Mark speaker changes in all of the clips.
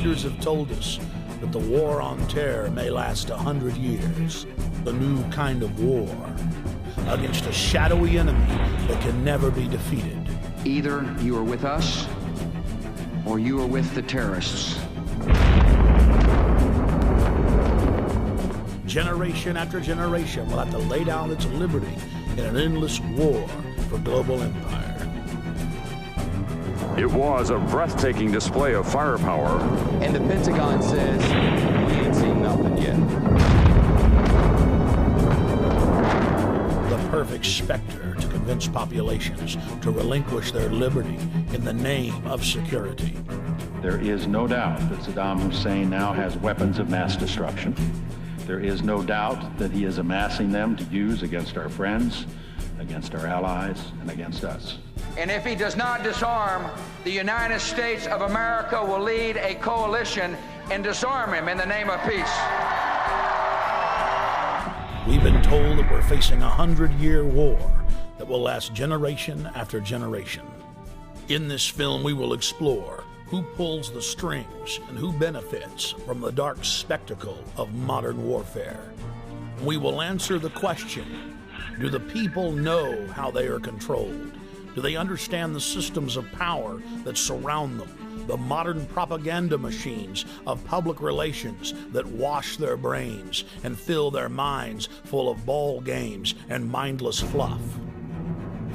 Speaker 1: leaders have told us that the war on terror may last 100 years. A new kind of war against a shadowy enemy that can never be defeated.
Speaker 2: Either you are with us, or you are with the terrorists.
Speaker 1: Generation after generation will have to lay down its liberty in an endless war for global empire.
Speaker 3: It was a breathtaking display of firepower.
Speaker 4: And the Pentagon says, we ain't seen nothing yet.
Speaker 1: The perfect specter to convince populations to relinquish their liberty in the name of security.
Speaker 5: There is no doubt that Saddam Hussein now has weapons of mass destruction. There is no doubt that he is amassing them to use against our friends, against our allies, and against us.
Speaker 6: And if he does not disarm, the United States of America will lead a coalition and disarm him in the name of peace.
Speaker 1: We've been told that we're facing a 100-year war that will last generation after generation. In this film, we will explore who pulls the strings and who benefits from the dark spectacle of modern warfare. We will answer the question, do the people know how they are controlled? Do they understand the systems of power that surround them? The modern propaganda machines of public relations that wash their brains and fill their minds full of ball games and mindless fluff?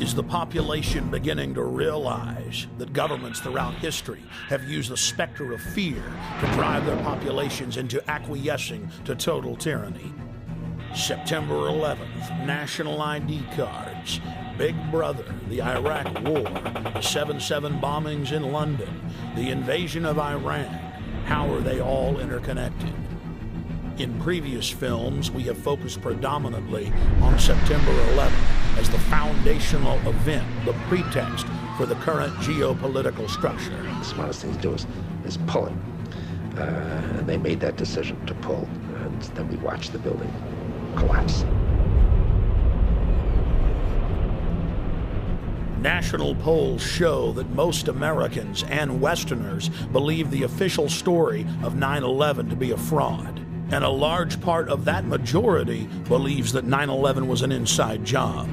Speaker 1: Is the population beginning to realize that governments throughout history have used the specter of fear to drive their populations into acquiescing to total tyranny? September 11th, national ID cards, Big Brother, the Iraq War, the 7/7 bombings in London, the invasion of Iran. How are they all interconnected? In previous films, we have focused predominantly on September 11th as the foundational event, the pretext for the current geopolitical structure.
Speaker 7: The smartest thing to do is pull it. And they made that decision to pull, and then we watched the building collapse.
Speaker 1: National polls show that most Americans and Westerners believe the official story of 9/11 to be a fraud. And a large part of that majority believes that 9/11 was an inside job.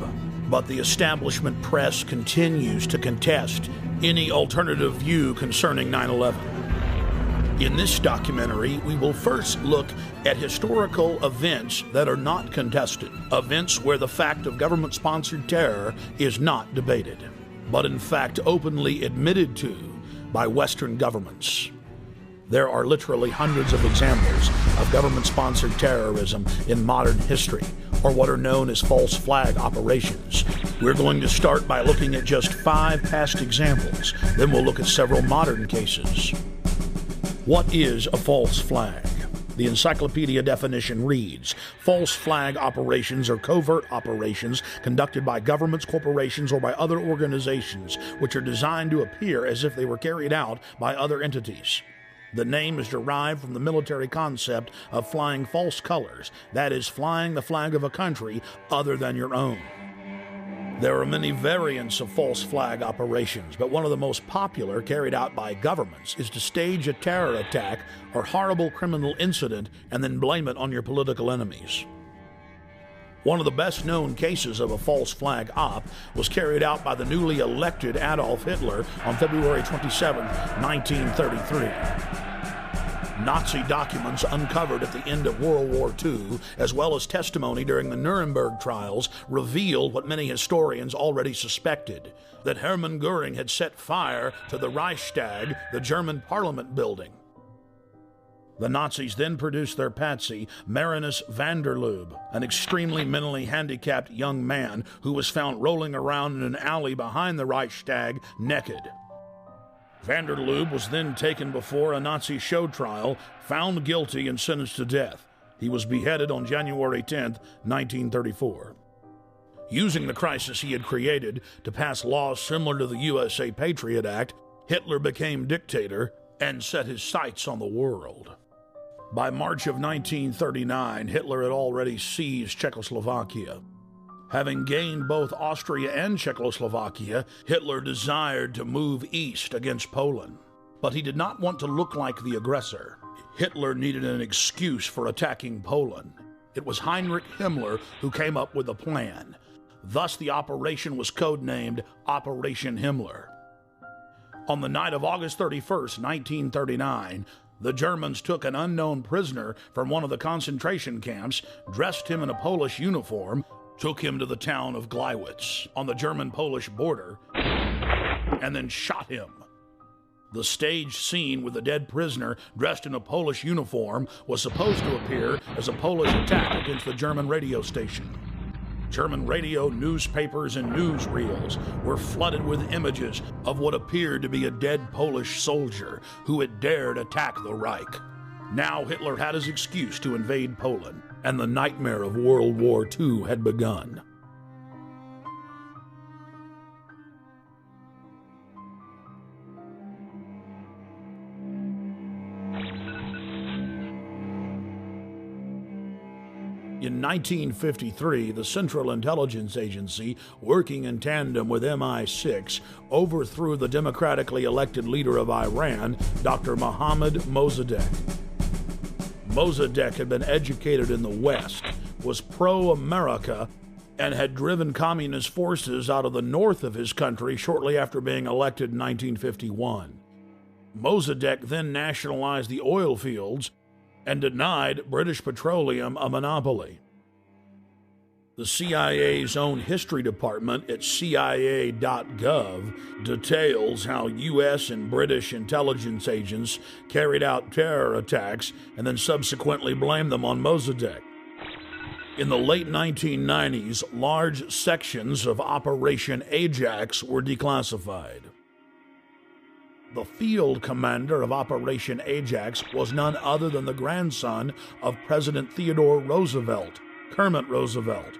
Speaker 1: But the establishment press continues to contest any alternative view concerning 9/11. In this documentary, we will first look at historical events that are not contested, events where the fact of government-sponsored terror is not debated, but in fact openly admitted to by Western governments. There are literally hundreds of examples of government-sponsored terrorism in modern history, or what are known as false flag operations. We're going to start by looking at just 5 past examples, then we'll look at several modern cases. What is a false flag? The encyclopedia definition reads, false flag operations are covert operations conducted by governments, corporations, or by other organizations which are designed to appear as if they were carried out by other entities. The name is derived from the military concept of flying false colors, that is, flying the flag of a country other than your own. There are many variants of false flag operations, but one of the most popular carried out by governments is to stage a terror attack or horrible criminal incident and then blame it on your political enemies. One of the best-known cases of a false flag op was carried out by the newly elected Adolf Hitler on February 27, 1933. Nazi documents uncovered at the end of World War II, as well as testimony during the Nuremberg trials, revealed what many historians already suspected, that Hermann Göring had set fire to the Reichstag, the German parliament building. The Nazis then produced their patsy, Marinus van der Lubbe, an extremely mentally handicapped young man who was found rolling around in an alley behind the Reichstag naked. Van der Lubbe was then taken before a Nazi show trial, found guilty, and sentenced to death. He was beheaded on January 10, 1934. Using the crisis he had created to pass laws similar to the USA Patriot Act, Hitler became dictator and set his sights on the world. By March of 1939, Hitler had already seized Czechoslovakia. Having gained both Austria and Czechoslovakia, Hitler desired to move east against Poland. But he did not want to look like the aggressor. Hitler needed an excuse for attacking Poland. It was Heinrich Himmler who came up with a plan. Thus, the operation was codenamed Operation Himmler. On the night of August 31st, 1939, the Germans took an unknown prisoner from one of the concentration camps, dressed him in a Polish uniform, took him to the town of Gleiwitz on the German-Polish border, and then shot him. The staged scene with the dead prisoner dressed in a Polish uniform was supposed to appear as a Polish attack against the German radio station. German radio, newspapers, and newsreels were flooded with images of what appeared to be a dead Polish soldier who had dared attack the Reich. Now Hitler had his excuse to invade Poland, and the nightmare of World War II had begun. In 1953, the Central Intelligence Agency, working in tandem with MI6, overthrew the democratically elected leader of Iran, Dr. Mohammad Mossadegh. Mossadegh had been educated in the West, was pro-America, and had driven communist forces out of the north of his country shortly after being elected in 1951. Mossadegh then nationalized the oil fields and denied British Petroleum a monopoly. The CIA's own history department at CIA.gov details how U.S. and British intelligence agents carried out terror attacks and then subsequently blamed them on Mossadegh. In the late 1990s, large sections of Operation Ajax were declassified. The field commander of Operation Ajax was none other than the grandson of President Theodore Roosevelt, Kermit Roosevelt.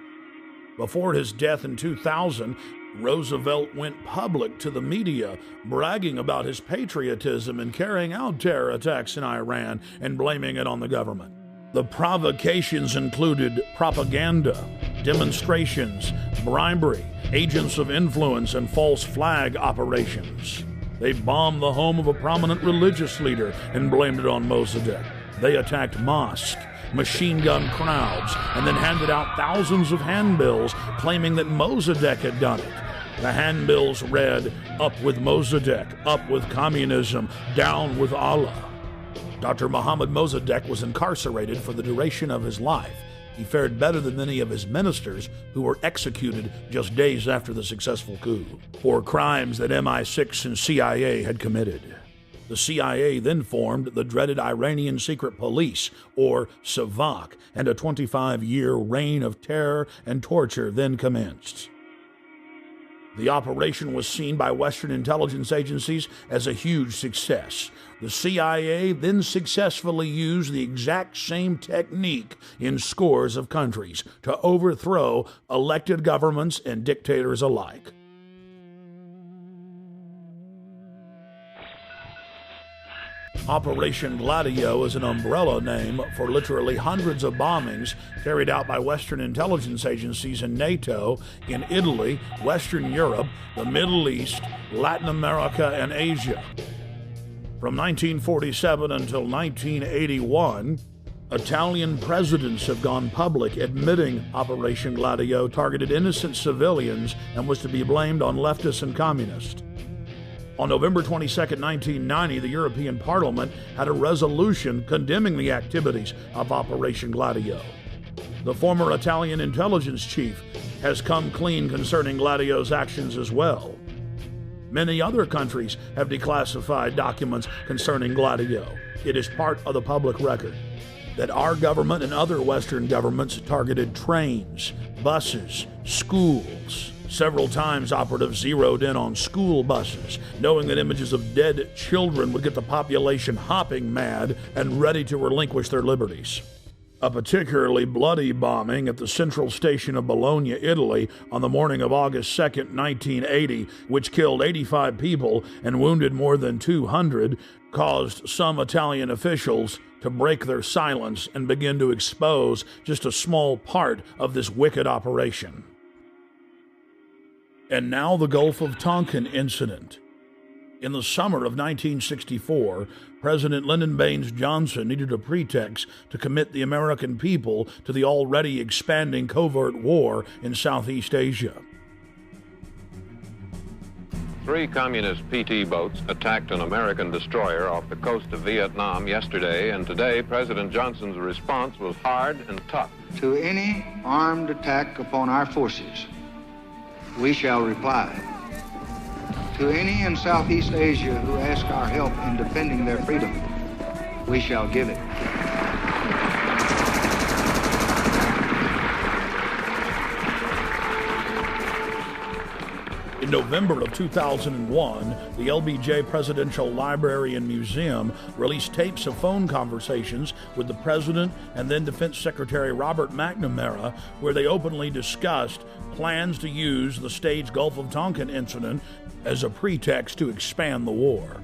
Speaker 1: Before his death in 2000, Roosevelt went public to the media, bragging about his patriotism in carrying out terror attacks in Iran and blaming it on the government. The provocations included propaganda, demonstrations, bribery, agents of influence, and false flag operations. They bombed the home of a prominent religious leader and blamed it on Mossadegh. They attacked mosques, machine gun crowds, and then handed out thousands of handbills claiming that Mossadegh had done it. The handbills read, "Up with Mossadegh, up with communism, down with Allah." Dr. Mohammad Mossadegh was incarcerated for the duration of his life. He fared better than many of his ministers, who were executed just days after the successful coup, for crimes that MI6 and CIA had committed. The CIA then formed the dreaded Iranian Secret Police, or Savak, and a 25-year reign of terror and torture then commenced. The operation was seen by Western intelligence agencies as a huge success. The CIA then successfully used the exact same technique in scores of countries to overthrow elected governments and dictators alike. Operation Gladio is an umbrella name for literally hundreds of bombings carried out by Western intelligence agencies and NATO in Italy, Western Europe, the Middle East, Latin America, and Asia. From 1947 until 1981, Italian presidents have gone public admitting Operation Gladio targeted innocent civilians and was to be blamed on leftists and communists. On November 22, 1990, the European Parliament had a resolution condemning the activities of Operation Gladio. The former Italian intelligence chief has come clean concerning Gladio's actions as well. Many other countries have declassified documents concerning Gladio. It is part of the public record that our government and other Western governments targeted trains, buses, schools. Several times operatives zeroed in on school buses, knowing that images of dead children would get the population hopping mad and ready to relinquish their liberties. A particularly bloody bombing at the central station of Bologna, Italy, on the morning of August 2, 1980, which killed 85 people and wounded more than 200, caused some Italian officials to break their silence and begin to expose just a small part of this wicked operation. And now the Gulf of Tonkin incident. In the summer of 1964, President Lyndon Baines Johnson needed a pretext to commit the American people to the already expanding covert war in Southeast Asia.
Speaker 8: 3 communist PT boats attacked an American destroyer off the coast of Vietnam yesterday, and today President Johnson's response was hard and tough.
Speaker 9: To any armed attack upon our forces, we shall reply. To any in Southeast Asia who ask our help in defending their freedom, we shall give it.
Speaker 1: In November of 2001, the LBJ Presidential Library and Museum released tapes of phone conversations with the President and then Defense Secretary Robert McNamara, where they openly discussed plans to use the staged Gulf of Tonkin incident as a pretext to expand the war.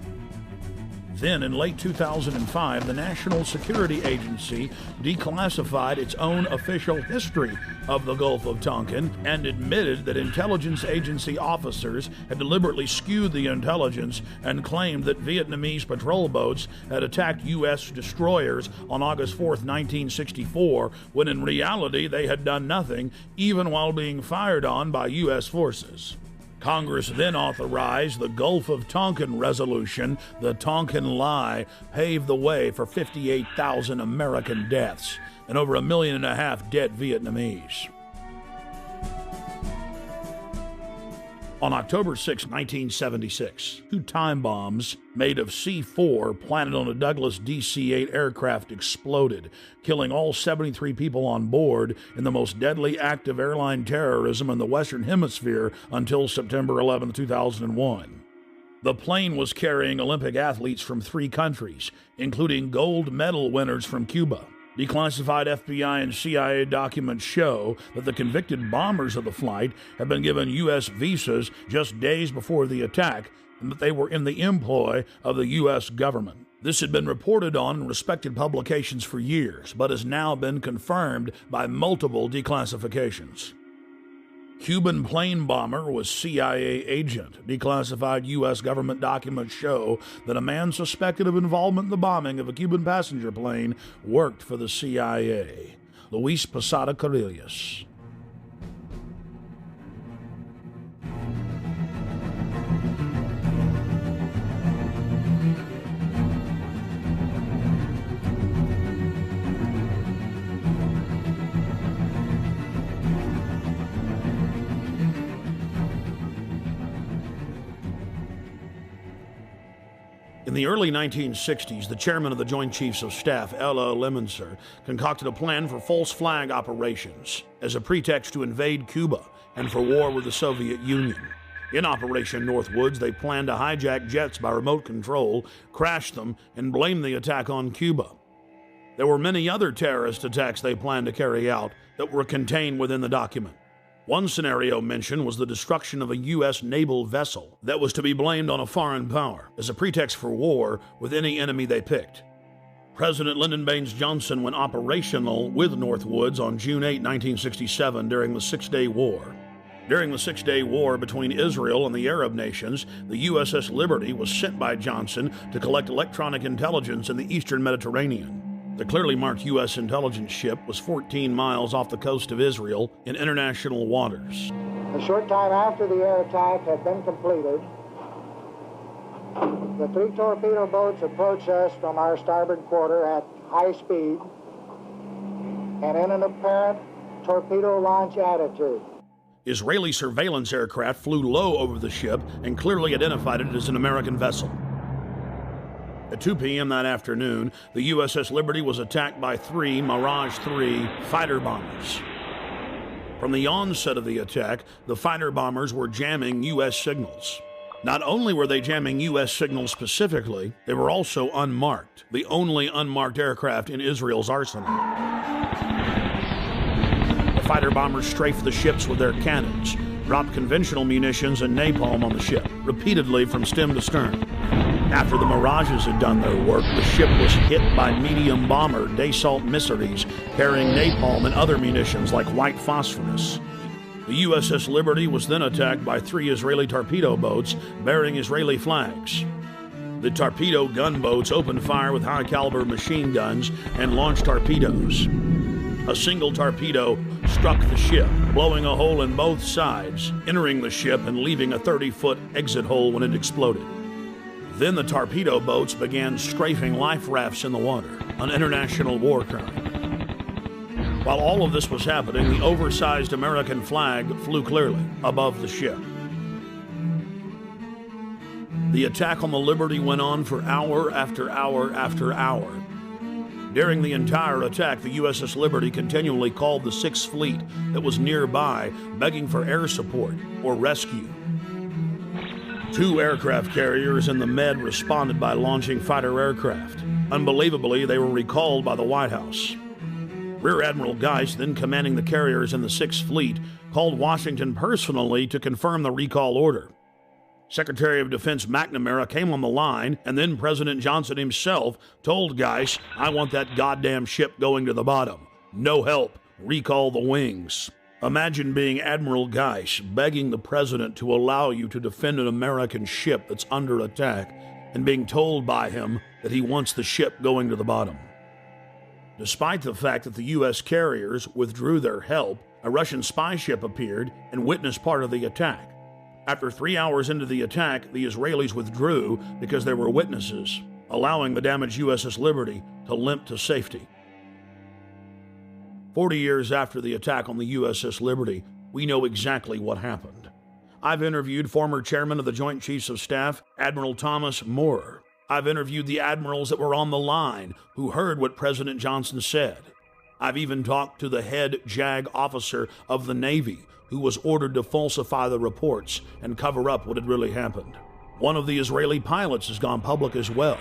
Speaker 1: Then, in late 2005, the National Security Agency declassified its own official history of the Gulf of Tonkin and admitted that intelligence agency officers had deliberately skewed the intelligence and claimed that Vietnamese patrol boats had attacked U.S. destroyers on August 4, 1964, when in reality they had done nothing, even while being fired on by U.S. forces. Congress then authorized the Gulf of Tonkin Resolution. The Tonkin Lie paved the way for 58,000 American deaths and over 1.5 million dead Vietnamese. On October 6, 1976, 2 time bombs made of C-4 planted on a Douglas DC-8 aircraft exploded, killing all 73 people on board in the most deadly act of airline terrorism in the Western Hemisphere until September 11, 2001. The plane was carrying Olympic athletes from 3 countries, including gold medal winners from Cuba. Declassified FBI and CIA documents show that the convicted bombers of the flight had been given U.S. visas just days before the attack and that they were in the employ of the U.S. government. This had been reported on in respected publications for years, but has now been confirmed by multiple declassifications. Cuban plane bomber was CIA agent. Declassified U.S. government documents show that a man suspected of involvement in the bombing of a Cuban passenger plane worked for the CIA. Luis Posada Carrillas. In the early 1960s, the chairman of the Joint Chiefs of Staff, Ella Lemonser, concocted a plan for false flag operations as a pretext to invade Cuba and for war with the Soviet Union. In Operation Northwoods, they planned to hijack jets by remote control, crash them, and blame the attack on Cuba. There were many other terrorist attacks they planned to carry out that were contained within the document. One scenario mentioned was the destruction of a U.S. naval vessel that was to be blamed on a foreign power as a pretext for war with any enemy they picked. President Lyndon Baines Johnson went operational with Northwoods on June 8, 1967 during the Six-Day War. During the Six-Day War between Israel and the Arab nations, the USS Liberty was sent by Johnson to collect electronic intelligence in the eastern Mediterranean. The clearly marked U.S. intelligence ship was 14 miles off the coast of Israel in international waters.
Speaker 10: A short time after the air attack had been completed, the 3 torpedo boats approached us from our starboard quarter at high speed and in an apparent torpedo launch attitude.
Speaker 1: Israeli surveillance aircraft flew low over the ship and clearly identified it as an American vessel. At 2 p.m. that afternoon, the USS Liberty was attacked by 3 Mirage 3 fighter bombers. From the onset of the attack, the fighter bombers were jamming U.S. signals. Not only were they jamming U.S. signals specifically, they were also unmarked, the only unmarked aircraft in Israel's arsenal. The fighter bombers strafed the ships with their cannons, dropped conventional munitions and napalm on the ship, repeatedly from stem to stern. After the Mirages had done their work, the ship was hit by medium bomber Dassault missiles carrying napalm and other munitions like white phosphorus. The USS Liberty was then attacked by 3 Israeli torpedo boats bearing Israeli flags. The torpedo gunboats opened fire with high-caliber machine guns and launched torpedoes. A single torpedo struck the ship, blowing a hole in both sides, entering the ship and leaving a 30-foot exit hole when it exploded. Then the torpedo boats began strafing life rafts in the water, an international war crime. While all of this was happening, the oversized American flag flew clearly above the ship. The attack on the Liberty went on for hour after hour after hour. During the entire attack, the USS Liberty continually called the Sixth Fleet that was nearby, begging for air support or rescue. 2 aircraft carriers in the Med responded by launching fighter aircraft. Unbelievably, they were recalled by the White House. Rear Admiral Geist, then commanding the carriers in the Sixth Fleet, called Washington personally to confirm the recall order. Secretary of Defense McNamara came on the line, and then President Johnson himself told Geist, "I want that goddamn ship going to the bottom. No help. Recall the wings." Imagine being Admiral Geist begging the president to allow you to defend an American ship that's under attack and being told by him that he wants the ship going to the bottom. Despite the fact that the U.S. carriers withdrew their help, a Russian spy ship appeared and witnessed part of the attack. After 3 hours into the attack, the Israelis withdrew because there were witnesses, allowing the damaged USS Liberty to limp to safety. 40 years after the attack on the USS Liberty, we know exactly what happened. I've interviewed former chairman of the Joint Chiefs of Staff, Admiral Thomas Moorer. I've interviewed the admirals that were on the line who heard what President Johnson said. I've even talked to the head JAG officer of the Navy, who was ordered to falsify the reports and cover up what had really happened. One of the Israeli pilots has gone public as well,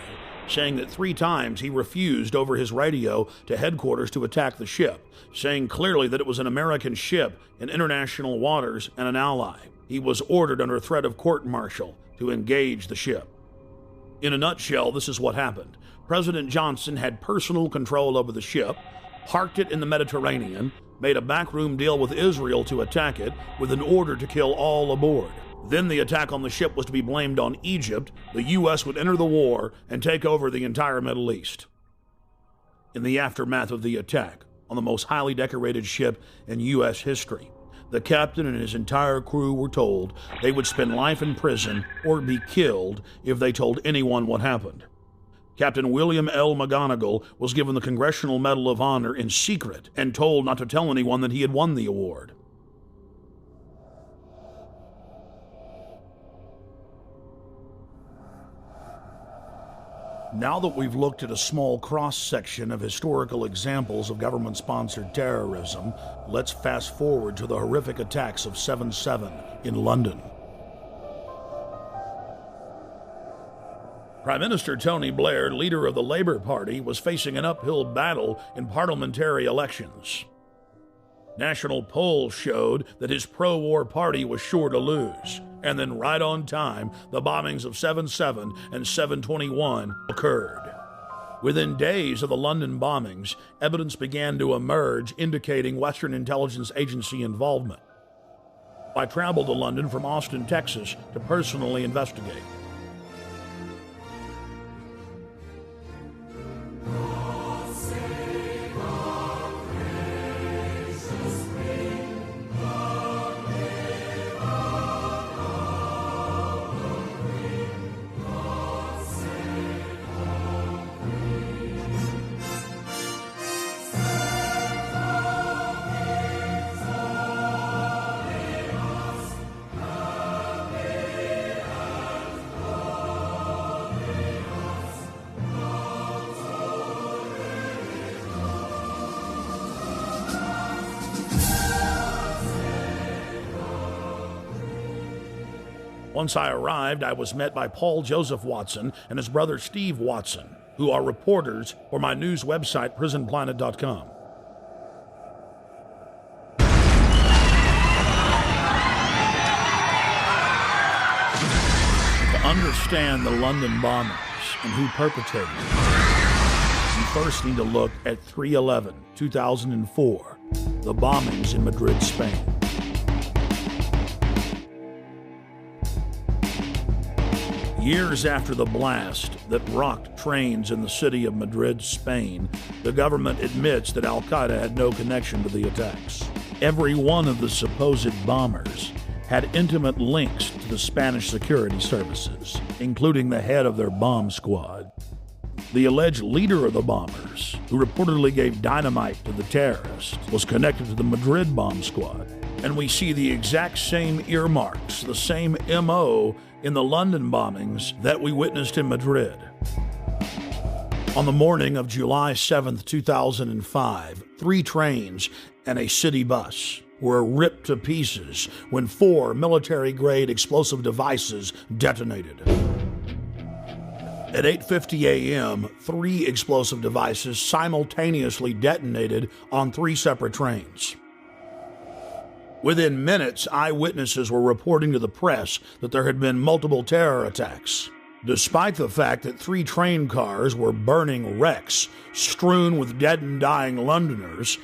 Speaker 1: saying that 3 times he refused over his radio to headquarters to attack the ship, saying clearly that it was an American ship in international waters and an ally. He was ordered under threat of court-martial to engage the ship. In a nutshell, this is what happened. President Johnson had personal control over the ship, parked it in the Mediterranean, made a backroom deal with Israel to attack it with an order to kill all aboard. Then the attack on the ship was to be blamed on Egypt. The U.S. would enter the war and take over the entire Middle East. In the aftermath of the attack on the most highly decorated ship in U.S. history, the captain and his entire crew were told they would spend life in prison or be killed if they told anyone what happened. Captain William L. McGonigal was given the Congressional Medal of Honor in secret and told not to tell anyone that he had won the award. Now that we've looked at a small cross-section of historical examples of government-sponsored terrorism, let's fast forward to the horrific attacks of 7/7 in London. Prime Minister Tony Blair, leader of the Labour Party, was facing an uphill battle in parliamentary elections. National polls showed that his pro-war party was sure to lose. And then right on time, the bombings of 7/7 and 7/21 occurred. Within days of the London bombings, evidence began to emerge indicating Western intelligence agency involvement. I traveled to London from Austin, Texas, to personally investigate. Once I arrived, I was met by Paul Joseph Watson and his brother Steve Watson, who are reporters for my news website, prisonplanet.com. To understand the London bombings and who perpetrated them, you first need to look at 3/11/2004, the bombings in Madrid, Spain. Years after the blast that rocked trains in the city of Madrid, Spain, the government admits that Al-Qaeda had no connection to the attacks. Every one of the supposed bombers had intimate links to the Spanish security services, including the head of their bomb squad. The alleged leader of the bombers, who reportedly gave dynamite to the terrorists, was connected to the Madrid bomb squad. And we see the exact same earmarks, the same MO in the London bombings that we witnessed in Madrid. On the morning of July 7, 2005, 3 trains and a city bus were ripped to pieces when 4 military-grade explosive devices detonated. At 8:50 a.m., 3 explosive devices simultaneously detonated on 3 separate trains. Within minutes, eyewitnesses were reporting to the press that there had been multiple terror attacks. Despite the fact that 3 train cars were burning wrecks strewn with dead and dying Londoners,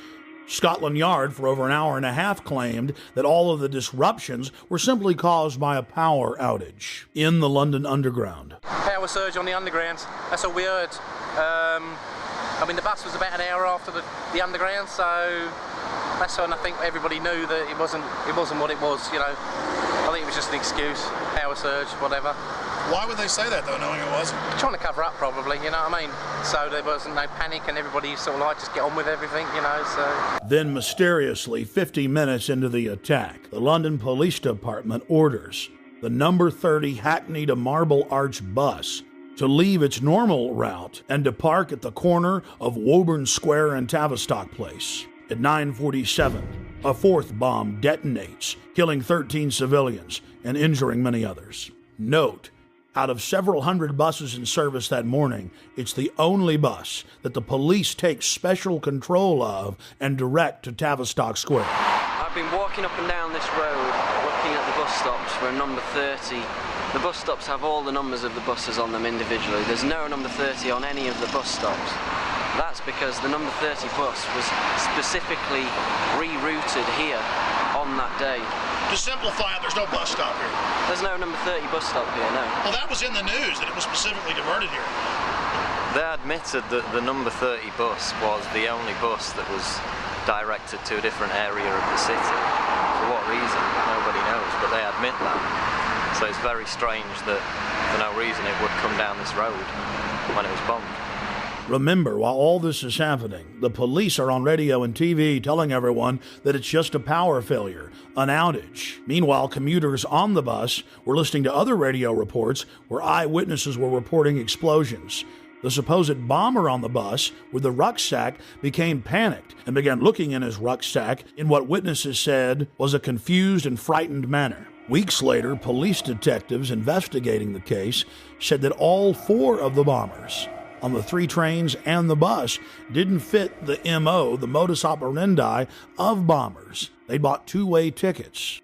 Speaker 1: Scotland Yard for over an hour and a half claimed that all of the disruptions were simply caused by a power outage in the London Underground.
Speaker 11: Power surge on the Underground, that's all we heard. I mean, the bus was about an hour after the Underground, so that's when I think everybody knew that it wasn't what it was, you know. I think it was just an excuse, power surge, whatever.
Speaker 12: Why would they say that, though, knowing it wasn't?
Speaker 11: Trying to cover up, probably, you know what I mean? So there wasn't no panic and everybody sort of like just get on with everything, you know, so...
Speaker 1: Then, mysteriously, 50 minutes into the attack, the London Police Department orders the number 30 Hackney to Marble Arch bus to leave its normal route and to park at the corner of Woburn Square and Tavistock Place. At 9:47, a 4th bomb detonates, killing 13 civilians and injuring many others. Note, out of several hundred buses in service that morning, it's the only bus that the police take special control of and direct to Tavistock Square.
Speaker 13: I've been walking up and down this road, looking at the bus stops for a number 30. The bus stops have all the numbers of the buses on them individually. There's no number 30 on any of the bus stops. That's because the number 30 bus was specifically rerouted here on that day.
Speaker 12: To simplify it, there's no bus stop here.
Speaker 13: There's no number 30 bus stop here, no.
Speaker 12: Well, that was in the news, that it was specifically diverted here.
Speaker 14: They admitted that the number 30 bus was the only bus that was directed to a different area of the city. For what reason? Nobody knows, but they admit that. So it's very strange that for no reason it would come down this road when it was bombed.
Speaker 1: Remember, while all this is happening, the police are on radio and TV telling everyone that it's just a power failure, an outage. Meanwhile, commuters on the bus were listening to other radio reports where eyewitnesses were reporting explosions. The supposed bomber on the bus with the rucksack became panicked and began looking in his rucksack in what witnesses said was a confused and frightened manner. Weeks later, police detectives investigating the case said that all 4 of the bombers on the 3 trains and the bus didn't fit the MO, the modus operandi of bombers. They bought 2-way tickets.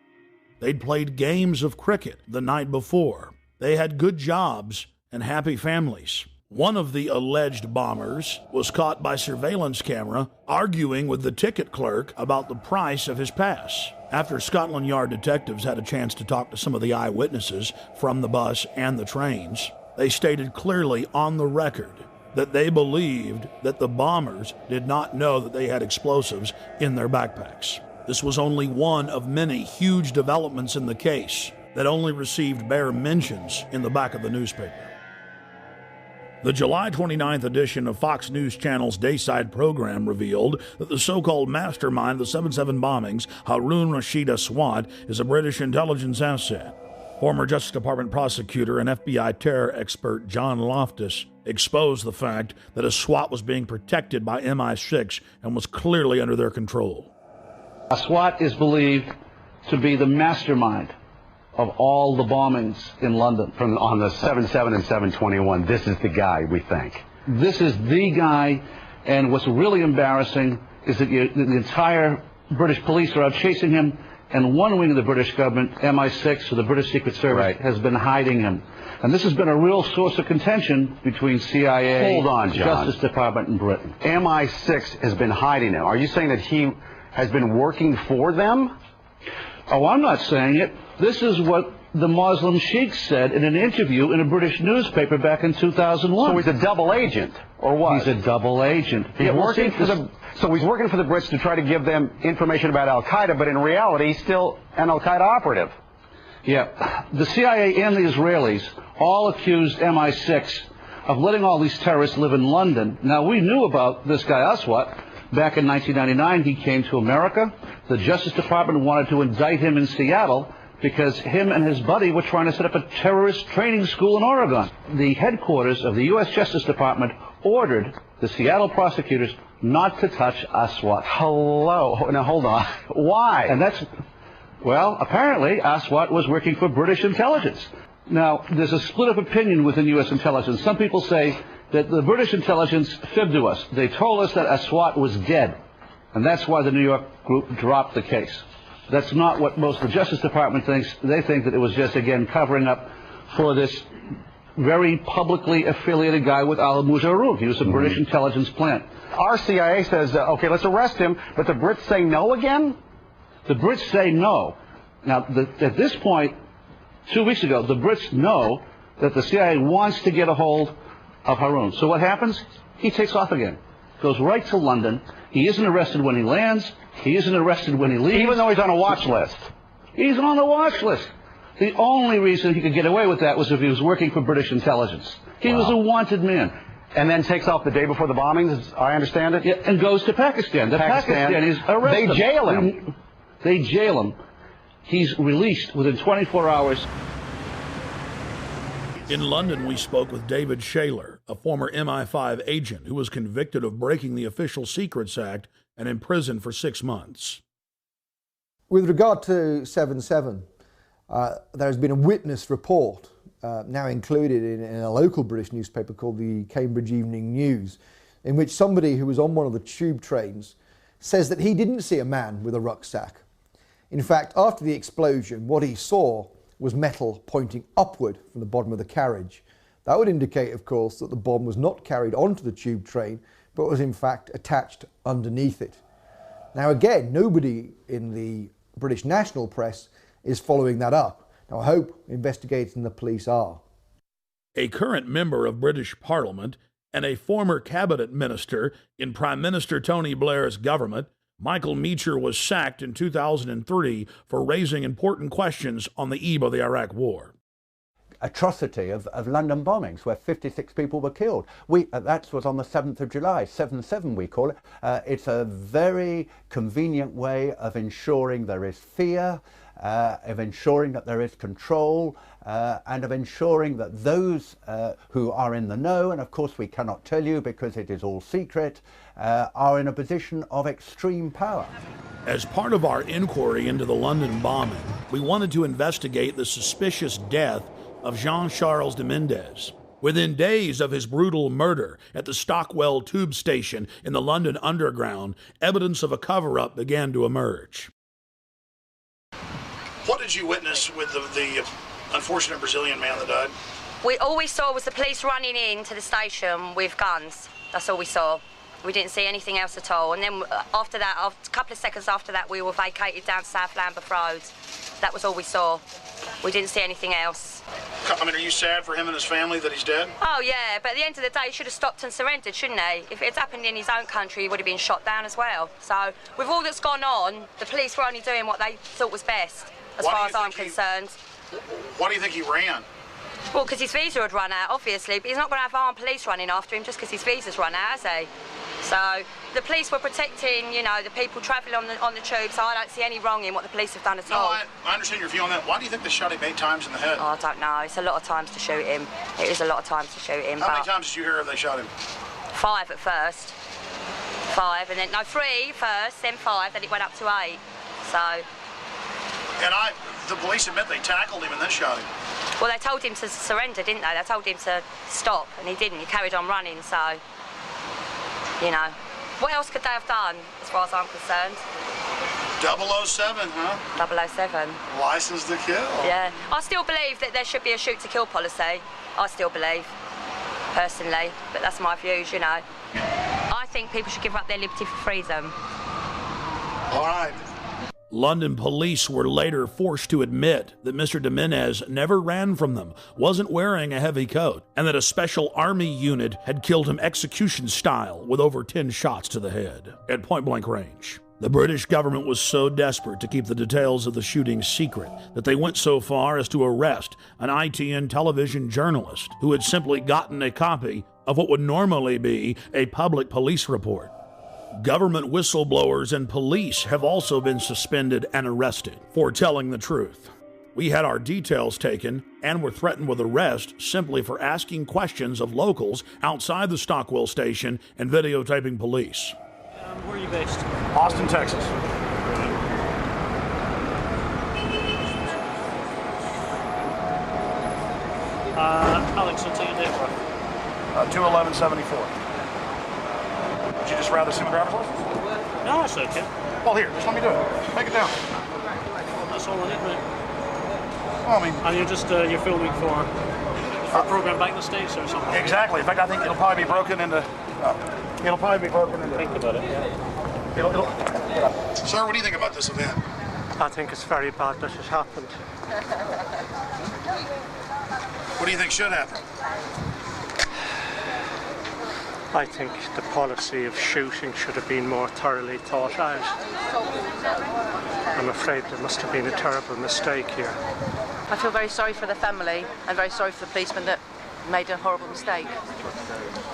Speaker 1: They'd played games of cricket the night before. They had good jobs and happy families. One of the alleged bombers was caught by surveillance camera arguing with the ticket clerk about the price of his pass. After Scotland Yard detectives had a chance to talk to some of the eyewitnesses from the bus and the trains, they stated clearly on the record that they believed that the bombers did not know that they had explosives in their backpacks. This was only one of many huge developments in the case that only received bare mentions in the back of the newspaper. The July 29th edition of Fox News Channel's Dayside program revealed that the so-called mastermind of the 7/7 bombings, Harun Rashid Aswad, is a British intelligence asset. Former Justice Department prosecutor and FBI terror expert John Loftus exposed the fact that Aswad was being protected by MI6 and was clearly under their control.
Speaker 15: Aswad is believed to be the mastermind of all the bombings in London.
Speaker 16: On the 7/7 and 7/21, this is the guy, we think.
Speaker 15: This is the guy, and what's really embarrassing is that the entire British police are out chasing him, and one wing of the British government, MI6, or the British Secret Service, has been hiding him. And this has been a real source of contention between CIA,
Speaker 16: Hold on, John.
Speaker 15: Justice Department, and Britain.
Speaker 16: MI6 has been hiding him. Are you saying that he has been working for them?
Speaker 15: Oh, I'm not saying it. This is what the Muslim sheikh said in an interview in a British newspaper back in 2001.
Speaker 16: So he's a double agent, or what?
Speaker 15: He's a double agent.
Speaker 16: He's working for the, so he's working for the Brits to try to give them information about Al-Qaeda, but in reality, he's still an Al-Qaeda operative.
Speaker 15: Yeah. The CIA and the Israelis all accused MI6 of letting all these terrorists live in London. Now, we knew about this guy Aswat. Back in 1999, he came to America. The Justice Department wanted to indict him in Seattle because him and his buddy were trying to set up a terrorist training school in Oregon. The headquarters of the U.S. Justice Department ordered the Seattle prosecutors not to touch Aswat.
Speaker 16: Hello. Now, hold on. Why?
Speaker 15: And that's, well, apparently Aswat was working for British intelligence. Now, there's a split of opinion within U.S. intelligence. Some people say that the British intelligence fibbed to us. They told us that Aswat was dead, and that's why the New York group dropped the case. That's not what most of the Justice Department thinks. They think that it was just, again, covering up for this very publicly affiliated guy with al-Mujaroub. He was a British intelligence plant.
Speaker 16: Our CIA says, okay, let's arrest him, but the Brits say no again?
Speaker 15: The Brits say no. Now, at this point, 2 weeks ago, the Brits know that the CIA wants to get a hold of Haroun. So what happens? He takes off again. Goes right to London. He isn't arrested when he lands. He isn't arrested when he leaves.
Speaker 16: Even though he's on a watch list.
Speaker 15: He's on the watch list. The only reason he could get away with that was if he was working for British intelligence. He was a wanted man.
Speaker 16: And then takes off the day before the bombings, as I understand it?
Speaker 15: Yeah, and goes to Pakistan. The Pakistanis arrest him.
Speaker 16: They jail him.
Speaker 15: They jail him. He's released within 24 hours.
Speaker 1: In London, we spoke with David Shaler, a former MI5 agent who was convicted of breaking the Official Secrets Act and imprisoned for 6 months.
Speaker 17: With regard to 7/7, there has been a witness report now included in a local British newspaper called the Cambridge Evening News, in which somebody who was on one of the tube trains says that he didn't see a man with a rucksack. In fact, after the explosion, what he saw was metal pointing upward from the bottom of the carriage. That would indicate, of course, that the bomb was not carried onto the tube train, but was in fact attached underneath it. Now again, nobody in the British national press is following that up. Now I hope investigators and the police are.
Speaker 1: A current member of British Parliament and a former cabinet minister in Prime Minister Tony Blair's government, Michael Meacher was sacked in 2003 for raising important questions on the eve of the Iraq War.
Speaker 18: Atrocity of London bombings where 56 people were killed. That was on the 7th of July, 7/7 we call it. It's a very convenient way of ensuring there is fear, of ensuring that there is control, and of ensuring that those who are in the know, and of course we cannot tell you because it is all secret, are in a position of extreme power.
Speaker 1: As part of our inquiry into the London bombing, we wanted to investigate the suspicious death of Jean-Charles de Mendes. Within days of his brutal murder at the Stockwell tube station in the London Underground, evidence of a cover-up began to emerge.
Speaker 12: What did you witness with the unfortunate Brazilian man that died?
Speaker 19: All we saw was the police running into the station with guns. That's all we saw. We didn't see anything else at all. And then after that, a couple of seconds after that, we were vacated down South Lambeth Road. That was all we saw. We didn't see anything else.
Speaker 12: I mean, are you sad for him and his family that he's dead?
Speaker 19: Oh, yeah, but at the end of the day, he should have stopped and surrendered, shouldn't he? If it's happened in his own country, he would have been shot down as well. So, with all that's gone on, the police were only doing what they thought was best, as far as I'm concerned.
Speaker 12: Why do you think he ran?
Speaker 19: Well, because his visa had run out, obviously, but he's not going to have armed police running after him just because his visa's run out, has he? So the police were protecting, you know, the people travelling on the tube, so I don't see any wrong in what the police have done at all.
Speaker 12: No, I understand your view on that. Why do you think they shot him 8 times in the head?
Speaker 19: Oh, I don't know. It's a lot of times to shoot him. It is a lot of times to shoot him.
Speaker 12: How many times did you hear they shot him?
Speaker 19: 5 at first. 5, and then, no, 3 first, then 5, then it went up to 8. So...
Speaker 12: And the police admit they tackled him and then shot him.
Speaker 19: Well, they told him to surrender, didn't they? They told him to stop, and he didn't. He carried on running, so... You know, what else could they have done, as far as I'm concerned?
Speaker 12: 007, huh?
Speaker 19: 007.
Speaker 12: License to kill.
Speaker 19: Yeah. I still believe that there should be a shoot-to-kill policy. I still believe, personally, but that's my views, you know. I think people should give up their liberty for freedom.
Speaker 12: All right.
Speaker 1: London police were later forced to admit that Mr. Jimenez never ran from them, wasn't wearing a heavy coat, and that a special army unit had killed him execution style with over 10 shots to the head at point-blank range. The British government was so desperate to keep the details of the shooting secret that they went so far as to arrest an ITN television journalist who had simply gotten a copy of what would normally be a public police report. Government whistleblowers and police have also been suspended and arrested for telling the truth. We had our details taken and were threatened with arrest simply for asking questions of locals outside the Stockwell station and videotaping police.
Speaker 20: Where are you based?
Speaker 12: Austin, Texas.
Speaker 20: Alex, I'll take your date for
Speaker 12: 2/11/74. Would you just rather see my driver's license?
Speaker 20: No, that's okay.
Speaker 12: Well, here, just let me do it. Take it down.
Speaker 20: That's all I need, mate.
Speaker 12: Well, I mean...
Speaker 20: And you're just, you're filming for a program back in the States or something?
Speaker 12: Exactly. In fact, I think it'll probably be broken into...
Speaker 20: Think about it, yeah.
Speaker 12: Sir, what do you think about this event?
Speaker 20: I think it's very bad that it happened.
Speaker 12: What do you think should happen?
Speaker 20: I think the policy of shooting should have been more thoroughly thought out. I'm afraid there must have been a terrible mistake here.
Speaker 21: I feel very sorry for the family and very sorry for the policeman that made a horrible mistake.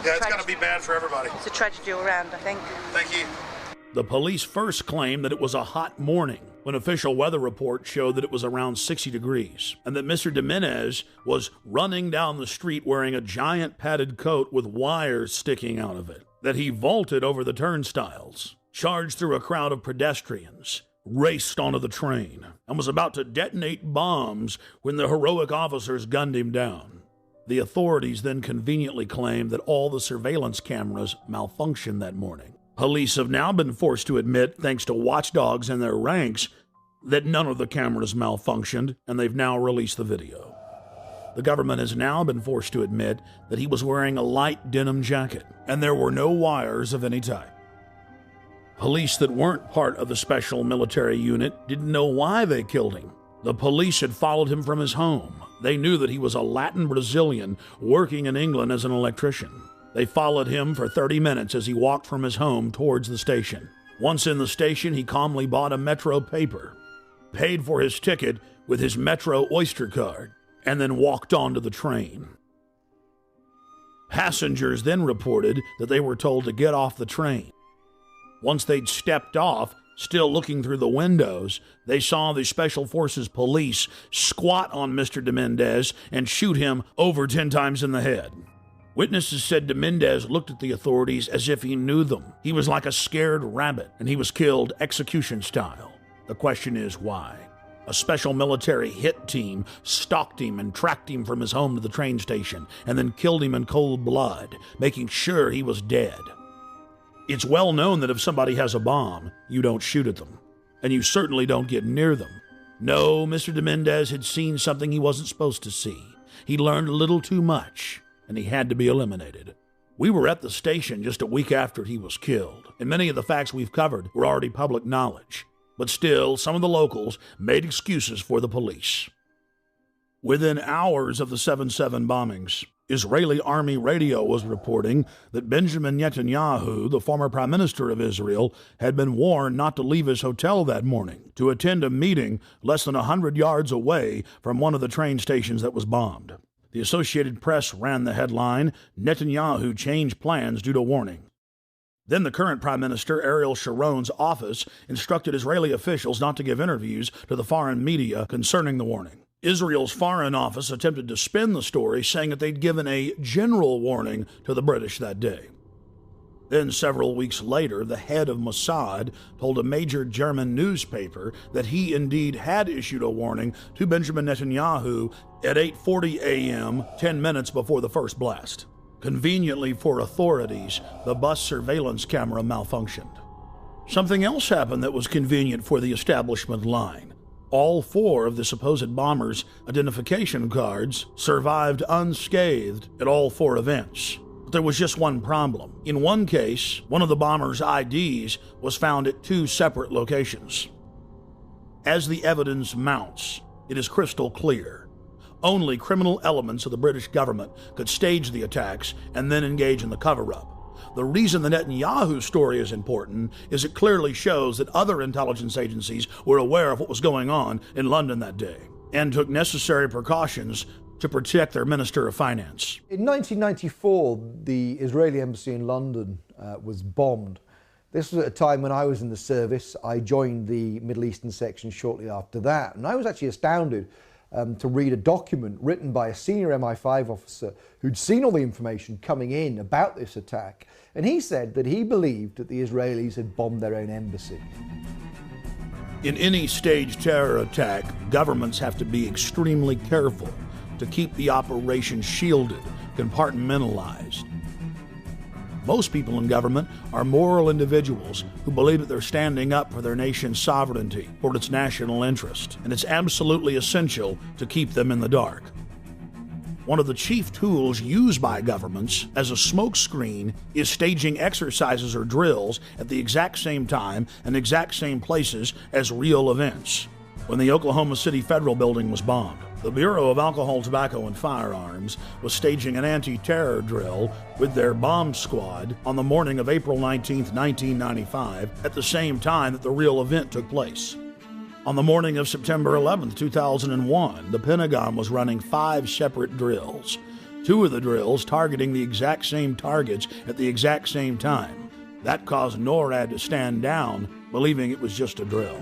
Speaker 12: Yeah, it's going to be bad for everybody.
Speaker 21: It's a tragedy all around, I think.
Speaker 12: Thank you.
Speaker 1: The police first claimed that it was a hot morning when official weather reports showed that it was around 60 degrees and that Mr. Jimenez was running down the street wearing a giant padded coat with wires sticking out of it, that he vaulted over the turnstiles, charged through a crowd of pedestrians, raced onto the train, and was about to detonate bombs when the heroic officers gunned him down. The authorities then conveniently claimed that all the surveillance cameras malfunctioned that morning. Police have now been forced to admit, thanks to watchdogs in their ranks, that none of the cameras malfunctioned, and they've now released the video. The government has now been forced to admit that he was wearing a light denim jacket, and there were no wires of any type. Police that weren't part of the special military unit didn't know why they killed him. The police had followed him from his home. They knew that he was a Latin Brazilian working in England as an electrician. They followed him for 30 minutes as he walked from his home towards the station. Once in the station, he calmly bought a Metro paper, paid for his ticket with his Metro Oyster card, and then walked onto the train. Passengers then reported that they were told to get off the train. Once they'd stepped off, still looking through the windows, they saw the Special Forces police squat on Mr. Jimenez and shoot him over 10 times in the head. Witnesses said Jimenez looked at the authorities as if he knew them. He was like a scared rabbit, and he was killed execution style. The question is why? A special military hit team stalked him and tracked him from his home to the train station, and then killed him in cold blood, making sure he was dead. It's well known that if somebody has a bomb, you don't shoot at them, and you certainly don't get near them. No, Mr. Jimenez had seen something he wasn't supposed to see. He learned a little too much, and he had to be eliminated. We were at the station just a week after he was killed, and many of the facts we've covered were already public knowledge. But still, some of the locals made excuses for the police. Within hours of the 7/7 bombings, Israeli army radio was reporting that Benjamin Netanyahu, the former prime minister of Israel, had been warned not to leave his hotel that morning to attend a meeting less than 100 yards away from one of the train stations that was bombed. The Associated Press ran the headline, "Netanyahu changed plans due to warning." Then the current Prime Minister, Ariel Sharon's office, instructed Israeli officials not to give interviews to the foreign media concerning the warning. Israel's Foreign Office attempted to spin the story, saying that they'd given a general warning to the British that day. Then, several weeks later, the head of Mossad told a major German newspaper that he indeed had issued a warning to Benjamin Netanyahu at 8:40 a.m., 10 minutes before the first blast. Conveniently for authorities, the bus surveillance camera malfunctioned. Something else happened that was convenient for the establishment line. All 4 of the supposed bombers' identification cards survived unscathed at all 4 events. But there was just one problem. In one case, one of the bombers' IDs was found at 2 separate locations. As the evidence mounts, it is crystal clear. Only criminal elements of the British government could stage the attacks and then engage in the cover-up. The reason the Netanyahu story is important is it clearly shows that other intelligence agencies were aware of what was going on in London that day and took necessary precautions to protect their Minister of Finance.
Speaker 17: In 1994, the Israeli embassy in London was bombed. This was at a time when I was in the service. I joined the Middle Eastern section shortly after that, and I was actually astounded to read a document written by a senior MI5 officer who'd seen all the information coming in about this attack, and he said that he believed that the Israelis had bombed their own embassy.
Speaker 1: In any staged terror attack, governments have to be extremely careful to keep the operation shielded, compartmentalized. Most people in government are moral individuals who believe that they're standing up for their nation's sovereignty, for its national interest, and it's absolutely essential to keep them in the dark. One of the chief tools used by governments as a smokescreen is staging exercises or drills at the exact same time and exact same places as real events. When the Oklahoma City Federal Building was bombed, the Bureau of Alcohol, Tobacco, and Firearms was staging an anti-terror drill with their bomb squad on the morning of April 19, 1995, at the same time that the real event took place. On the morning of September 11, 2001, the Pentagon was running 5 separate drills, 2 of the drills targeting the exact same targets at the exact same time. That caused NORAD to stand down, believing it was just a drill.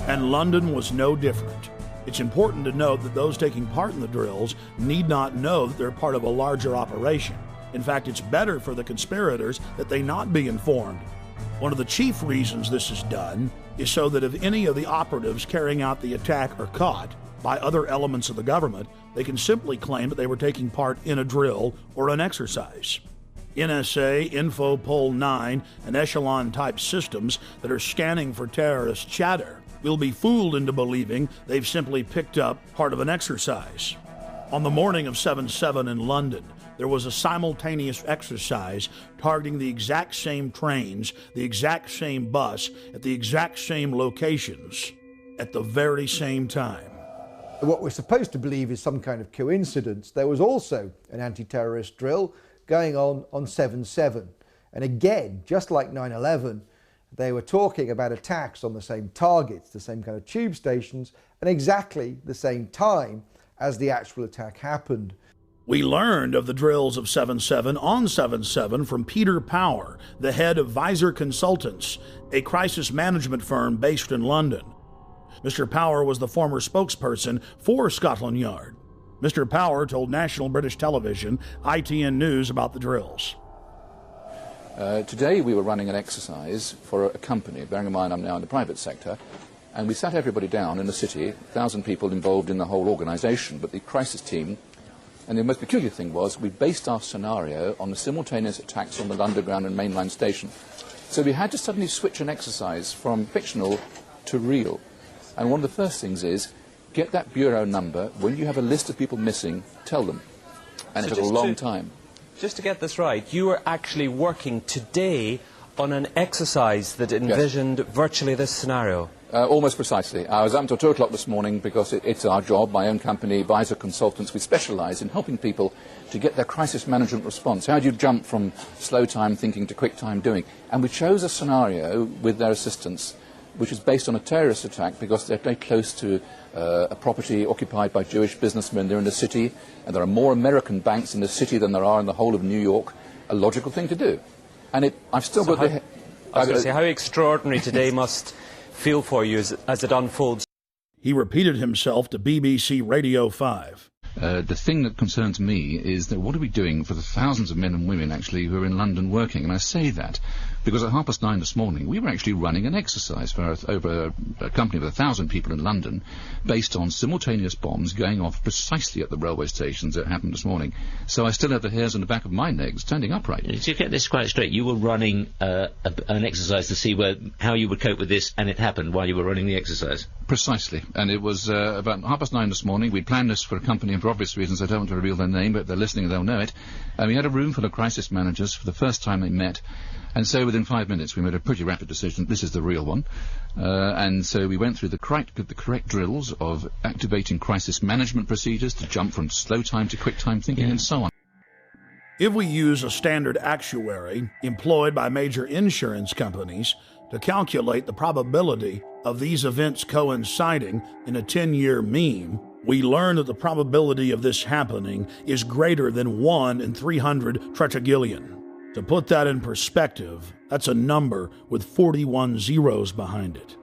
Speaker 1: And London was no different. It's important to note that those taking part in the drills need not know that they're part of a larger operation. In fact, it's better for the conspirators that they not be informed. One of the chief reasons this is done is so that if any of the operatives carrying out the attack are caught by other elements of the government, they can simply claim that they were taking part in a drill or an exercise. NSA, Infopol 9, and Echelon-type systems that are scanning for terrorist chatter will be fooled into believing they've simply picked up part of an exercise. On the morning of 7/7 in London, there was a simultaneous exercise targeting the exact same trains, the exact same bus, at the exact same locations, at the very same time.
Speaker 17: What we're supposed to believe is some kind of coincidence. There was also an anti-terrorist drill going on 7/7. And again, just like 9/11, they were talking about attacks on the same targets, the same kind of tube stations, and exactly the same time as the actual attack happened.
Speaker 1: We learned of the drills of 7/7 on 7/7 from Peter Power, the head of Visor Consultants, a crisis management firm based in London. Mr. Power was the former spokesperson for Scotland Yard. Mr. Power told National British Television, ITN News, about the drills.
Speaker 2: Today we were running an exercise for a company, bearing in mind I'm now in the private sector, and we sat everybody down in the city, 1,000 people involved in the whole organisation, but the crisis team, and the most peculiar thing was we based our scenario on the simultaneous attacks on the Underground and mainline station. So we had to suddenly switch an exercise from fictional to real. And one of the first things is, get that bureau number. When you have a list of people missing, tell them. And it took a long time.
Speaker 22: Just to get this right, you were actually working today on an exercise that envisioned virtually this scenario?
Speaker 2: Almost precisely. I was up until 2 o'clock this morning because it's our job, my own company, Visor Consultants. We specialise in helping people to get their crisis management response. How do you jump from slow time thinking to quick time doing? And we chose a scenario with their assistance which is based on a terrorist attack because they're very close to a property occupied by Jewish businessmen. They're in the city, and there are more American banks in the city than there are in the whole of New York. A logical thing to do. And I've still got the...
Speaker 22: I was going to say, how extraordinary today must feel for you as it unfolds.
Speaker 1: He repeated himself to BBC Radio 5.
Speaker 23: The thing that concerns me is that what are we doing for the thousands of men and women actually who are in London working? And I say that because at 9:30 this morning we were actually running an exercise for over a company of 1,000 people in London based on simultaneous bombs going off precisely at the railway stations that happened this morning. So I still have the hairs on the back of my neck standing upright.
Speaker 24: To get this quite straight, you were running an exercise to see how you would cope with this, and it happened while you were running the exercise?
Speaker 23: Precisely. And it was about 9:30 this morning. We'd planned this for a company, and for obvious reasons I don't want to reveal their name, but if they're listening they'll know it. And we had a room full of crisis managers for the first time they met. And so within 5 minutes we made a pretty rapid decision, this is the real one. And so we went through the correct drills of activating crisis management procedures to jump from slow time to quick time thinking and so on.
Speaker 1: If we use a standard actuary employed by major insurance companies to calculate the probability of these events coinciding in a 10-year mean, we learn that the probability of this happening is greater than 1 in 300 tetragillion. To put that in perspective, that's a number with 41 zeros behind it.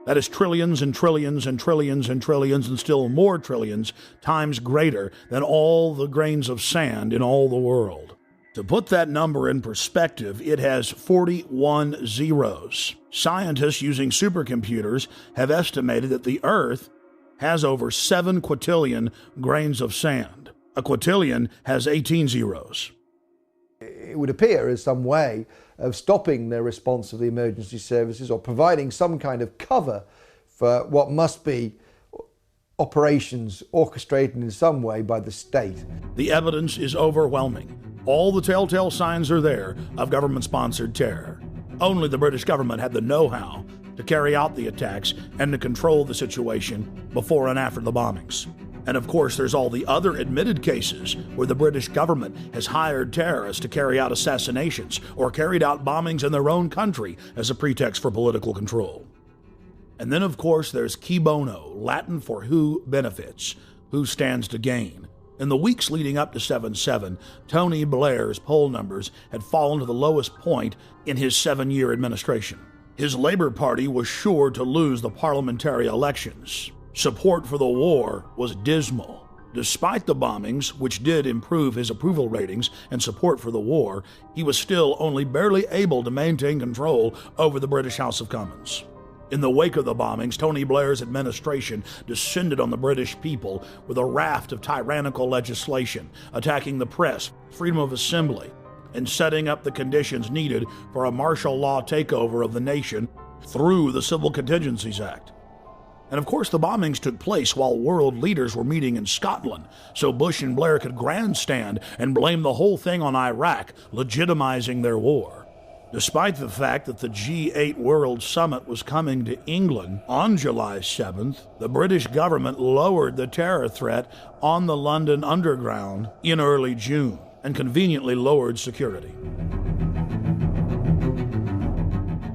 Speaker 1: That is trillions and trillions and trillions and trillions and still more trillions times greater than all the grains of sand in all the world. To put that number in perspective, it has 41 zeros. Scientists using supercomputers have estimated that the Earth has over 7 quintillion grains of sand. A quintillion has 18 zeros.
Speaker 17: It would appear as some way of stopping the response of the emergency services or providing some kind of cover for what must be operations orchestrated in some way by the state.
Speaker 1: The evidence is overwhelming. All the telltale signs are there of government-sponsored terror. Only the British government had the know-how to carry out the attacks and to control the situation before and after the bombings. And of course, there's all the other admitted cases where the British government has hired terrorists to carry out assassinations or carried out bombings in their own country as a pretext for political control. And then, of course, there's qui bono, Latin for who benefits, who stands to gain. In the weeks leading up to 7/7, Tony Blair's poll numbers had fallen to the lowest point in his 7-year administration. His Labour Party was sure to lose the parliamentary elections. Support for the war was dismal. Despite the bombings, which did improve his approval ratings and support for the war, he was still only barely able to maintain control over the British House of Commons. In the wake of the bombings, Tony Blair's administration descended on the British people with a raft of tyrannical legislation, attacking the press, freedom of assembly, and setting up the conditions needed for a martial law takeover of the nation through the Civil Contingencies Act. And of course, the bombings took place while world leaders were meeting in Scotland, so Bush and Blair could grandstand and blame the whole thing on Iraq, legitimizing their war. Despite the fact that the G8 World Summit was coming to England on July 7th, the British government lowered the terror threat on the London Underground in early June and conveniently lowered security.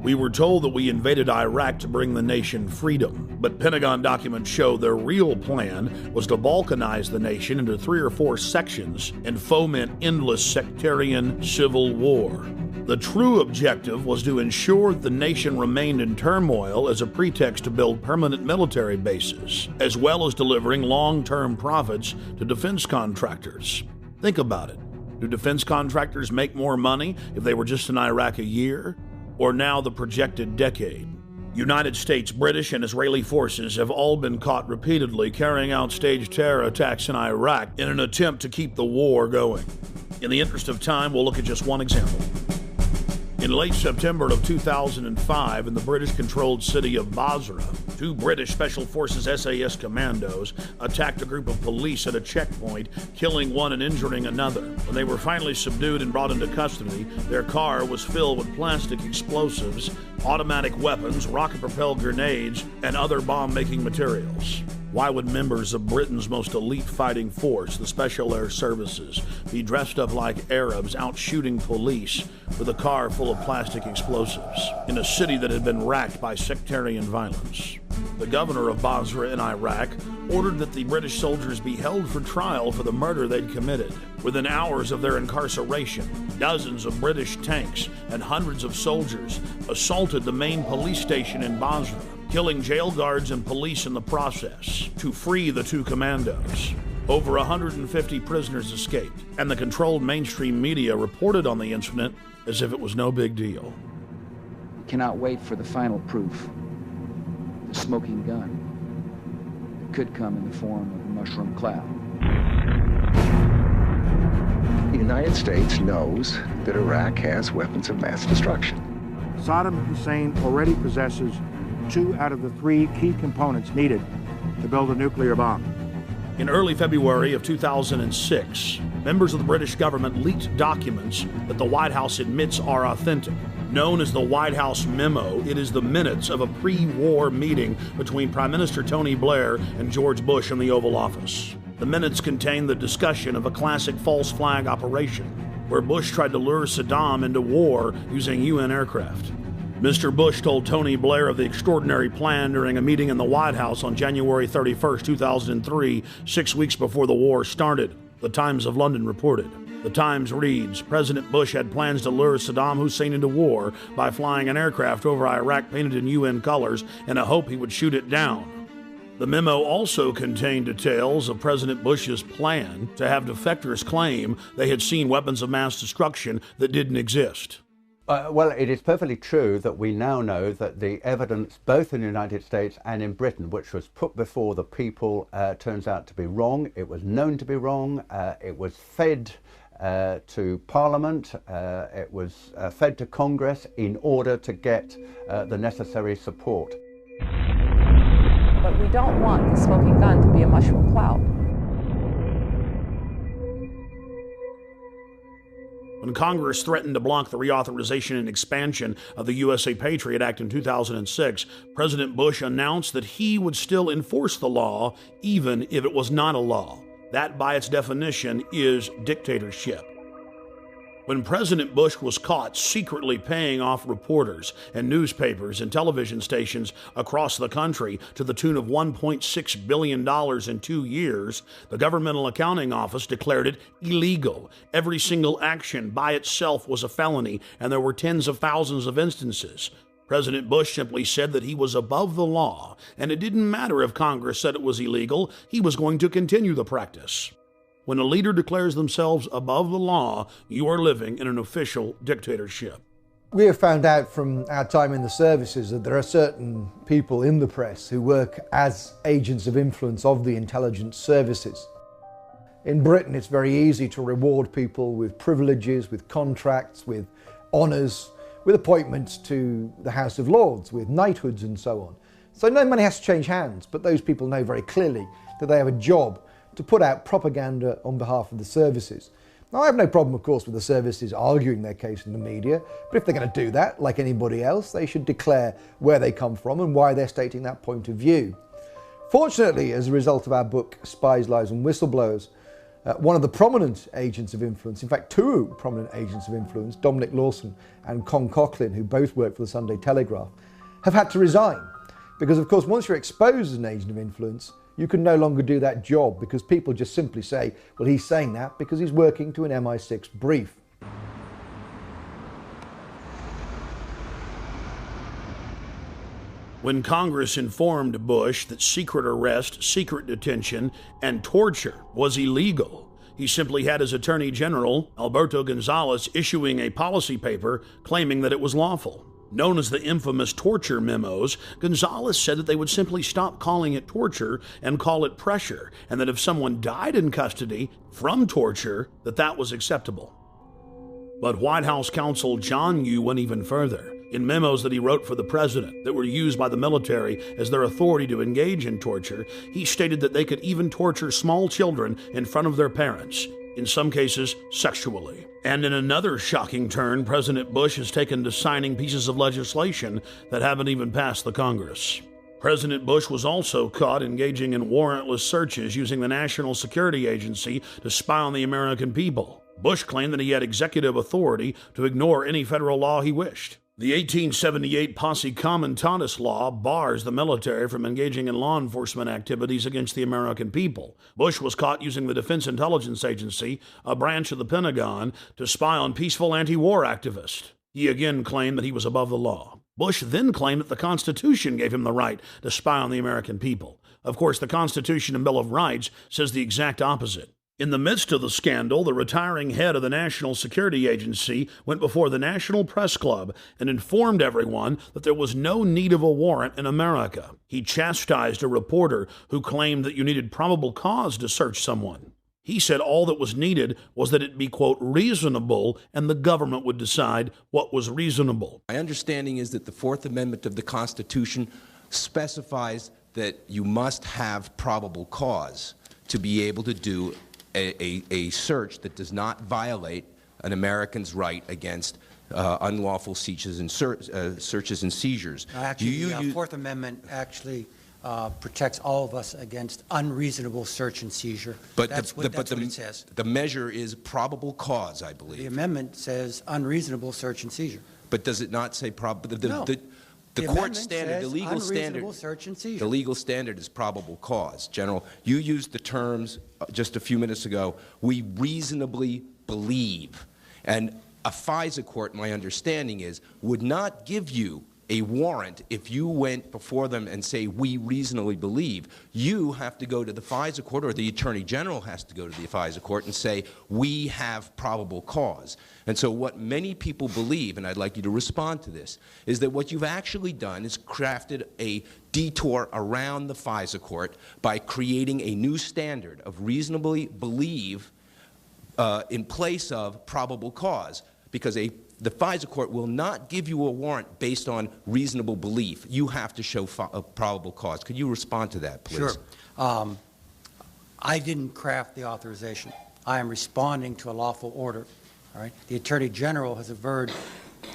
Speaker 1: We were told that we invaded Iraq to bring the nation freedom, but Pentagon documents show their real plan was to balkanize the nation into 3 or 4 sections and foment endless sectarian civil war. The true objective was to ensure the nation remained in turmoil as a pretext to build permanent military bases, as well as delivering long-term profits to defense contractors. Think about it. Do defense contractors make more money if they were just in Iraq a year? Or now the projected decade? United States, British, and Israeli forces have all been caught repeatedly carrying out staged terror attacks in Iraq in an attempt to keep the war going. In the interest of time, we'll look at just one example. In late September of 2005, in the British-controlled city of Basra, 2 British Special Forces SAS commandos attacked a group of police at a checkpoint, killing one and injuring another. When they were finally subdued and brought into custody, their car was filled with plastic explosives, automatic weapons, rocket-propelled grenades, and other bomb-making materials. Why would members of Britain's most elite fighting force, the Special Air Services, be dressed up like Arabs out shooting police with a car full of plastic explosives in a city that had been racked by sectarian violence? The governor of Basra in Iraq ordered that the British soldiers be held for trial for the murder they'd committed. Within hours of their incarceration, dozens of British tanks and hundreds of soldiers assaulted the main police station in Basra, killing jail guards and police in the process to free the 2 commandos. Over 150 prisoners escaped, and the controlled mainstream media reported on the incident as if it was no big deal.
Speaker 3: We cannot wait for the final proof, the smoking gun. It could come in the form of a mushroom cloud.
Speaker 4: The United States knows that Iraq has weapons of mass destruction.
Speaker 5: Saddam Hussein already possesses 2 out of the 3 key components needed to build a nuclear bomb.
Speaker 1: In early February of 2006, members of the British government leaked documents that the White House admits are authentic. Known as the White House Memo, it is the minutes of a pre-war meeting between Prime Minister Tony Blair and George Bush in the Oval Office. The minutes contain the discussion of a classic false flag operation, where Bush tried to lure Saddam into war using UN aircraft. Mr. Bush told Tony Blair of the extraordinary plan during a meeting in the White House on January 31, 2003, 6 weeks before the war started, the Times of London reported. The Times reads, President Bush had plans to lure Saddam Hussein into war by flying an aircraft over Iraq painted in UN colors in a hope he would shoot it down. The memo also contained details of President Bush's plan to have defectors claim they had seen weapons of mass destruction that didn't exist.
Speaker 18: Well, it is perfectly true that we now know that the evidence, both in the United States and in Britain, which was put before the people, turns out to be wrong. It was known to be wrong. It was fed to Parliament. It was fed to Congress in order to get the necessary support.
Speaker 6: But we don't want the smoking gun to be a mushroom cloud.
Speaker 1: When Congress threatened to block the reauthorization and expansion of the USA Patriot Act in 2006, President Bush announced that he would still enforce the law even if it was not a law. That, by its definition, is dictatorship. When President Bush was caught secretly paying off reporters and newspapers and television stations across the country to the tune of $1.6 billion in 2 years, the Governmental Accounting Office declared it illegal. Every single action by itself was a felony, and there were tens of thousands of instances. President Bush simply said that he was above the law, and it didn't matter if Congress said it was illegal, he was going to continue the practice. When a leader declares themselves above the law, you are living in an official dictatorship.
Speaker 17: We have found out from our time in the services that there are certain people in the press who work as agents of influence of the intelligence services. In Britain, it's very easy to reward people with privileges, with contracts, with honours, with appointments to the House of Lords, with knighthoods and so on. So no money has to change hands, but those people know very clearly that they have a job to put out propaganda on behalf of the services. Now, I have no problem, of course, with the services arguing their case in the media, but if they're going to do that, like anybody else, they should declare where they come from and why they're stating that point of view. Fortunately, as a result of our book, Spies, Lies and Whistleblowers, one of the prominent agents of influence, in fact, two prominent agents of influence, Dominic Lawson and Con Coughlin, who both work for the Sunday Telegraph, have had to resign. Because, of course, once you're exposed as an agent of influence, you can no longer do that job because people just simply say, well, he's saying that because he's working to an MI6 brief.
Speaker 1: When Congress informed Bush that secret arrest, secret detention, and torture was illegal, he simply had his Attorney General, Alberto Gonzales, issuing a policy paper claiming that it was lawful. Known as the infamous torture memos, Gonzales said that they would simply stop calling it torture and call it pressure, and that if someone died in custody from torture, that was acceptable. But White House counsel John Yoo went even further. In memos that he wrote for the president that were used by the military as their authority to engage in torture, he stated that they could even torture small children in front of their parents, in some cases sexually. And in another shocking turn, President Bush has taken to signing pieces of legislation that haven't even passed the Congress. President Bush was also caught engaging in warrantless searches using the National Security Agency to spy on the American people. Bush claimed that he had executive authority to ignore any federal law he wished. The 1878 Posse Comitatus law bars the military from engaging in law enforcement activities against the American people. Bush was caught using the Defense Intelligence Agency, a branch of the Pentagon, to spy on peaceful anti-war activists. He again claimed that he was above the law. Bush then claimed that the Constitution gave him the right to spy on the American people. Of course, the Constitution and Bill of Rights says the exact opposite. In the midst of the scandal, the retiring head of the National Security Agency went before the National Press Club and informed everyone that there was no need of a warrant in America. He chastised a reporter who claimed that you needed probable cause to search someone. He said all that was needed was that it be, quote, reasonable, and the government would decide what was reasonable.
Speaker 7: My understanding is that the Fourth Amendment of the Constitution specifies that you must have probable cause to be able to do a search that does not violate an American's right against unlawful searches and seizures.
Speaker 8: Actually, the Fourth Amendment actually protects all of us against unreasonable search and seizure.
Speaker 7: But
Speaker 8: that's what it says.
Speaker 7: The measure is probable cause, I believe.
Speaker 8: The amendment says unreasonable search and seizure.
Speaker 7: But does it not say probable?
Speaker 8: No.
Speaker 7: The court standard, the legal standard,
Speaker 8: search and seizure.
Speaker 7: the legal standard is probable cause. General, you used the terms just a few minutes ago. We reasonably believe, and a FISA court, my understanding is, would not give you a warrant if you went before them and say, we reasonably believe. You have to go to the FISA court, or the Attorney General has to go to the FISA court and say, we have probable cause. And so what many people believe, and I'd like you to respond to this, is that what you've actually done is crafted a detour around the FISA court by creating a new standard of reasonably believe in place of probable cause, because the FISA court will not give you a warrant based on reasonable belief. You have to show probable cause. Could you respond to that, please?
Speaker 8: Sure. I didn't craft the authorization. I am responding to a lawful order. All right. The Attorney General has averred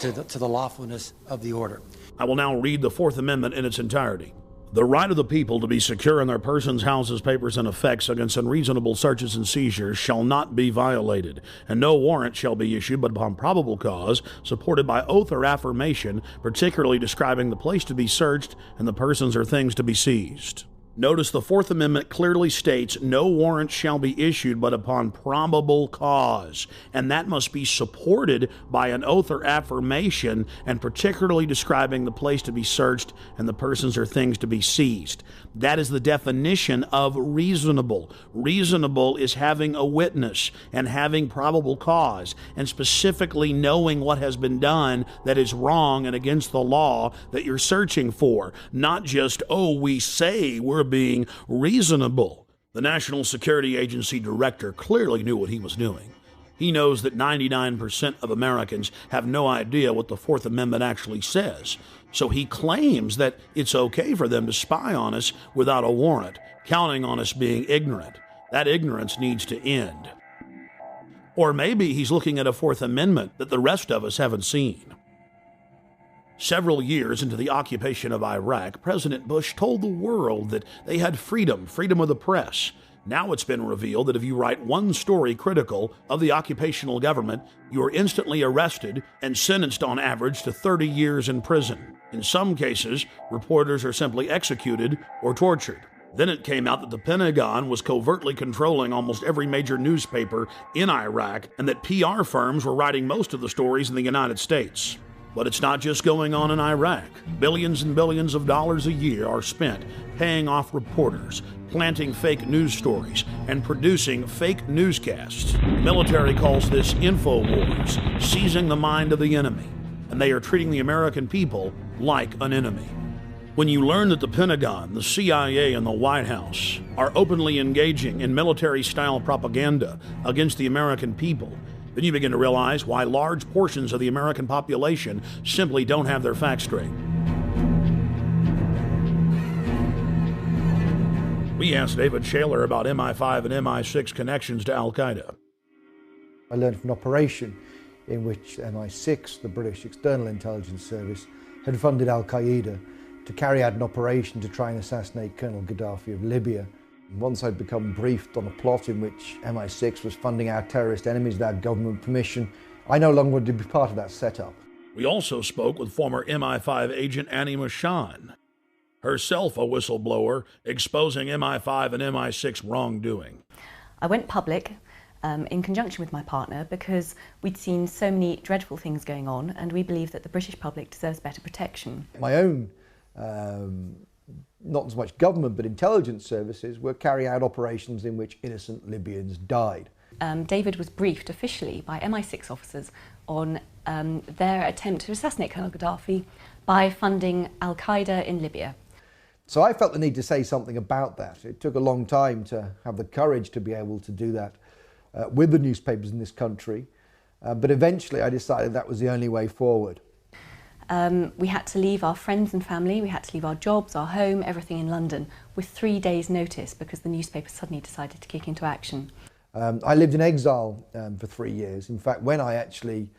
Speaker 8: to the lawfulness of the order.
Speaker 1: I will now read the Fourth Amendment in its entirety. The right of the people to be secure in their persons, houses, papers, and effects against unreasonable searches and seizures shall not be violated, and no warrant shall be issued but upon probable cause, supported by oath or affirmation, particularly describing the place to be searched and the persons or things to be seized. Notice the Fourth Amendment clearly states no warrant shall be issued but upon probable cause, and that must be supported by an oath or affirmation, and particularly describing the place to be searched and the persons or things to be seized. That is the definition of reasonable. Reasonable is having a witness and having probable cause, and specifically knowing what has been done that is wrong and against the law that you're searching for, not just, oh, we say we're being reasonable. The National Security Agency director clearly knew what he was doing. He knows that 99% of Americans have no idea what the Fourth Amendment actually says. So he claims that it's okay for them to spy on us without a warrant, counting on us being ignorant. That ignorance needs to end. Or maybe he's looking at a Fourth Amendment that the rest of us haven't seen. Several years into the occupation of Iraq, President Bush told the world that they had freedom of the press. Now it's been revealed that if you write one story critical of the occupational government, you are instantly arrested and sentenced on average to 30 years in prison. In some cases, reporters are simply executed or tortured. Then it came out that the Pentagon was covertly controlling almost every major newspaper in Iraq, and that PR firms were writing most of the stories in the United States. But it's not just going on in Iraq. Billions and billions of dollars a year are spent paying off reporters, planting fake news stories, and producing fake newscasts. The military calls this InfoWars, seizing the mind of the enemy, and they are treating the American people like an enemy. When you learn that the Pentagon, the CIA, and the White House are openly engaging in military-style propaganda against the American people, then you begin to realize why large portions of the American population simply don't have their facts straight. We asked David Shaler about MI5 and MI6 connections to Al-Qaeda.
Speaker 17: I learned of an operation in which MI6, the British External Intelligence Service, had funded Al-Qaeda to carry out an operation to try and assassinate Colonel Gaddafi of Libya. Once I'd become briefed on a plot in which MI6 was funding our terrorist enemies without government permission, I no longer wanted to be part of that setup.
Speaker 1: We also spoke with former MI5 agent Annie Machon, herself a whistleblower, exposing MI5 and MI6 wrongdoing.
Speaker 9: I went public in conjunction with my partner because we'd seen so many dreadful things going on, and we believe that the British public deserves better protection.
Speaker 17: My own not as much government but intelligence services were carrying out operations in which innocent Libyans died.
Speaker 9: David was briefed officially by MI6 officers on their attempt to assassinate Colonel Gaddafi by funding Al-Qaeda in Libya.
Speaker 17: So I felt the need to say something about that. It took a long time to have the courage to be able to do that with the newspapers in this country, but eventually I decided that was the only way forward.
Speaker 9: We had to leave our friends and family, we had to leave our jobs, our home, everything in London with 3 days' notice because the newspaper suddenly decided to kick into action.
Speaker 17: I lived in exile for 3 years. In fact, when I actually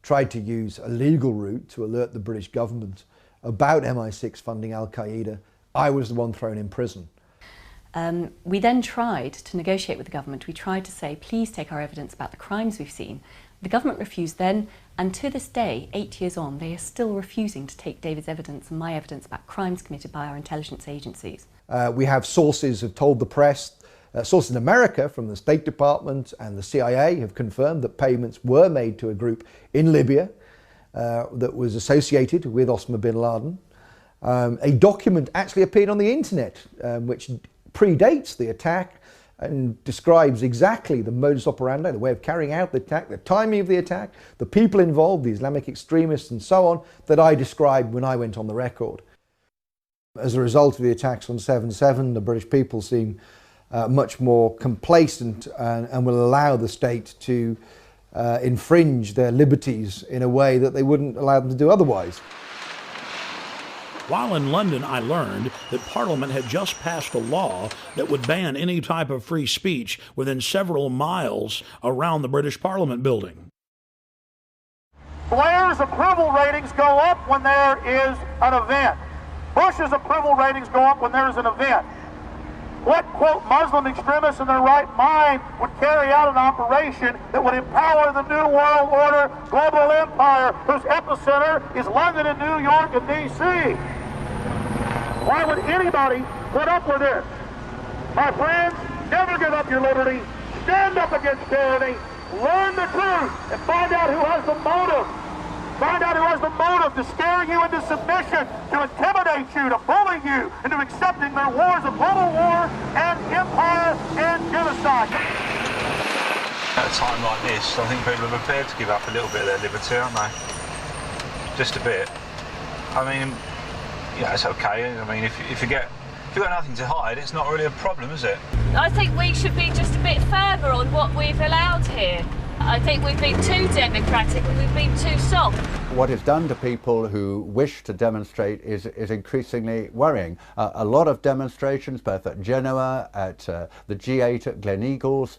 Speaker 17: tried to use a legal route to alert the British government about MI6 funding Al-Qaeda, I was the one thrown in prison.
Speaker 9: We then tried to negotiate with the government. We tried to say, please take our evidence about the crimes we've seen. The government refused then, and to this day, 8 years on, they are still refusing to take David's evidence and my evidence about crimes committed by our intelligence agencies.
Speaker 17: We have sources have told the press, sources in America from the State Department and the CIA have confirmed that payments were made to a group in Libya that was associated with Osama bin Laden. A document actually appeared on the internet which predates the attack and describes exactly the modus operandi, the way of carrying out the attack, the timing of the attack, the people involved, the Islamic extremists and so on, that I described when I went on the record. As a result of the attacks on 7/7, the British people seem much more complacent and will allow the state to infringe their liberties in a way that they wouldn't allow them to do otherwise.
Speaker 1: While in London, I learned that Parliament had just passed a law that would ban any type of free speech within several miles around the British Parliament building.
Speaker 12: Blair's approval ratings go up when there is an event. Bush's approval ratings go up when there is an event. What, quote, Muslim extremists in their right mind would carry out an operation that would empower the New World Order global empire whose epicenter is London and New York and D.C.? Why would anybody put up with this? My friends, never give up your liberty. Stand up against tyranny. Learn the truth and find out who has the motive. Find out who has the motive to scare you into submission, to intimidate you, to bully you, into accepting their wars of global war and empire and genocide.
Speaker 10: At a time like this, I think people are prepared to give up a little bit of their liberty, aren't they? Just a bit. I mean, yeah, it's okay. I mean, if you've got nothing to hide, it's not really a problem, is it?
Speaker 11: I think we should be just a bit firmer on what we've allowed here. I think we've been too democratic and we've been too soft.
Speaker 18: What is done to people who wish to demonstrate is increasingly worrying. A lot of demonstrations, both at Genoa, at the G8 at Gleneagles,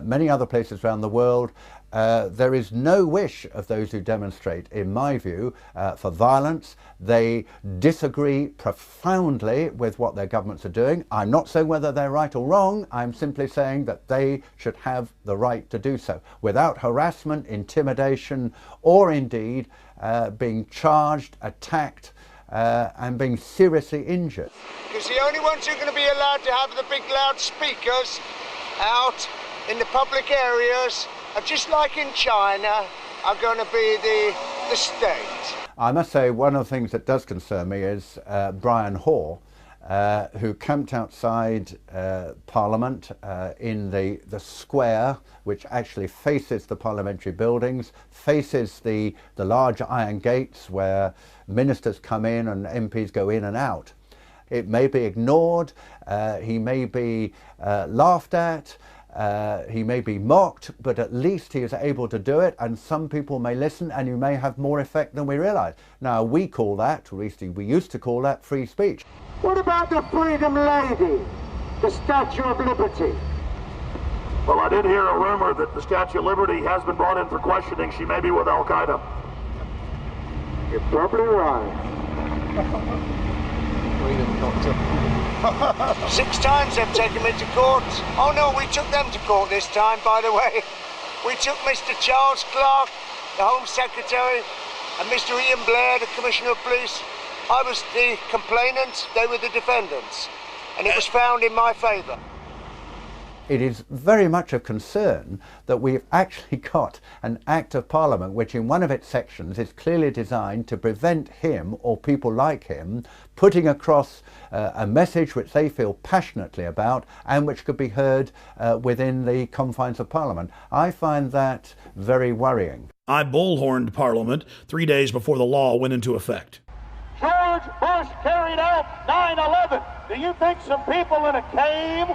Speaker 18: many other places around the world, there is no wish of those who demonstrate, in my view, for violence. They disagree profoundly with what their governments are doing. I'm not saying whether they're right or wrong. I'm simply saying that they should have the right to do so without harassment, intimidation, or indeed being charged, attacked, and being seriously injured.
Speaker 13: Because the only ones who are going to be allowed to have the big loudspeakers out in the public areas, just like in China, are going to be the state.
Speaker 18: I must say one of the things that does concern me is Brian Hoare, who camped outside Parliament in the square, which actually faces the parliamentary buildings, faces the large iron gates where ministers come in and MPs go in and out. It may be ignored, he may be laughed at, he may be mocked, but at least he is able to do it, and some people may listen, and you may have more effect than we realise. Now, we call that, or at least we used to call that, free speech.
Speaker 13: What about the Freedom Lady, the Statue of Liberty?
Speaker 12: Well, I did hear a rumor that the Statue of Liberty has been brought in for questioning. She may be with Al-Qaeda.
Speaker 13: You're probably right. 6 times they've taken me to court. Oh no, we took them to court this time, by the way. We took Mr. Charles Clarke, the Home Secretary, and Mr. Ian Blair, the Commissioner of Police. I was the complainant, they were the defendants, and it was found in my favour.
Speaker 18: It is very much a concern that we've actually got an Act of Parliament which in one of its sections is clearly designed to prevent him or people like him putting across a message which they feel passionately about and which could be heard within the confines of Parliament. I find that very worrying.
Speaker 1: I bullhorned Parliament 3 days before the law went into effect.
Speaker 12: George Bush carried out 9/11. Do you think some people in a cave,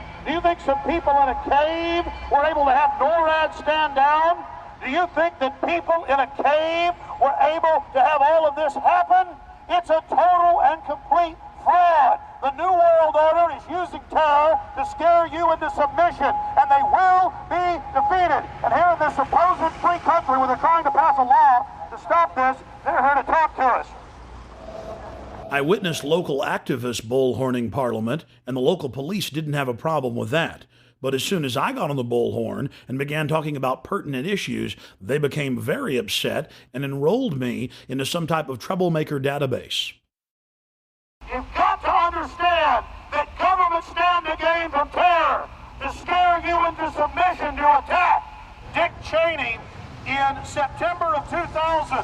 Speaker 12: were able to have NORAD stand down? Do you think that people in a cave were able to have all of this happen? It's a total and complete fraud. The New World Order is using terror to scare you into submission, and they will be
Speaker 1: witnessed local activists bullhorning Parliament, and the local police didn't have a problem with that. But as soon as I got on the bullhorn and began talking about pertinent issues, they became very upset and enrolled me into some type of troublemaker database.
Speaker 12: You've got to understand that governments stand to gain from terror, to scare you into submission to attack. Dick Cheney, in September of 2000,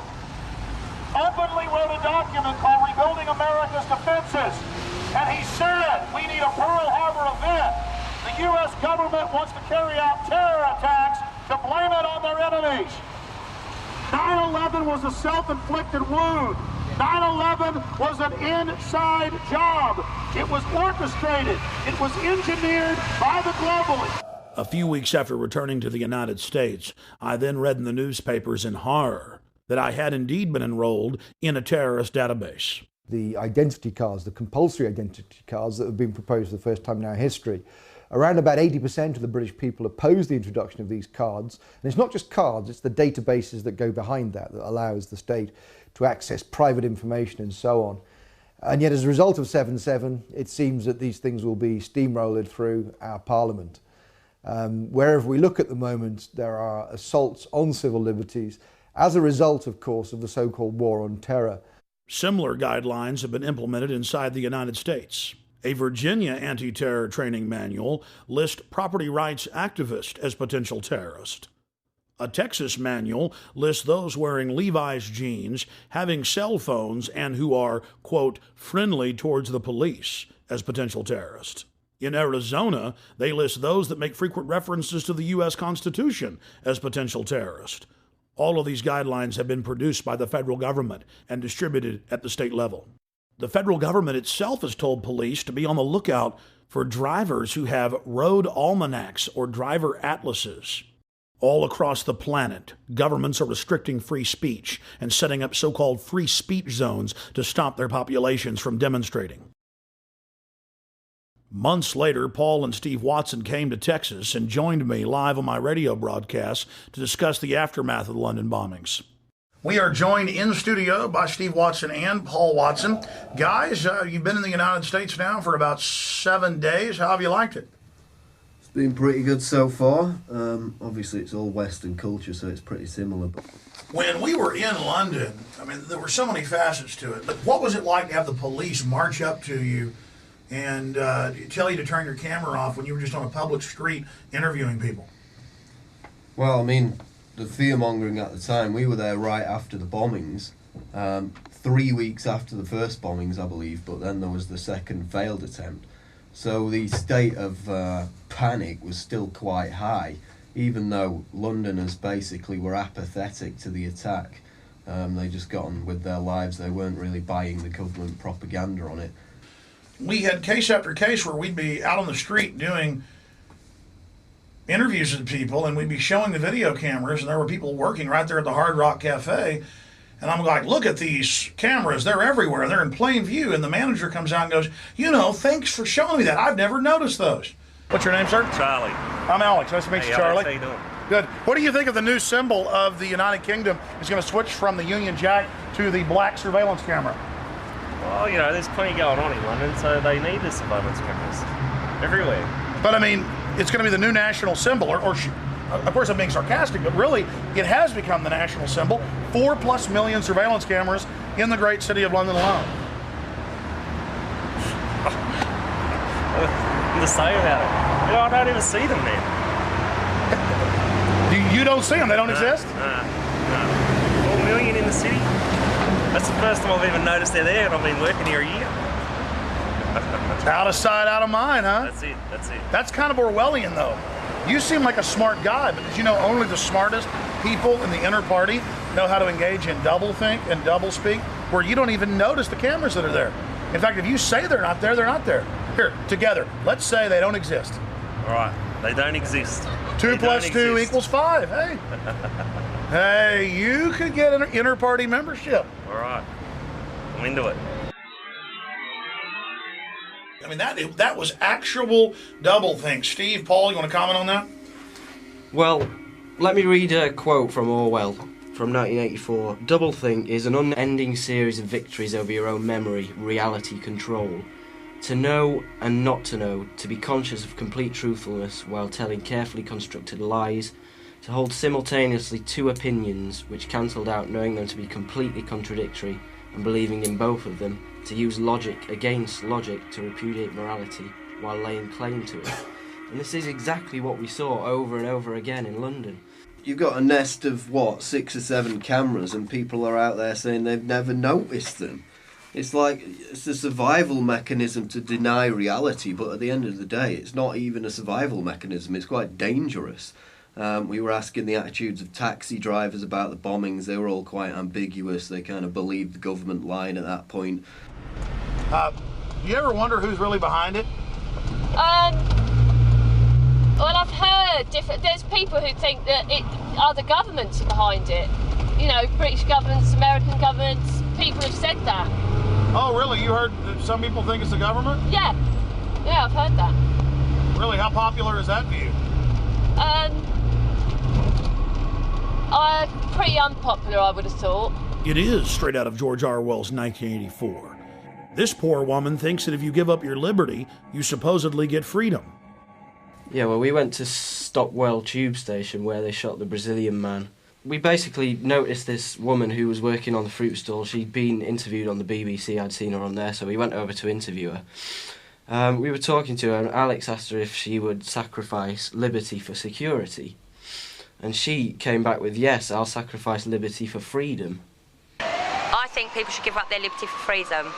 Speaker 12: openly wrote a document called Rebuilding America's Defenses, and he said, we need a Pearl Harbor event. The U.S. government wants to carry out terror attacks to blame it on their enemies. 9/11 was a self-inflicted wound. 9/11 was an inside job. It was orchestrated. It was engineered by the globalists.
Speaker 1: A few weeks after returning to the United States, I then read in the newspapers in horror that I had indeed been enrolled in a terrorist database.
Speaker 17: The identity cards, the compulsory identity cards that have been proposed for the first time in our history, around about 80% of the British people oppose the introduction of these cards. And it's not just cards, it's the databases that go behind that allows the state to access private information and so on. And yet as a result of 7/7, it seems that these things will be steamrolled through our Parliament. Wherever we look at the moment, there are assaults on civil liberties as a result, of course, of the so-called war on terror.
Speaker 1: Similar guidelines have been implemented inside the United States. A Virginia anti-terror training manual lists property rights activists as potential terrorists. A Texas manual lists those wearing Levi's jeans, having cell phones, and who are, quote, friendly towards the police as potential terrorists. In Arizona, they list those that make frequent references to the U.S. Constitution as potential terrorists. All of these guidelines have been produced by the federal government and distributed at the state level. The federal government itself has told police to be on the lookout for drivers who have road almanacs or driver atlases. All across the planet, governments are restricting free speech and setting up so-called free speech zones to stop their populations from demonstrating. Months later, Paul and Steve Watson came to Texas and joined me live on my radio broadcast to discuss the aftermath of the London bombings. We are joined in studio by Steve Watson and Paul Watson. Guys, you've been in the United States now for about 7 days. How have you liked it?
Speaker 14: It's been pretty good so far. Obviously, it's all Western culture, so it's pretty similar.
Speaker 1: When we were in London, I mean, there were so many facets to it. But what was it like to have the police march up to you and tell you to turn your camera off when you were just on a public street interviewing people?
Speaker 14: Well, I mean, the fear-mongering at the time, we were there right after the bombings, 3 weeks after the first bombings, I believe, but then there was the second failed attempt. So the state of panic was still quite high, even though Londoners basically were apathetic to the attack. They just got on with their lives. They weren't really buying the government propaganda on it.
Speaker 1: We had case after case where we'd be out on the street doing interviews with people, and we'd be showing the video cameras, and there were people working right there at the Hard Rock Cafe, and I'm like, look at these cameras, they're everywhere, they're in plain view, and the manager comes out and goes, you know, thanks for showing me that, I've never noticed those. What's your name, sir?
Speaker 15: Charlie.
Speaker 1: I'm Alex, nice to meet you, Charlie.
Speaker 15: How you doing?
Speaker 1: Good. What do you think of the new symbol of the United Kingdom is going to switch from the Union Jack to the black surveillance camera?
Speaker 15: Well, you know, there's plenty going on in London, so they need the surveillance cameras everywhere.
Speaker 1: But I mean, it's going to be the new national symbol, or of course I'm being sarcastic, but really it has become the national symbol. 4+ million surveillance cameras in the great city of London alone.
Speaker 15: Nothing to say about it. You know, I don't even see them there.
Speaker 1: You don't see them? They don't exist?
Speaker 15: No. 4 million in the city? That's the first time I've even noticed they're there, and I've been working here a year.
Speaker 1: Out of sight, out of mind, huh?
Speaker 15: That's it, that's it.
Speaker 1: That's kind of Orwellian, though. You seem like a smart guy, but did you know only the smartest people in the inner party know how to engage in doublethink and doublespeak, where you don't even notice the cameras that are there? In fact, if you say they're not there, they're not there. Here, together, let's say they don't exist.
Speaker 15: All right, they don't exist.
Speaker 1: 2 plus 2 equals 5, hey. Hey, you could get an inner party membership.
Speaker 15: All right, I'm into it.
Speaker 1: I mean, that was actual doublethink. Steve, Paul, you want to comment on that?
Speaker 16: Well, let me read a quote from Orwell. from 1984. Doublethink is an unending series of victories over your own memory, reality control. To know and not to know, to be conscious of complete truthfulness while telling carefully constructed lies, to hold simultaneously two opinions which cancelled out knowing them to be completely contradictory and believing in both of them, to use logic against logic to repudiate morality while laying claim to it. And this is exactly what we saw over and over again in London.
Speaker 14: You've got a nest of, what, 6 or 7 cameras, and people are out there saying they've never noticed them. It's like, it's a survival mechanism to deny reality, but at the end of the day, it's not even a survival mechanism, it's quite dangerous. We were asking the attitudes of taxi drivers about the bombings. They were all quite ambiguous. They kind of believed the government line at that point.
Speaker 1: Do you ever wonder who's really behind it?
Speaker 11: Well, I've heard there's people who think that other governments are behind it. You know, British governments, American governments, people have said that.
Speaker 1: Oh, really? You heard that some people think it's the government?
Speaker 11: Yeah. Yeah, I've heard that.
Speaker 1: Really? How popular is that view?
Speaker 11: Pretty unpopular, I would have thought.
Speaker 1: It is straight out of George Orwell's 1984. This poor woman thinks that if you give up your liberty, you supposedly get freedom.
Speaker 16: Yeah, well, we went to Stockwell Tube Station where they shot the Brazilian man. We basically noticed this woman who was working on the fruit stall. She'd been interviewed on the BBC, I'd seen her on there, so we went over to interview her. We were talking to her, and Alex asked her if she would sacrifice liberty for security. And she came back with, yes, I'll sacrifice liberty for freedom.
Speaker 19: I think people should give up their liberty for freedom.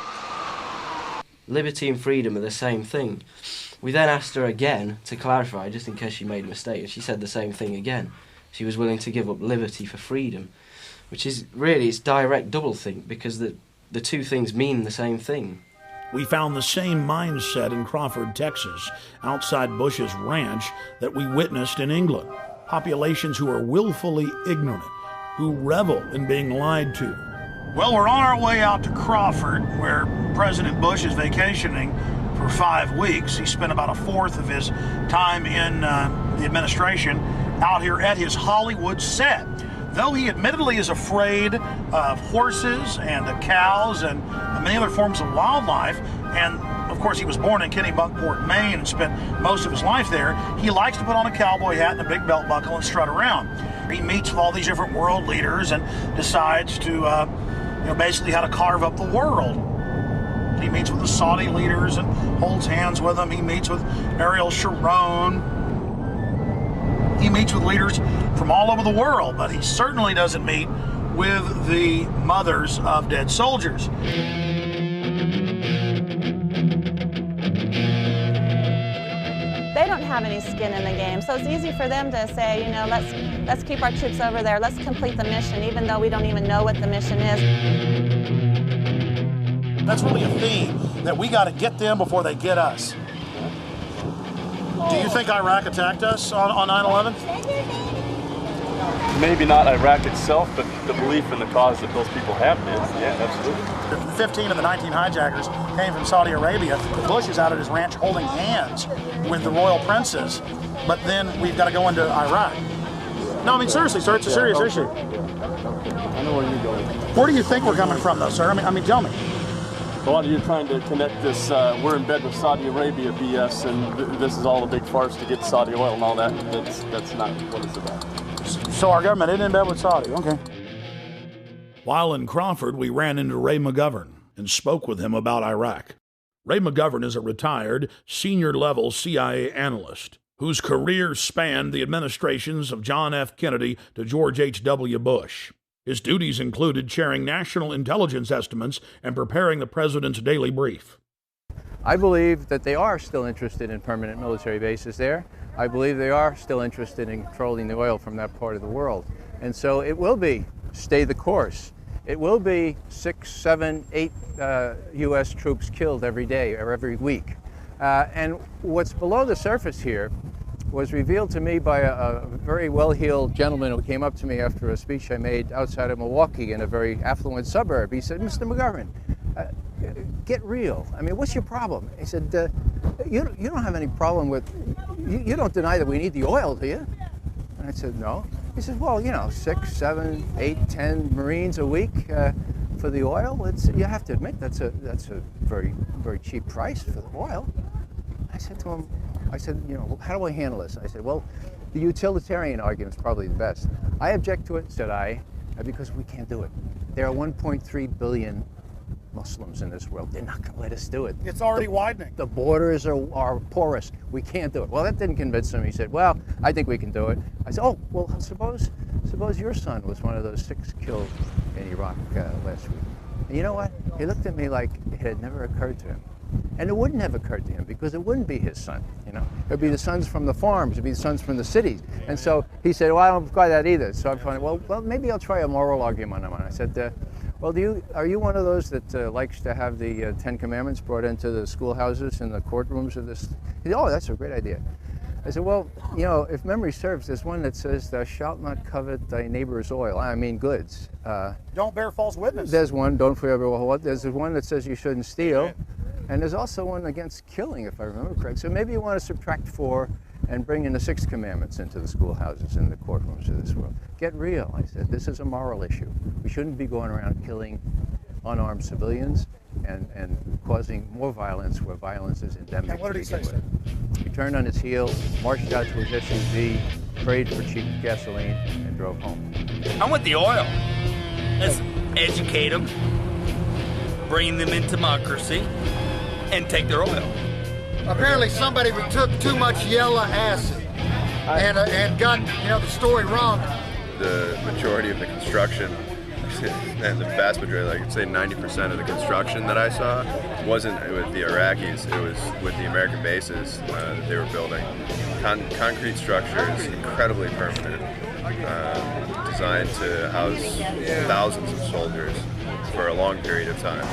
Speaker 16: Liberty and freedom are the same thing. We then asked her again to clarify, just in case she made a mistake, and she said the same thing again. She was willing to give up liberty for freedom, which is really, it's direct doublethink, because the two things mean the same thing.
Speaker 1: We found the same mindset in Crawford, Texas, outside Bush's ranch, that we witnessed in England. Populations who are willfully ignorant, who revel in being lied to. Well, we're on our way out to Crawford, where President Bush is vacationing for 5 weeks. He spent about a fourth of his time in the administration out here at his Hollywood set. Though he admittedly is afraid of horses and cows and many other forms of wildlife, and of course he was born in Kennebunkport, Maine, and spent most of his life there, he likes to put on a cowboy hat and a big belt buckle and strut around. He meets with all these different world leaders and decides to, basically how to carve up the world. He meets with the Saudi leaders and holds hands with them. He meets with Ariel Sharon. He meets with leaders from all over the world, but he certainly doesn't meet with the mothers of dead soldiers.
Speaker 6: They don't have any skin in the game, so it's easy for them to say, you know, let's keep our troops over there, let's complete the mission, even though we don't even know what the mission is.
Speaker 1: That's really a theme, that we got to get them before they get us. Do you think Iraq attacked us on 9/11?
Speaker 20: Maybe not Iraq itself, but the belief in the cause that those people have is, yeah, absolutely.
Speaker 1: 15 of the 19 hijackers came from Saudi Arabia. Bush is out at his ranch holding hands with the royal princes, but then we've got to go into Iraq. No, I mean, seriously, sir, it's a serious issue.
Speaker 20: I know where you're going.
Speaker 1: Where do you think we're coming from, though, sir? I mean, tell me.
Speaker 20: Well, you're trying to connect this, we're in bed with Saudi Arabia BS, and this is all a big farce to get Saudi oil and all that. That's not what it's about.
Speaker 1: So our government isn't in bed with Saudi, okay. While in Crawford, we ran into Ray McGovern and spoke with him about Iraq. Ray McGovern is a retired, senior-level CIA analyst whose career spanned the administrations of John F. Kennedy to George H.W. Bush. His duties included chairing national intelligence estimates and preparing the president's daily brief.
Speaker 21: I believe that they are still interested in permanent military bases there. I believe they are still interested in controlling the oil from that part of the world. And so it will be stay the course. It will be 6, 7, 8 U.S. troops killed every day or every week. And what's below the surface here was revealed to me by a very well-heeled gentleman who came up to me after a speech I made outside of Milwaukee in a very affluent suburb. He said, "Mr. McGovern, get real. I mean, what's your problem?" He said, you don't have any problem with, you don't deny that we need the oil, do you? And I said, "No." He says, well, you know, 6, 7, 8, 10 Marines a week for the oil. You have to admit that's a very, very cheap price for the oil. I said to him, you know, how do I handle this? I said, well, the utilitarian argument is probably the best. I object to it, said I, because we can't do it. There are 1.3 billion Muslims in this world. They're not going to let us do it.
Speaker 12: It's already widening.
Speaker 21: The borders are porous. We can't do it. Well, that didn't convince him. He said, well, I think we can do it. I said, oh, well, suppose your son was one of those 6 killed in Iraq last week. And you know what? He looked at me like it had never occurred to him. And it wouldn't have occurred to him because it wouldn't be his son, you know. It would be the sons from the farms, it would be the sons from the cities. And so he said, well, I don't buy that either. So I'm thinking, well, maybe I'll try a moral argument on it. I said, well, are you one of those that likes to have the 10 Commandments brought into the schoolhouses and the courtrooms of this? He said, oh, that's a great idea. I said, well, you know, if memory serves, there's one that says, thou shalt not covet thy neighbor's oil. I mean goods.
Speaker 12: Don't bear false witness.
Speaker 21: There's one, don't forever what. There's one that says you shouldn't steal. And there's also one against killing, if I remember correctly. So maybe you want to subtract 4 and bring in the 6 commandments into the schoolhouses and the courtrooms of this world. Get real, I said. This is a moral issue. We shouldn't be going around killing unarmed civilians and causing more violence where violence is endemic.
Speaker 12: And what did he say, sir?
Speaker 21: He turned on his heel, marched out to his SUV, prayed for cheap gasoline, and drove home.
Speaker 2: I'm with the oil. Let's educate them, bring them in democracy, and take their oil.
Speaker 22: Apparently somebody took too much yellow acid and got, you know, the story wrong.
Speaker 23: The majority of the construction, and the vast majority, like I'd say 90% of the construction that I saw wasn't with the Iraqis, it was with the American bases that they were building. Concrete structures, incredibly permanent, designed to house thousands of soldiers for a long period of time.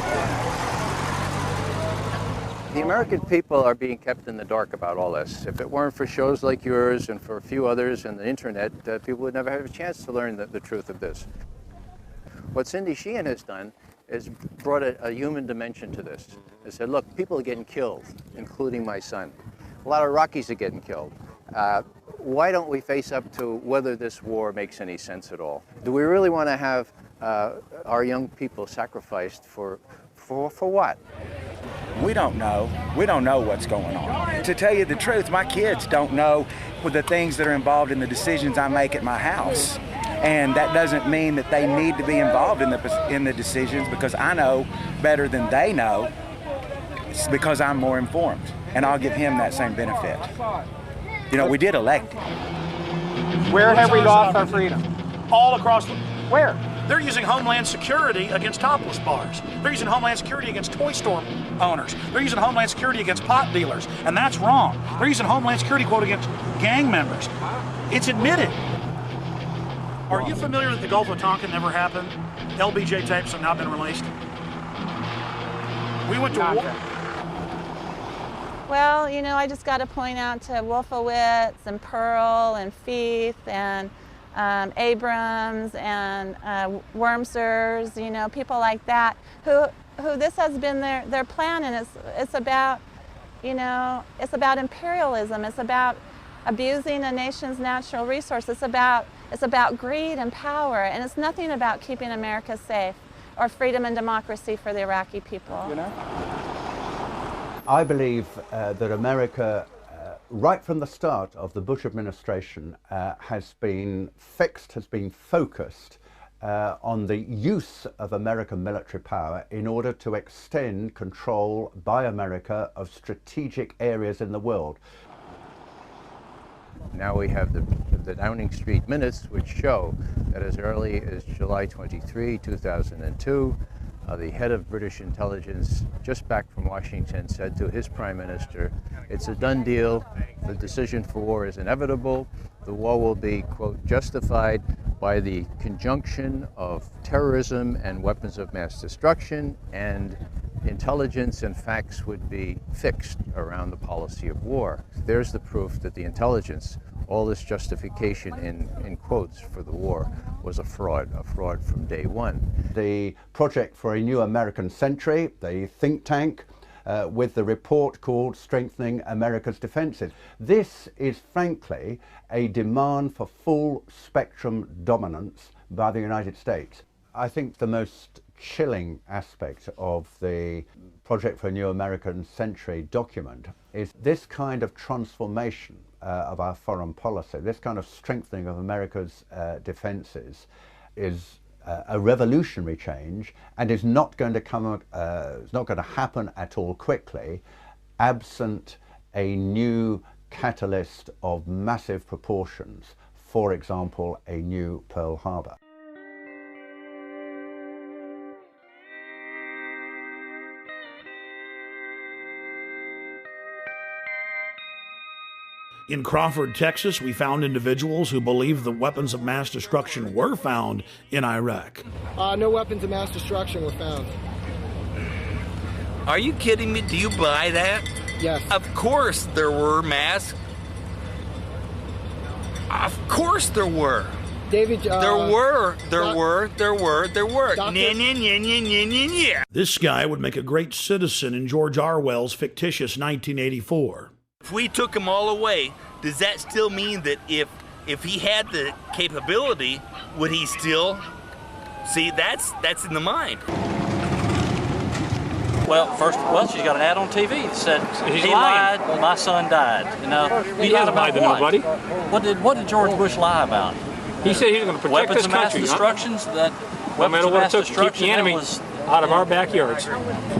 Speaker 21: The American people are being kept in the dark about all this. If it weren't for shows like yours and for a few others and the internet, people would never have a chance to learn the truth of this. What Cindy Sheehan has done is brought a human dimension to this. They said, look, people are getting killed, including my son. A lot of Iraqis are getting killed. Why don't we face up to whether this war makes any sense at all? Do we really want to have our young people sacrificed for what?
Speaker 24: We don't know. We don't know what's going on. To tell you the truth, my kids don't know the things that are involved in the decisions I make at my house. And that doesn't mean that they need to be involved in the decisions because I know better than they know. It's because I'm more informed. And I'll give him that same benefit. You know, we did elect him.
Speaker 12: Where have we lost our freedom?
Speaker 1: All across the...
Speaker 12: Where?
Speaker 1: They're using Homeland Security against topless bars. They're using Homeland Security against toy store owners. They're using Homeland Security against pot dealers, and that's wrong. They're using Homeland Security, quote, against gang members. It's admitted. Are you familiar that the Gulf of Tonkin never happened? LBJ tapes have now been released. We went to war.
Speaker 6: Well, you know, I just got to point out to Wolfowitz and Pearl and Feith and Abrams and Wormsers, you know, people like that, who this has been their plan, and it's about, you know, it's about imperialism. It's about abusing a nation's natural resource. It's about greed and power, and it's nothing about keeping America safe or freedom and democracy for the Iraqi people.
Speaker 12: You know?
Speaker 18: I believe that America, right from the start of the Bush administration, has been focused on the use of American military power in order to extend control by America of strategic areas in the world.
Speaker 21: Now we have the Downing Street minutes, which show that as early as July 23, 2002, the head of British intelligence, just back from Washington, said to his prime minister, it's a done deal, the decision for war is inevitable, the war will be, quote, justified by the conjunction of terrorism and weapons of mass destruction, and intelligence and facts would be fixed around the policy of war. There's the proof that the intelligence, all this justification in quotes for the war, was a fraud from day one.
Speaker 18: The Project for a New American Century, the think tank, with the report called Strengthening America's Defenses. This is frankly a demand for full spectrum dominance by the United States. I think the most chilling aspect of the Project for a New American Century document is this kind of transformation of our foreign policy, this kind of strengthening of America's defenses is a revolutionary change and is not going to happen at all quickly, absent a new catalyst of massive proportions, for example, a new Pearl Harbor.
Speaker 1: In Crawford, Texas, we found individuals who believe the weapons of mass destruction were found in Iraq.
Speaker 3: No weapons of mass destruction were found.
Speaker 2: Are you kidding me? Do you buy that?
Speaker 3: Yes.
Speaker 2: Of course there were mass. Of course there were.
Speaker 3: David,
Speaker 2: there were.
Speaker 1: This guy would make a great citizen in George Orwell's fictitious 1984.
Speaker 2: If we took them all away, does that still mean that if he had the capability, would he still? See, that's in the mind.
Speaker 4: Well, she's got an ad on TV that said he
Speaker 5: lying.
Speaker 4: lied, my son died. You know,
Speaker 5: He hasn't lied to nobody.
Speaker 4: What did George Bush lie about?
Speaker 5: He said he was going to protect
Speaker 4: weapons
Speaker 5: this
Speaker 4: of mass
Speaker 5: country.
Speaker 4: destructions. That
Speaker 5: No matter
Speaker 4: weapons of
Speaker 5: what it
Speaker 4: mass
Speaker 5: took to keep
Speaker 4: destruction
Speaker 5: the enemy
Speaker 4: was
Speaker 5: out of our backyards.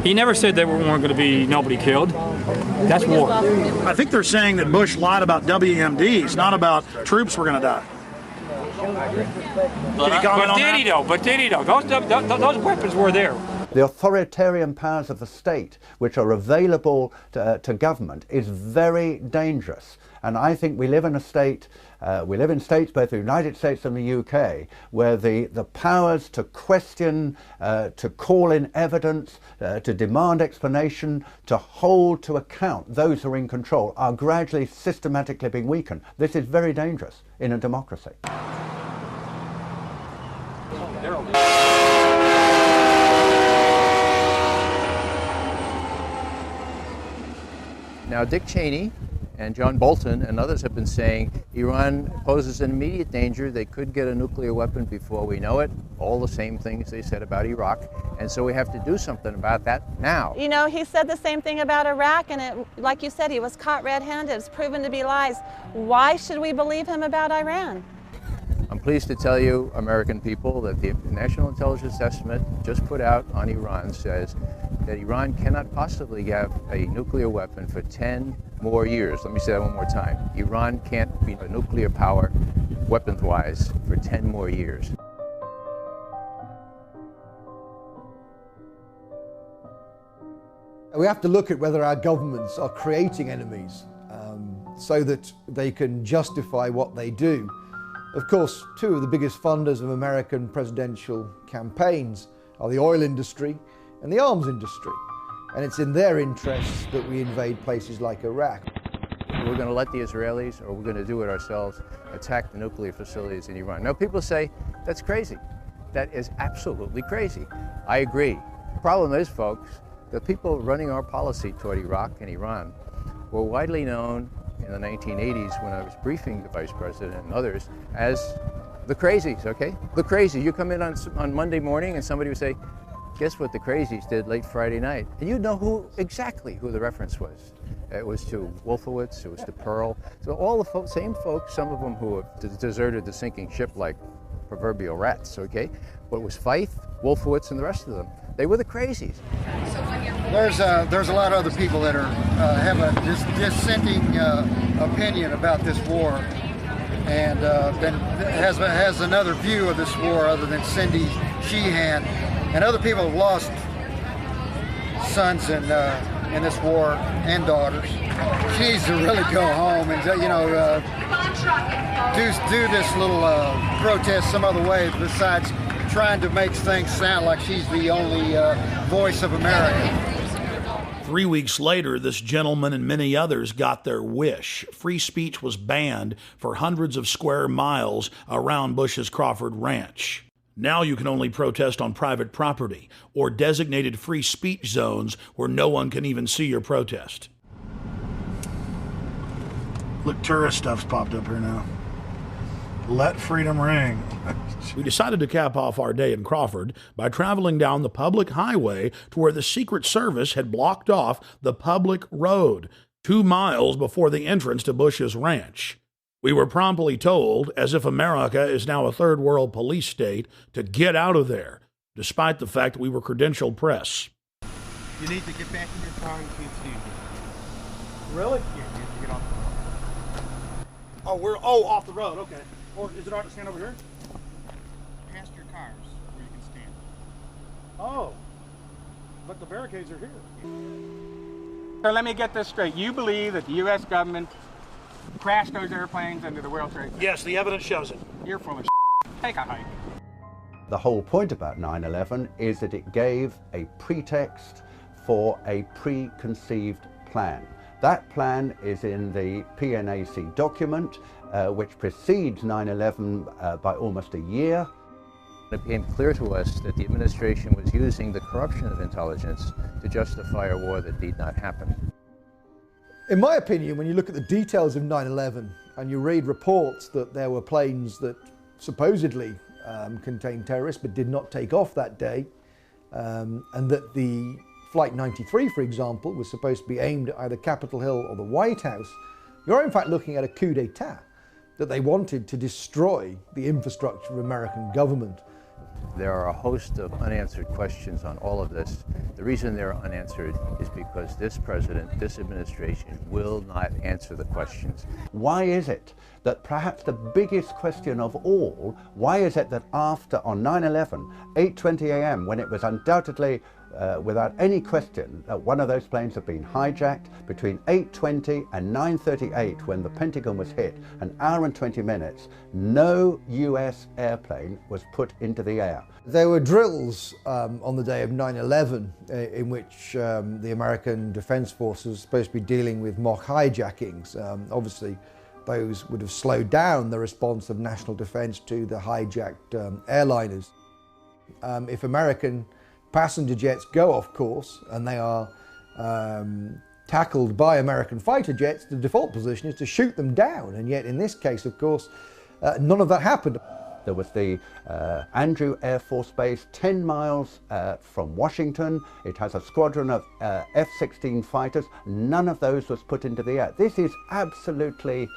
Speaker 5: He never said there weren't going to be nobody killed. That's war.
Speaker 12: I think they're saying that Bush lied about WMDs, not about troops were going to die.
Speaker 5: But did he though? Those weapons were there.
Speaker 18: The authoritarian powers of the state, which are available to government, is very dangerous. And I think we live in a state, we live in states, both the United States and the UK, where the powers to question, to call in evidence, to demand explanation, to hold to account those who are in control are gradually, systematically being weakened. This is very dangerous in a democracy.
Speaker 21: Now, Dick Cheney and John Bolton and others have been saying Iran poses an immediate danger. They could get a nuclear weapon before we know it. All the same things they said about Iraq. And so we have to do something about that now.
Speaker 6: You know, he said the same thing about Iraq, and like you said, he was caught red-handed. It's proven to be lies. Why should we believe him about Iran?
Speaker 21: I'm pleased to tell you, American people, that the National Intelligence Estimate just put out on Iran says that Iran cannot possibly have a nuclear weapon for 10 more years. Let me say that one more time. Iran can't be a nuclear power, weapons-wise, for 10 more years.
Speaker 17: We have to look at whether our governments are creating enemies so that they can justify what they do. Of course, two of the biggest funders of American presidential campaigns are the oil industry and the arms industry. And it's in their interests that we invade places like Iraq.
Speaker 21: We're going to let the Israelis, or we're going to do it ourselves, attack the nuclear facilities in Iran. Now, people say, that's crazy. That is absolutely crazy. I agree. The problem is, folks, the people running our policy toward Iraq and Iran were widely known in the 1980s when I was briefing the Vice President and others as the crazies, okay? The crazies. You come in on Monday morning and somebody would say, guess what the crazies did late Friday night? And you'd know exactly who the reference was. It was to Wolfowitz, it was to Pearl. So all the same folks, some of them who have deserted the sinking ship like proverbial rats, okay? But it was Feith, Wolfowitz, and the rest of them. They were the crazies.
Speaker 22: There's a lot of other people that are have a dissenting opinion about this war, and then has another view of this war other than Cindy Sheehan, and other people have lost sons in this war and daughters. She needs to really go home and do this little protest some other way besides trying to make things sound like she's the only voice of America.
Speaker 1: 3 weeks later, this gentleman and many others got their wish. Free speech was banned for hundreds of square miles around Bush's Crawford Ranch. Now you can only protest on private property or designated free speech zones where no one can even see your protest. Look, tourist stuff's popped up here now. Let freedom ring. We decided to cap off our day in Crawford by traveling down the public highway to where the Secret Service had blocked off the public road 2 miles before the entrance to Bush's ranch. We were promptly told, as if America is now a third world police state, to get out of there, despite the fact that we were credentialed press.
Speaker 7: You need to get back in your car and keep seeing.
Speaker 8: Really?
Speaker 7: Yeah, you have to get off the road.
Speaker 8: Oh, we're off the road, okay. Or is it all right to stand over here?
Speaker 7: Past your cars where you can stand.
Speaker 8: Oh, but the barricades are here.
Speaker 7: So let me get this straight. You believe that the U.S. government crashed those airplanes into the World Trade Center?
Speaker 8: Yes, the evidence shows it.
Speaker 7: You're full of Take a hike.
Speaker 18: The whole point about 9/11 is that it gave a pretext for a preconceived plan. That plan is in the PNAC document, which precedes 9/11 by almost a year.
Speaker 21: It became clear to us that the administration was using the corruption of intelligence to justify a war that need not happen.
Speaker 17: In my opinion, when you look at the details of 9/11 and you read reports that there were planes that supposedly contained terrorists but did not take off that day, and that the Flight 93, for example, was supposed to be aimed at either Capitol Hill or the White House, you're in fact looking at a coup d'etat, that they wanted to destroy the infrastructure of American government.
Speaker 21: There are a host of unanswered questions on all of this. The reason they're unanswered is because this president, this administration, will not answer the questions.
Speaker 18: Why is it that perhaps the biggest question of all, why is it that after, on 9/11, 8:20 a.m., when it was undoubtedly, without any question, that one of those planes had been hijacked, between 8:20 and 9:38, when the Pentagon was hit, an hour and 20 minutes, no US airplane was put into the air?
Speaker 17: There were drills on the day of 9/11 in which the American Defense Forces were supposed to be dealing with mock hijackings. Obviously, those would have slowed down the response of national defense to the hijacked airliners. If American passenger jets go off course and they are tackled by American fighter jets, the default position is to shoot them down. And yet in this case, of course, none of that happened.
Speaker 18: There was the Andrew Air Force Base 10 miles from Washington. It has a squadron of F-16 fighters. None of those was put into the air. This is absolutely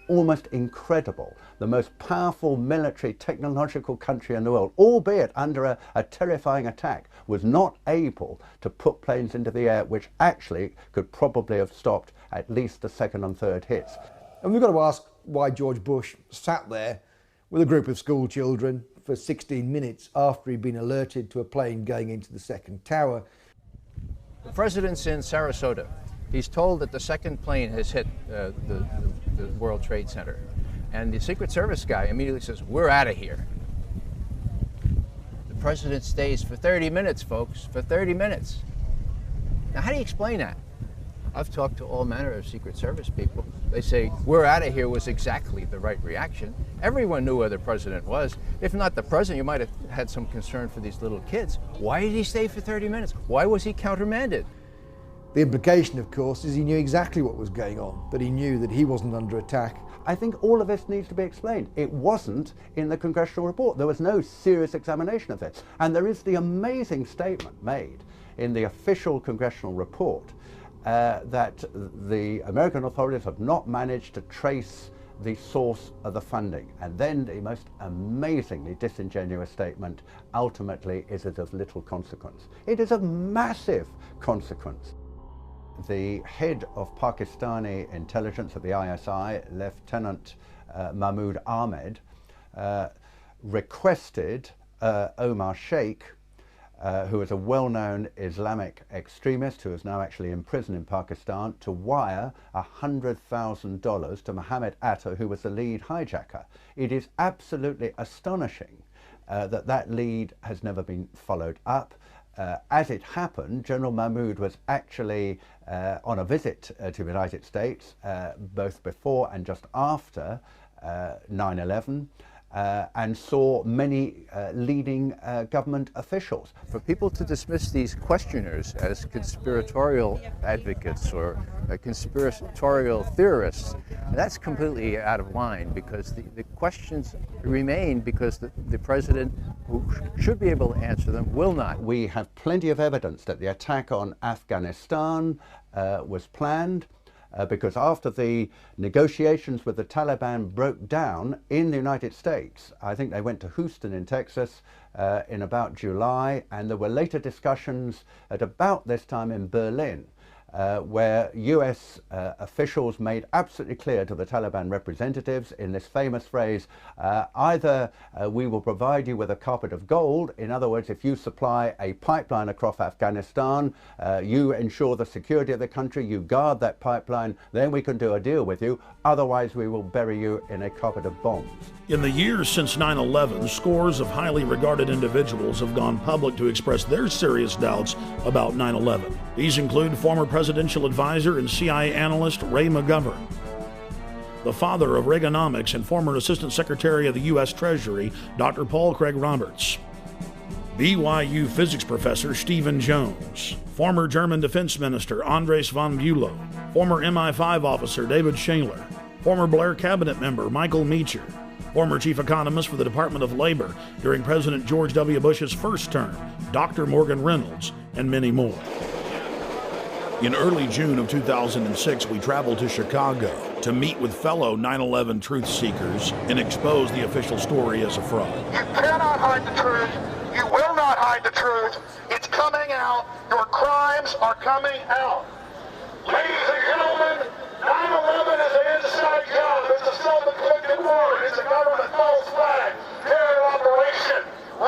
Speaker 18: almost incredible. The most powerful military technological country in the world, albeit under a terrifying attack, was not able to put planes into the air, which actually could probably have stopped at least the second and third hits.
Speaker 17: And we've got to ask why George Bush sat there with a group of school children for 16 minutes after he'd been alerted to a plane going into the second tower.
Speaker 21: The president's in Sarasota. He's told that the second plane has hit the World Trade Center. And the Secret Service guy immediately says, "We're out of here." The president stays for 30 minutes, folks, for 30 minutes. Now, how do you explain that? I've talked to all manner of Secret Service people. They say, "We're out of here" was exactly the right reaction. Everyone knew where the president was. If not the president, you might have had some concern for these little kids. Why did he stay for 30 minutes? Why was he countermanded?
Speaker 17: The implication, of course, is he knew exactly what was going on, that he knew that he wasn't under attack.
Speaker 18: I think all of this needs to be explained. It wasn't in the congressional report. There was no serious examination of this. And there is the amazing statement made in the official congressional report that the American authorities have not managed to trace the source of the funding. And then the most amazingly disingenuous statement, ultimately, is it of little consequence. It is of massive consequence. The head of Pakistani intelligence at the ISI, Lieutenant Mahmoud Ahmed, requested Omar Sheikh, who is a well-known Islamic extremist who is now actually in prison in Pakistan, to wire $100,000 to Mohammed Atta, who was the lead hijacker. It is absolutely astonishing that that lead has never been followed up. As it happened, General Mahmoud was actually on a visit to the United States, both before and just after 9/11. and saw many leading government officials.
Speaker 21: For people to dismiss these questioners as conspiratorial advocates or conspiratorial theorists, that's completely out of line, because the questions remain because the president, who should be able to answer them, will not.
Speaker 18: We have plenty of evidence that the attack on Afghanistan was planned. Because after the negotiations with the Taliban broke down in the United States, I think they went to Houston in Texas in about July, and there were later discussions at about this time in Berlin, where US officials made absolutely clear to the Taliban representatives in this famous phrase, either we will provide you with a carpet of gold, in other words, if you supply a pipeline across Afghanistan, you ensure the security of the country, you guard that pipeline, then we can do a deal with you, otherwise we will bury you in a carpet of bombs.
Speaker 1: In the years since 9/11, scores of highly regarded individuals have gone public to express their serious doubts about 9/11. These include former presidential advisor and CIA analyst Ray McGovern, the father of Reaganomics and former Assistant Secretary of the U.S. Treasury, Dr. Paul Craig Roberts, BYU physics professor Stephen Jones, former German Defense Minister Andres von Bülow, former MI5 officer David Shaler, former Blair cabinet member Michael Meacher, former chief economist for the Department of Labor during President George W. Bush's first term, Dr. Morgan Reynolds, and many more. In early June of 2006, we traveled to Chicago to meet with fellow 9/11 truth seekers and expose the official story as a fraud.
Speaker 12: You cannot hide the truth. You will not hide the truth. It's coming out. Your crimes are coming out. Ladies and gentlemen, 9/11 is an inside job. It's a self-inflicted war. It's a government false flag terror operation.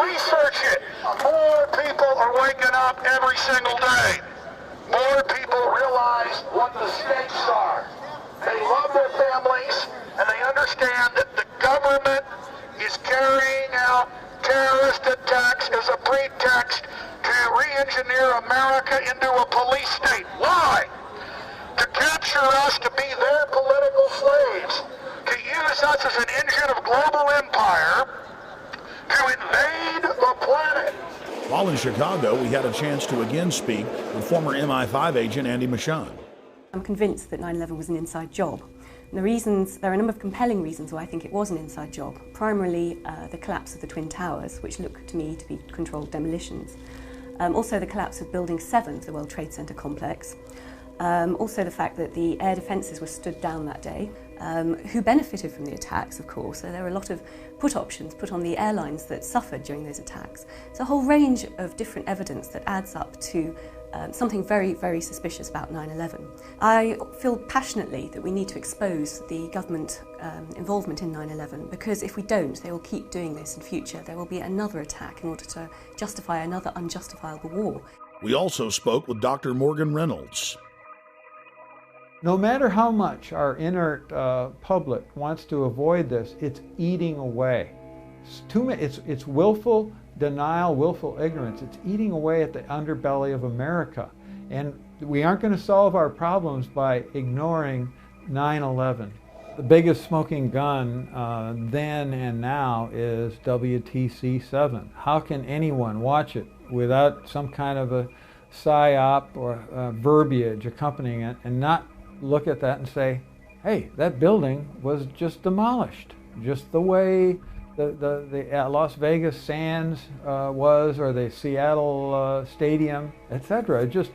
Speaker 12: Research it. More people are waking up every single day. More people realize what the stakes are. They love their families, and they understand that the government is carrying out terrorist attacks as a pretext to re-engineer America into a police state. Why? To capture us to be their political slaves, to use us as an engine of global empire, to invade the planet.
Speaker 1: While in Chicago, we had a chance to again speak with former MI5 agent Andy Michon.
Speaker 9: I'm convinced that 9/11 was an inside job. And there are a number of compelling reasons why I think it was an inside job. Primarily, the collapse of the Twin Towers, which look to me to be controlled demolitions. Also the collapse of Building 7 of the World Trade Center complex. Also the fact that the air defences were stood down that day, who benefited from the attacks, of course. So there were a lot of put options put on the airlines that suffered during those attacks. It's a whole range of different evidence that adds up to something very, very suspicious about 9/11. I feel passionately that we need to expose the government involvement in 9/11, because if we don't, they will keep doing this in future. There will be another attack in order to justify another unjustifiable war.
Speaker 1: We also spoke with Dr. Morgan Reynolds.
Speaker 10: No matter how much our inert public wants to avoid this, it's eating away. It's willful denial, willful ignorance. It's eating away at the underbelly of America. And we aren't going to solve our problems by ignoring 9/11. The biggest smoking gun then and now is WTC-7. How can anyone watch it without some kind of a psyop or verbiage accompanying it and not look at that and say, hey, that building was just demolished, just the way the Las Vegas Sands was, or the Seattle Stadium, etc. Just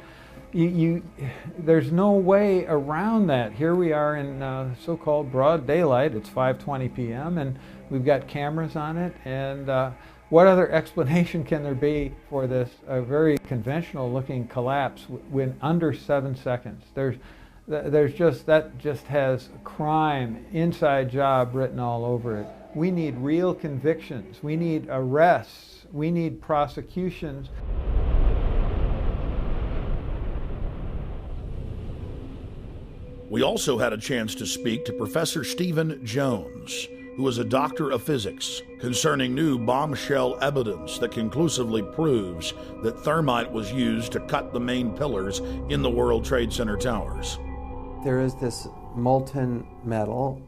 Speaker 10: there's no way around that. Here we are in so-called broad daylight. It's 5:20 p.m. and we've got cameras on it. And what other explanation can there be for this very conventional-looking collapse when under 7 seconds? That just has crime, inside job written all over it. We need real convictions. We need arrests. We need prosecutions.
Speaker 1: We also had a chance to speak to Professor Stephen Jones, who is a doctor of physics, concerning new bombshell evidence that conclusively proves that thermite was used to cut the main pillars in the World Trade Center towers.
Speaker 13: There is this molten metal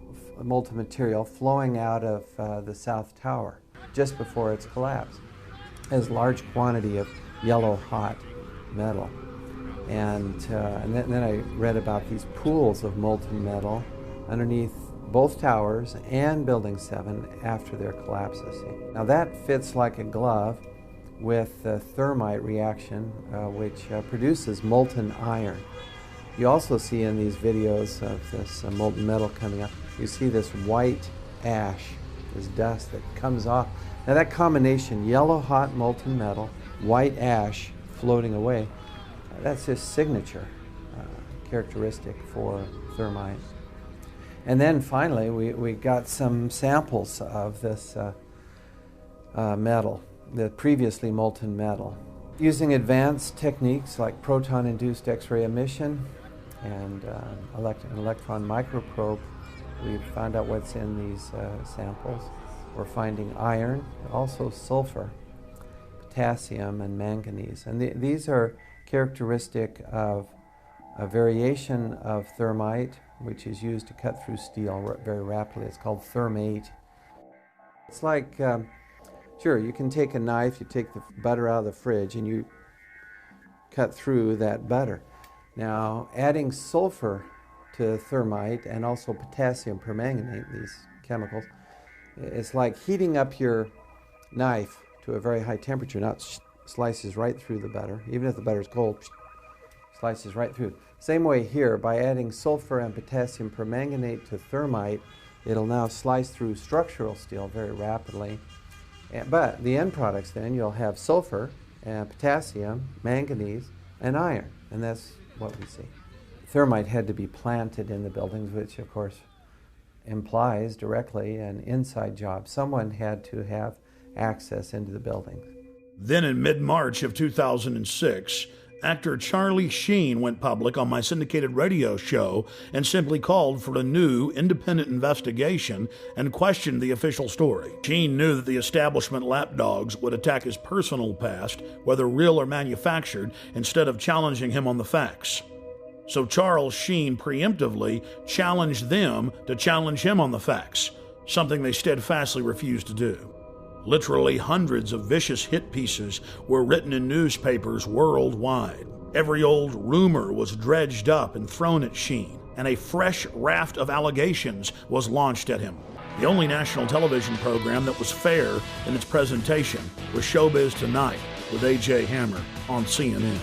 Speaker 11: molten material flowing out of the South Tower just before its collapse. There's a large quantity of yellow hot metal. And then I read about these pools of molten metal underneath both towers and Building 7 after their collapses. Now that fits like a glove with the thermite reaction, which produces molten iron. You also see in these videos of this molten metal coming up, you see this white ash, this dust that comes off. Now that combination, yellow hot molten metal, white ash floating away, that's his signature characteristic for thermite. And then finally, we got some samples of this metal, the previously molten metal. Using advanced techniques like proton-induced X-ray emission and an electron microprobe, we found out what's in these samples. We're finding iron, also sulfur, potassium, and manganese. And these are characteristic of a variation of thermite, which is used to cut through steel very rapidly. It's called thermate. It's like, sure, you can take a knife, you take the butter out of the fridge, and you cut through that butter. Now, adding sulfur to thermite and also potassium permanganate, these chemicals, it's like heating up your knife to a very high temperature. Now it slices right through the butter. Even if the butter is cold, slices right through. Same way here, by adding sulfur and potassium permanganate to thermite, it'll now slice through structural steel very rapidly. But the end products then, you'll have sulfur and potassium, manganese, and iron. And that's what we see. Thermite had to be planted in the buildings, which of course implies directly an inside job. Someone had to have access into the buildings.
Speaker 1: Then in mid-March of 2006, actor Charlie Sheen went public on my syndicated radio show and simply called for a new independent investigation and questioned the official story. Sheen knew that the establishment lapdogs would attack his personal past, whether real or manufactured, instead of challenging him on the facts. So Charles Sheen preemptively challenged them to challenge him on the facts, something they steadfastly refused to do. Literally hundreds of vicious hit pieces were written in newspapers worldwide. Every old rumor was dredged up and thrown at Sheen, and a fresh raft of allegations was launched at him. The only national television program that was fair in its presentation was Showbiz Tonight with A.J. Hammer on CNN.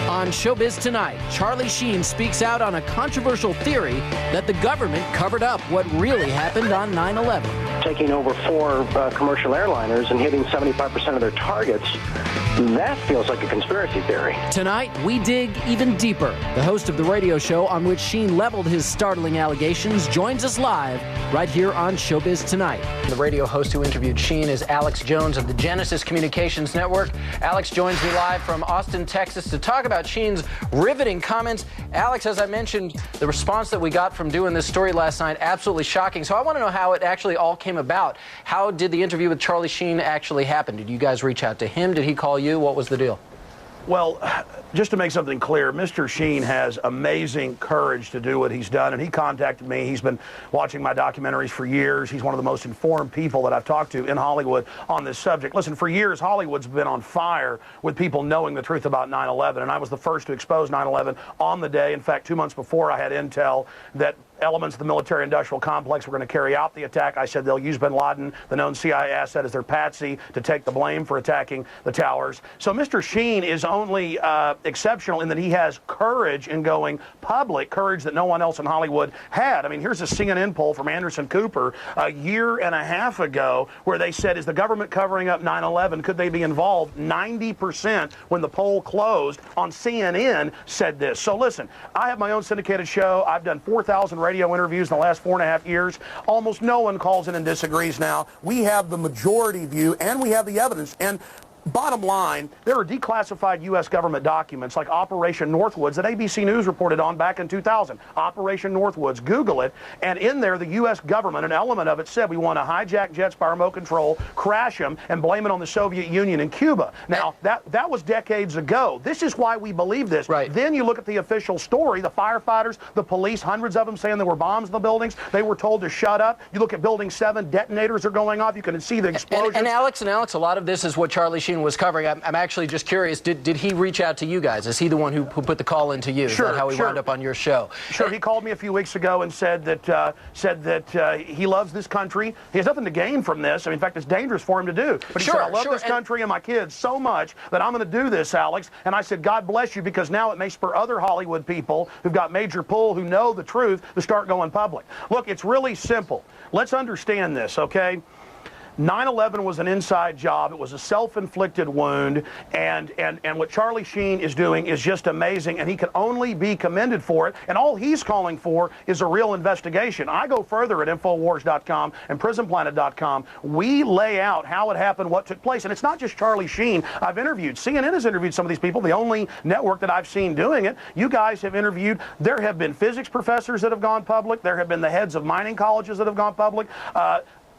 Speaker 13: On Showbiz Tonight, Charlie Sheen speaks out on a controversial theory that the government covered up what really happened on 9/11.
Speaker 14: Taking over 4 commercial airliners and hitting 75% of their targets, that feels like a conspiracy theory.
Speaker 13: Tonight, we dig even deeper. The host of the radio show on which Sheen leveled his startling allegations joins us live right here on Showbiz Tonight. The radio host who interviewed Sheen is Alex Jones of the Genesis Communications Network. Alex joins me live from Austin, Texas to talk about Sheen's riveting comments. Alex, as I mentioned, the response that we got from doing this story last night, absolutely shocking. So I want to know how it actually all came about. How did the interview with Charlie Sheen actually happen? Did you guys reach out to him? Did he call you? What was the deal?
Speaker 1: Well, just to make something clear, Mr. Sheen has amazing courage to do what he's done, and he contacted me. He's been watching my documentaries for years. He's one of the most informed people that I've talked to in Hollywood on this subject. Listen, for years, Hollywood's been on fire with people knowing the truth about 9/11, and I was the first to expose 9/11 on the day. In fact, 2 months before, I had intel that elements of the military-industrial complex were going to carry out the attack. I said they'll use bin Laden, the known CIA asset, as their patsy to take the blame for attacking the towers. So Mr. Sheen is only exceptional in that he has courage in going public, courage that no one else in Hollywood had. I mean, here's a CNN poll from Anderson Cooper a year and a half ago where they said, is the government covering up 9/11? Could they be involved? 90% when the poll closed on CNN said this. So listen, I have my own syndicated show. I've done 4,000 radio interviews in the last 4.5 years. Almost no one calls in and disagrees now. We have the majority view and we have the evidence. And Bottom line, there are declassified U.S. government documents like Operation Northwoods that ABC News reported on back in 2000. Operation Northwoods, Google it, and in there the U.S. government, an element of it said we want to hijack jets by remote control, crash them, and blame it on the Soviet Union and Cuba. Now, that was decades ago. This is why we believe this. Right. Then you look at the official story, the firefighters, the police, hundreds of them saying there were bombs in the buildings. They were told to shut up. You look at Building 7, detonators are going off. You can see the explosions.
Speaker 13: And Alex, a lot of this is what Charlie Sheen was covering. I'm actually just curious, did he reach out to you guys? Is he the one who put the call into you? Is that how he wound up on your show?
Speaker 1: Sure, he called me a few weeks ago and said that he loves this country. He has nothing to gain from this. I mean, in fact, it's dangerous for him to do. But he said, I love this country and my kids so much that I'm going to do this, Alex. And I said, God bless you, because now it may spur other Hollywood people who've got major pull, who know the truth, to start going public. Look, it's really simple. Let's understand this, okay? 9/11 was an inside job. It was a self-inflicted wound, and what Charlie Sheen is doing is just amazing, and he can only be commended for it. And all he's calling for is a real investigation. I go further at Infowars.com and PrisonPlanet.com. We lay out how it happened, what took place, and it's not just Charlie Sheen. I've interviewed. CNN has interviewed some of these people. The only network that I've seen doing it. You guys have interviewed. There have been physics professors that have gone public. There have been the heads of mining colleges that have gone public.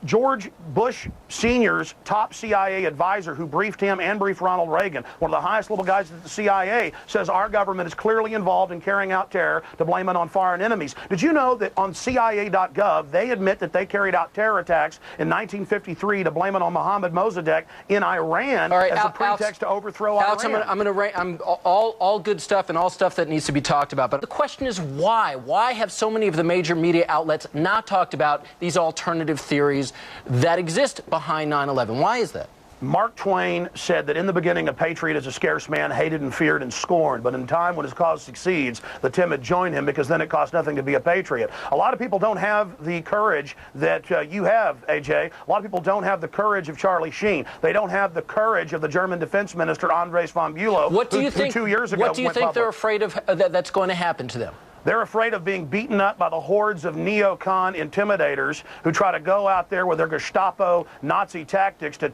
Speaker 1: George Bush Sr.'s top CIA advisor who briefed him and briefed Ronald Reagan, one of the highest level guys at the CIA, says our government is clearly involved in carrying out terror to blame it on foreign enemies. Did you know that on CIA.gov, they admit that they carried out terror attacks in 1953 to blame it on Mohammad Mossadegh in Iran as a pretext to overthrow Iran?
Speaker 13: Alex, I'm all good stuff and all stuff that needs to be talked about. But the question is why? Why have so many of the major media outlets not talked about these alternative theories that exist behind 9/11? Why is that?
Speaker 1: Mark Twain said that in the beginning a patriot is a scarce man, hated and feared and scorned, but in time when his cause succeeds, the timid join him, because then it costs nothing to be a patriot. A lot of people don't have the courage that you have, AJ. A lot of people don't have the courage of Charlie Sheen. They don't have the courage of the German defense minister, Andres von Bülow, who 2 years ago
Speaker 13: What do you think they're afraid of that's going to happen to them?
Speaker 1: They're afraid of being beaten up by the hordes of neocon intimidators who try to go out there with their Gestapo Nazi tactics to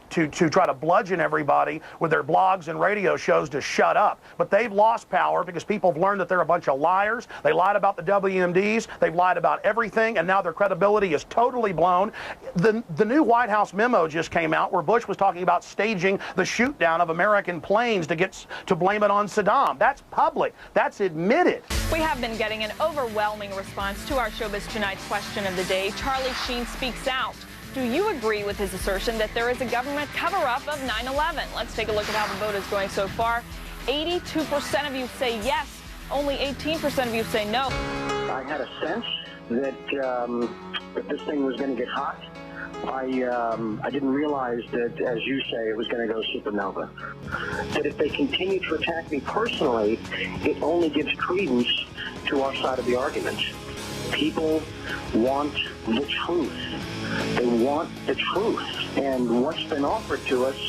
Speaker 1: try to bludgeon everybody with their blogs and radio shows to shut up. But they've lost power because people have learned that they're a bunch of liars. They lied about the WMDs. They've lied about everything, and now their credibility is totally blown. The new White House memo just came out where Bush was talking about staging the shoot down of American planes to blame it on Saddam. That's public. That's admitted.
Speaker 15: We have been getting an overwhelming response to our Showbiz Tonight question of the day. Charlie Sheen speaks out. Do you agree with his assertion that there is a government cover-up of 9/11? Let's take a look at how the vote is going so far. 82% of you say yes. Only 18% of you say no.
Speaker 14: I had a sense that this thing was going to get hot. I didn't realize that, as you say, it was going to go supernova. That if they continue to attack me personally, it only gives credence to our side of the argument. People want the truth. They want the truth. And what's been offered to us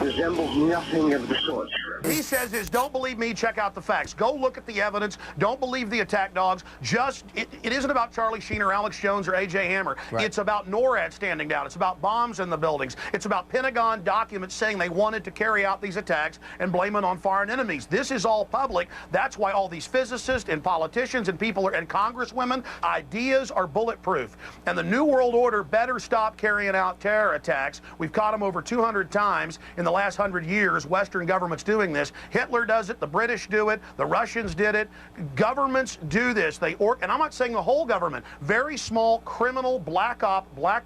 Speaker 14: resembles nothing of the sort.
Speaker 1: He says is, don't believe me, check out the facts. Go look at the evidence. Don't believe the attack dogs. It isn't about Charlie Sheen or Alex Jones or A.J. Hammer. Right. It's about NORAD standing down. It's about bombs in the buildings. It's about Pentagon documents saying they wanted to carry out these attacks and blame it on foreign enemies. This is all public. That's why all these physicists and politicians and people and congresswomen, ideas are bulletproof. And the New World Order better stop carrying out terror attacks. We've caught them over 200 times in the last 100 years. Western governments doing this. Hitler does it. The British do it. The Russians did it. Governments do this. And I'm not saying the whole government. Very small criminal black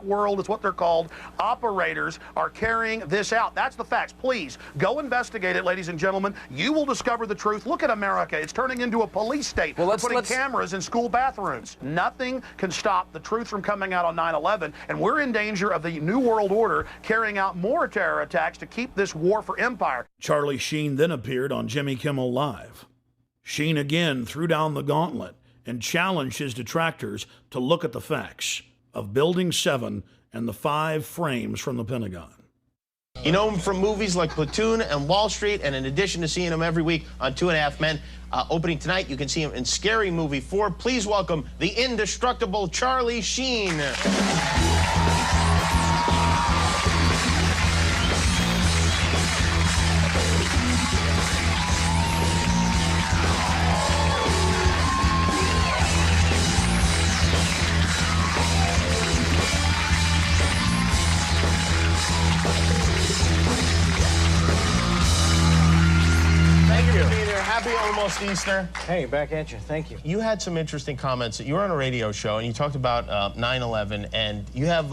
Speaker 1: world is what they're called. Operators are carrying this out. That's the facts. Please go investigate it, ladies and gentlemen. You will discover the truth. Look at America. It's turning into a police state. We're putting cameras in school bathrooms. Nothing can stop the truth from coming out on 9/11, and we're in danger of the New World Order carrying out more terror attacks to keep this war for empire. Charlie Sheen then appeared on Jimmy Kimmel Live. Sheen again threw down the gauntlet and challenged his detractors to look at the facts of Building 7 and the 5 frames from the Pentagon.
Speaker 16: You know him from movies like Platoon and Wall Street, and in addition to seeing him every week on 2.5 Men, opening tonight, you can see him in Scary Movie 4. Please welcome the indestructible Charlie Sheen. almost Easter.
Speaker 19: Hey, back at you. Thank you.
Speaker 16: You had some interesting comments. You were on a radio show and you talked about 9/11, and you have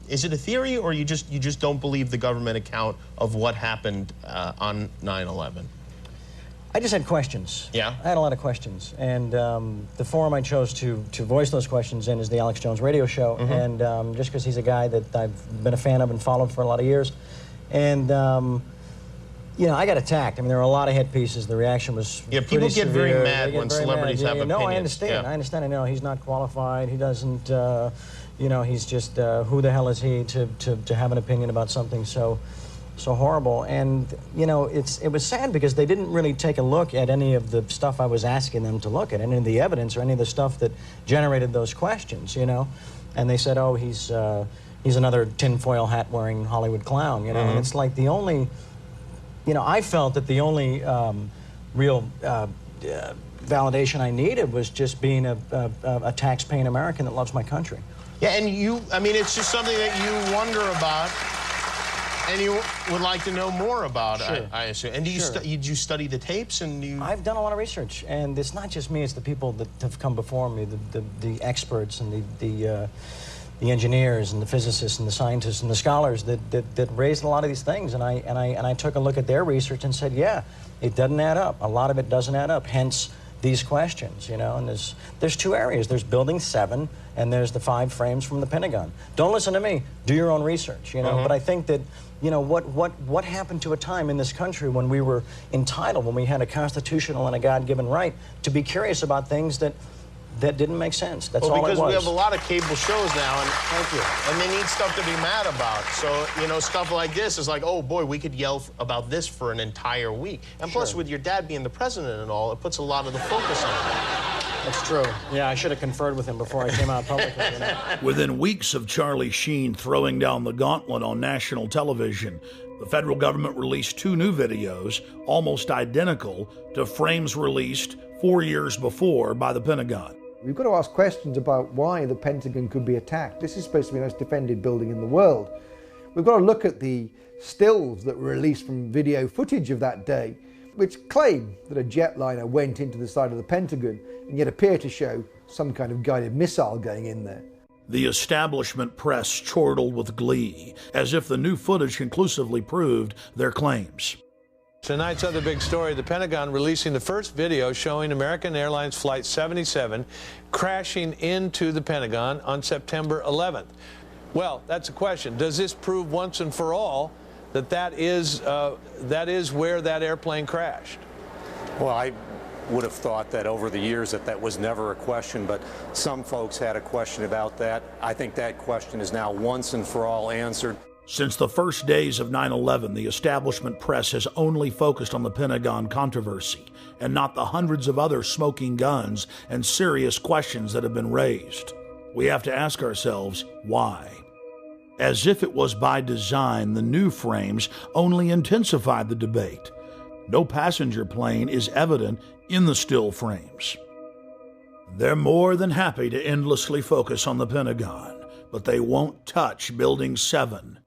Speaker 16: is it a theory or you just don't believe the government account of what happened on 9/11?
Speaker 19: I just had questions.
Speaker 16: Yeah?
Speaker 19: I had a lot of questions, and the forum I chose to voice those questions in is the Alex Jones radio show, and just because he's a guy that I've been a fan of and followed for a lot of years, and you know, I got attacked. I mean, there were a lot of hit pieces. The reaction was
Speaker 16: people get very mad when celebrities have opinions.
Speaker 19: No, I understand.
Speaker 16: Yeah.
Speaker 19: I understand. I know he's not qualified. He doesn't. You know, he's just who the hell is he to have an opinion about something so horrible? And you know, it was sad because they didn't really take a look at any of the stuff I was asking them to look at, any of the evidence or any of the stuff that generated those questions. You know, and they said, oh, he's another tinfoil hat wearing Hollywood clown. You know, and it's like the only. You know, I felt that the only real validation I needed was just being a tax-paying American that loves my country.
Speaker 16: Yeah, and I mean, it's just something that you wonder about and you would like to know more about,
Speaker 19: Sure.
Speaker 16: I assume. And do you did you study the tapes? And
Speaker 19: I've done a lot of research, and it's not just me, it's the people that have come before me, the experts and the engineers and the physicists and the scientists and the scholars that raised a lot of these things, and I took a look at their research and said, yeah, it doesn't add up. A lot of it doesn't add up. Hence these questions, you know. And there's two areas. There's Building 7, and there's the 5 frames from the Pentagon. Don't listen to me. Do your own research, you know. But I think that, you know, what happened to a time in this country when we were entitled, when we had a constitutional and a God-given right to be curious about things that didn't make sense. That's all it was.
Speaker 16: Because we have a lot of cable shows now, and and they need stuff to be mad about. So, you know, stuff like this is like, oh boy, we could yell about this for an entire week. And plus, with your dad being the president and all, it puts a lot of the focus on it.
Speaker 19: That's true. Yeah, I should have conferred with him before I came out publicly. You know?
Speaker 1: Within weeks of Charlie Sheen throwing down the gauntlet on national television, the federal government released 2 new videos, almost identical to frames released 4 years before by the Pentagon.
Speaker 17: We've got to ask questions about why the Pentagon could be attacked. This is supposed to be the most defended building in the world. We've got to look at the stills that were released from video footage of that day, which claim that a jetliner went into the side of the Pentagon and yet appear to show some kind of guided missile going in there.
Speaker 1: The establishment press chortled with glee, as if the new footage conclusively proved their claims.
Speaker 20: Tonight's other big story, the Pentagon releasing the first video showing American Airlines Flight 77 crashing into the Pentagon on September 11th. Well, that's a question. Does this prove once and for all that that is where that airplane crashed?
Speaker 23: Well, I would have thought that over the years that was never a question, but some folks had a question about that. I think that question is now once and for all answered.
Speaker 1: Since the first days of 9/11, the establishment press has only focused on the Pentagon controversy and not the hundreds of other smoking guns and serious questions that have been raised. We have to ask ourselves, why? As if it was by design, the new frames only intensified the debate. No passenger plane is evident in the still frames. They're more than happy to endlessly focus on the Pentagon, but they won't touch Building 7.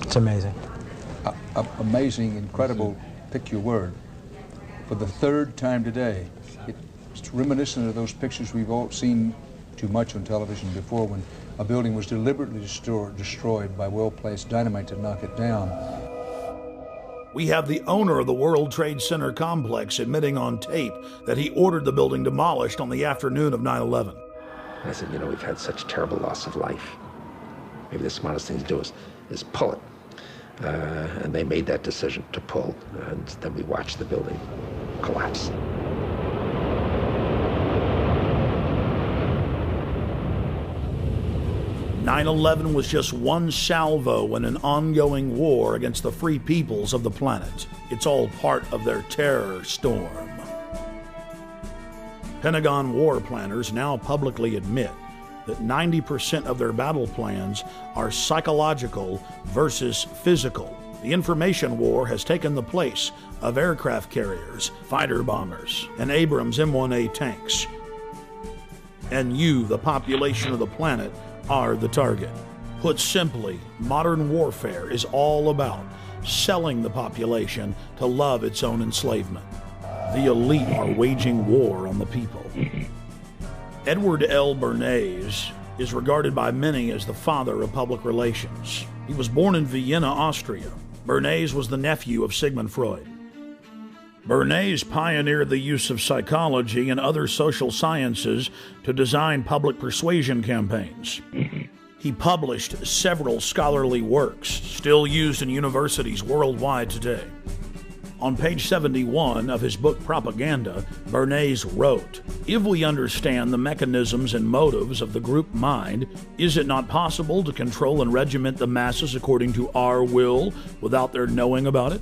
Speaker 19: It's amazing.
Speaker 24: Amazing, incredible, pick your word. For the 3rd time today, it's reminiscent of those pictures we've all seen too much on television before, when a building was deliberately destroyed by well-placed dynamite to knock it down.
Speaker 1: We have the owner of the World Trade Center complex admitting on tape that he ordered the building demolished on the afternoon of 9/11.
Speaker 25: I said, you know, we've had such terrible loss of life. Maybe the smartest thing to do is pull it. And they made that decision to pull, and then we watched the building collapse.
Speaker 1: "9/11 was just one salvo in an ongoing war against the free peoples of the planet. It's all part of their terror storm." Pentagon war planners now publicly admit that 90% of their battle plans are psychological versus physical. The information war has taken the place of aircraft carriers, fighter bombers, and Abrams M1A tanks. And you, the population of the planet, are the target. Put simply, modern warfare is all about selling the population to love its own enslavement. The elite are waging war on the people. Edward L. Bernays is regarded by many as the father of public relations. He was born in Vienna, Austria. Bernays was the nephew of Sigmund Freud. Bernays pioneered the use of psychology and other social sciences to design public persuasion campaigns. He published several scholarly works, still used in universities worldwide today. On page 71 of his book Propaganda, Bernays wrote, "If we understand the mechanisms and motives of the group mind, is it not possible to control and regiment the masses according to our will without their knowing about it?"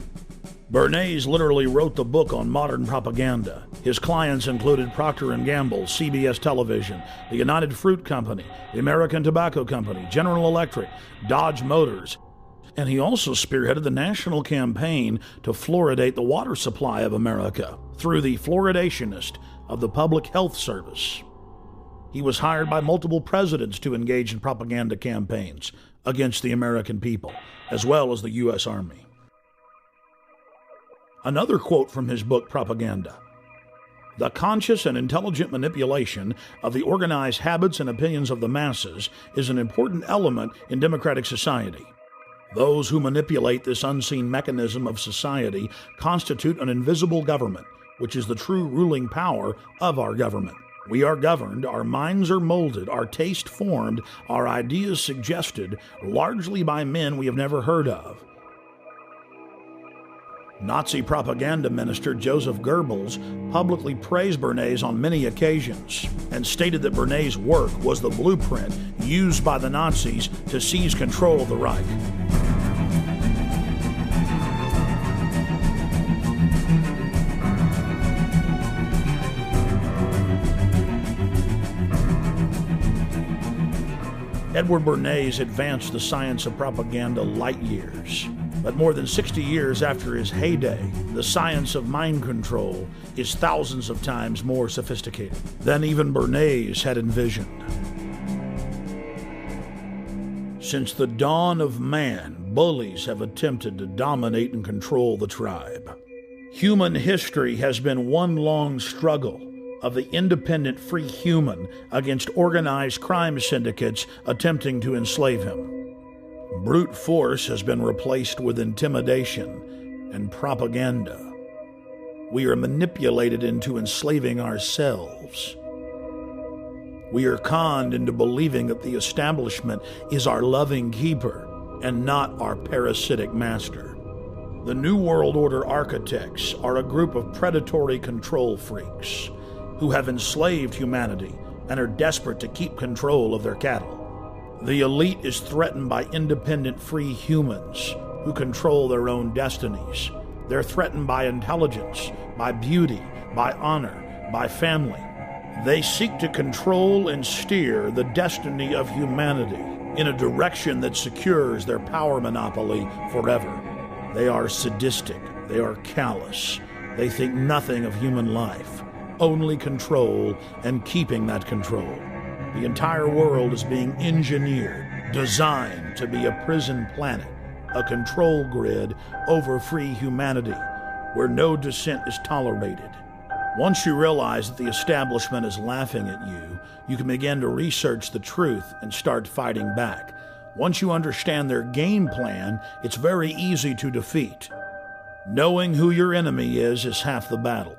Speaker 1: Bernays literally wrote the book on modern propaganda. His clients included Procter & Gamble, CBS Television, the United Fruit Company, the American Tobacco Company, General Electric, Dodge Motors, and he also spearheaded the national campaign to fluoridate the water supply of America through the fluoridationist of the Public Health Service. He was hired by multiple presidents to engage in propaganda campaigns against the American people, as well as the U.S. Army. Another quote from his book Propaganda: "The conscious and intelligent manipulation of the organized habits and opinions of the masses is an important element in democratic society. Those who manipulate this unseen mechanism of society constitute an invisible government, which is the true ruling power of our government. We are governed, our minds are molded, our taste formed, our ideas suggested, largely by men we have never heard of." Nazi propaganda minister Joseph Goebbels publicly praised Bernays on many occasions and stated that Bernays' work was the blueprint used by the Nazis to seize control of the Reich. Edward Bernays advanced the science of propaganda light years. But more than 60 years after his heyday, the science of mind control is thousands of times more sophisticated than even Bernays had envisioned. Since the dawn of man, bullies have attempted to dominate and control the tribe. Human history has been one long struggle of the independent free human against organized crime syndicates attempting to enslave him. Brute force has been replaced with intimidation and propaganda. We are manipulated into enslaving ourselves. We are conned into believing that the establishment is our loving keeper and not our parasitic master. The New World Order architects are a group of predatory control freaks who have enslaved humanity and are desperate to keep control of their cattle. The elite is threatened by independent free humans who control their own destinies. They're threatened by intelligence, by beauty, by honor, by family. They seek to control and steer the destiny of humanity in a direction that secures their power monopoly forever. They are sadistic. They are callous. They think nothing of human life, only control and keeping that control. The entire world is being engineered, designed to be a prison planet, a control grid over free humanity, where no dissent is tolerated. Once you realize that the establishment is laughing at you, you can begin to research the truth and start fighting back. Once you understand their game plan, it's very easy to defeat. Knowing who your enemy is half the battle.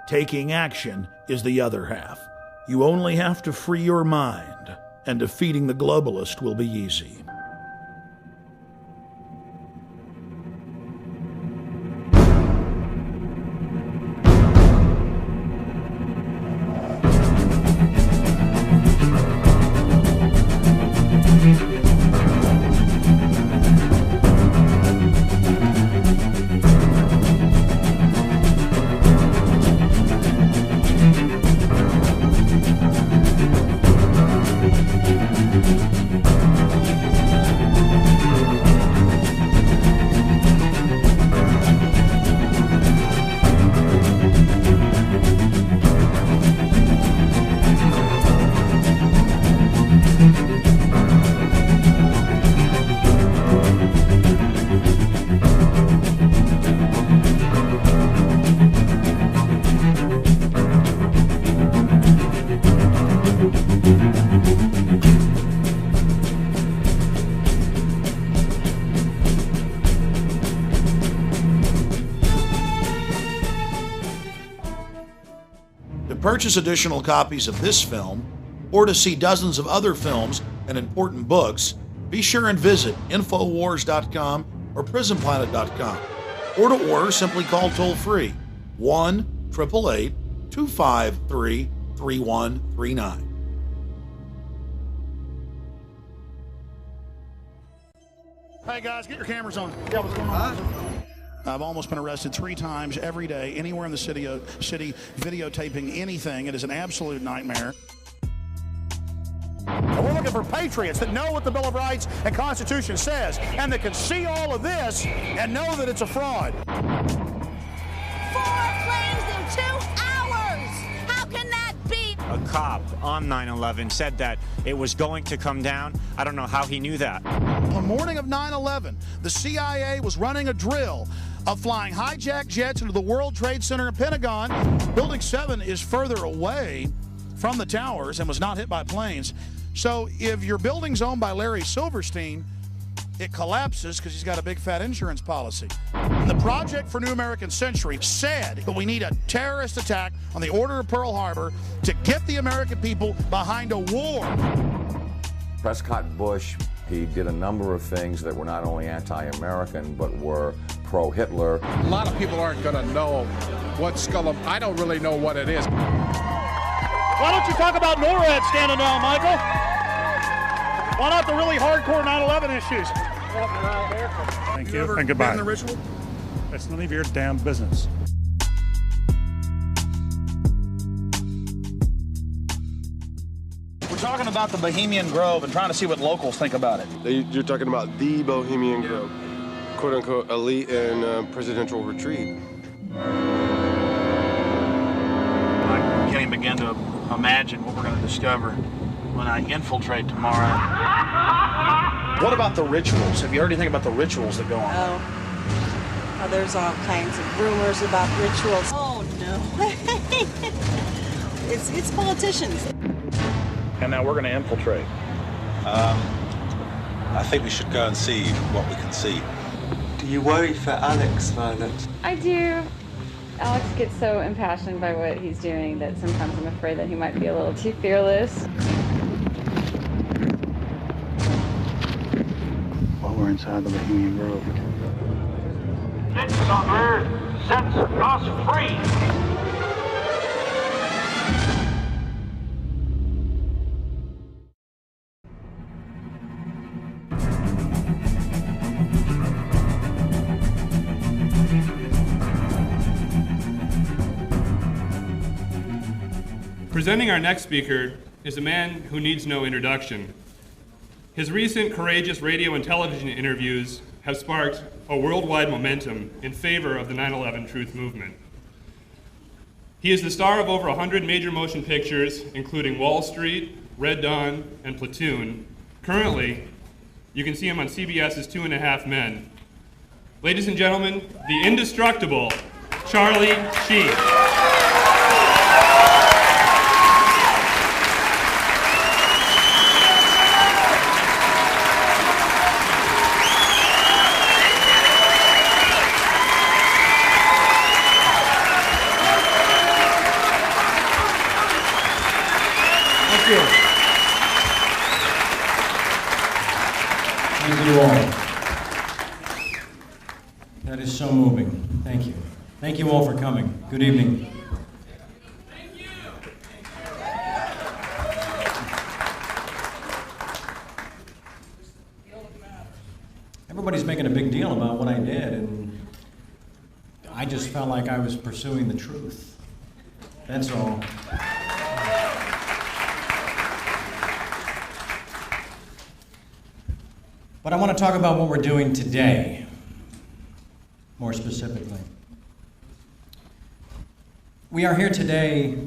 Speaker 1: Taking action is the other half. You only have to free your mind, and defeating the globalist will be easy. purchase additional copies of this film, or to see dozens of other films and important books, be sure and visit Infowars.com or PrisonPlanet.com. Or to order, simply call toll-free 1-888-253-3139.
Speaker 2: Hey guys, get your cameras on. Yeah, what's going on? I've almost been arrested 3 times every day, anywhere in the city, videotaping anything. It is an absolute nightmare.
Speaker 12: And we're looking for patriots that know what the Bill of Rights and Constitution says, and that can see all of this and know that it's a fraud.
Speaker 3: 4 planes in 2 hours! How can that be?
Speaker 4: A cop on 9/11 said that it was going to come down. I don't know how he knew that.
Speaker 2: On the morning of 9/11, the CIA was running a drill of flying hijacked jets into the World Trade Center and Pentagon. Building 7 is further away from the towers and was not hit by planes. So if your building's owned by Larry Silverstein, it collapses because he's got a big fat insurance policy. And the Project for New American Century said that we need a terrorist attack on the Order of Pearl Harbor to get the American people behind a war.
Speaker 5: Prescott Bush, he did a number of things that were not only anti-American, but were pro-Hitler.
Speaker 6: A lot of people aren't going to know what Skull. I don't really know what it is.
Speaker 12: Why don't you talk about NORAD standing down, Michael? Why not the really hardcore 9/11 issues?
Speaker 2: Thank you, and goodbye. The ritual?
Speaker 12: That's none of your damn business.
Speaker 26: We're talking about the Bohemian Grove and trying to see what locals think about it.
Speaker 27: You're talking about the Bohemian Grove, quote-unquote elite and presidential retreat.
Speaker 26: I can't even begin to imagine what we're going to discover when I infiltrate tomorrow. What about the rituals? Have you heard anything about the rituals that go on?
Speaker 28: Oh, there's all kinds of rumors about rituals. Oh no, it's politicians.
Speaker 26: And now we're going to infiltrate.
Speaker 29: I think we should go and see what we can see.
Speaker 30: Do you worry for Alex, Violet?
Speaker 31: I do. Alex gets so impassioned by what he's doing that sometimes I'm afraid that he might be a little too fearless.
Speaker 26: While we're inside the Bohemian Grove.
Speaker 12: This summer sets us free.
Speaker 32: Presenting our next speaker is a man who needs no introduction. His recent courageous radio and television interviews have sparked a worldwide momentum in favor of the 9/11 truth movement. He is the star of over 100 major motion pictures, including Wall Street, Red Dawn, and Platoon. Currently, you can see him on CBS's 2.5 Men. Ladies and gentlemen, the indestructible Charlie Sheen.
Speaker 33: Thank you all. That is so moving. Thank you. Thank you all for coming. Good evening. Thank you. Everybody's making a big deal about what I did, and I just felt like I was pursuing the truth. That's all. But I want to talk about what we're doing today, more specifically. We are here today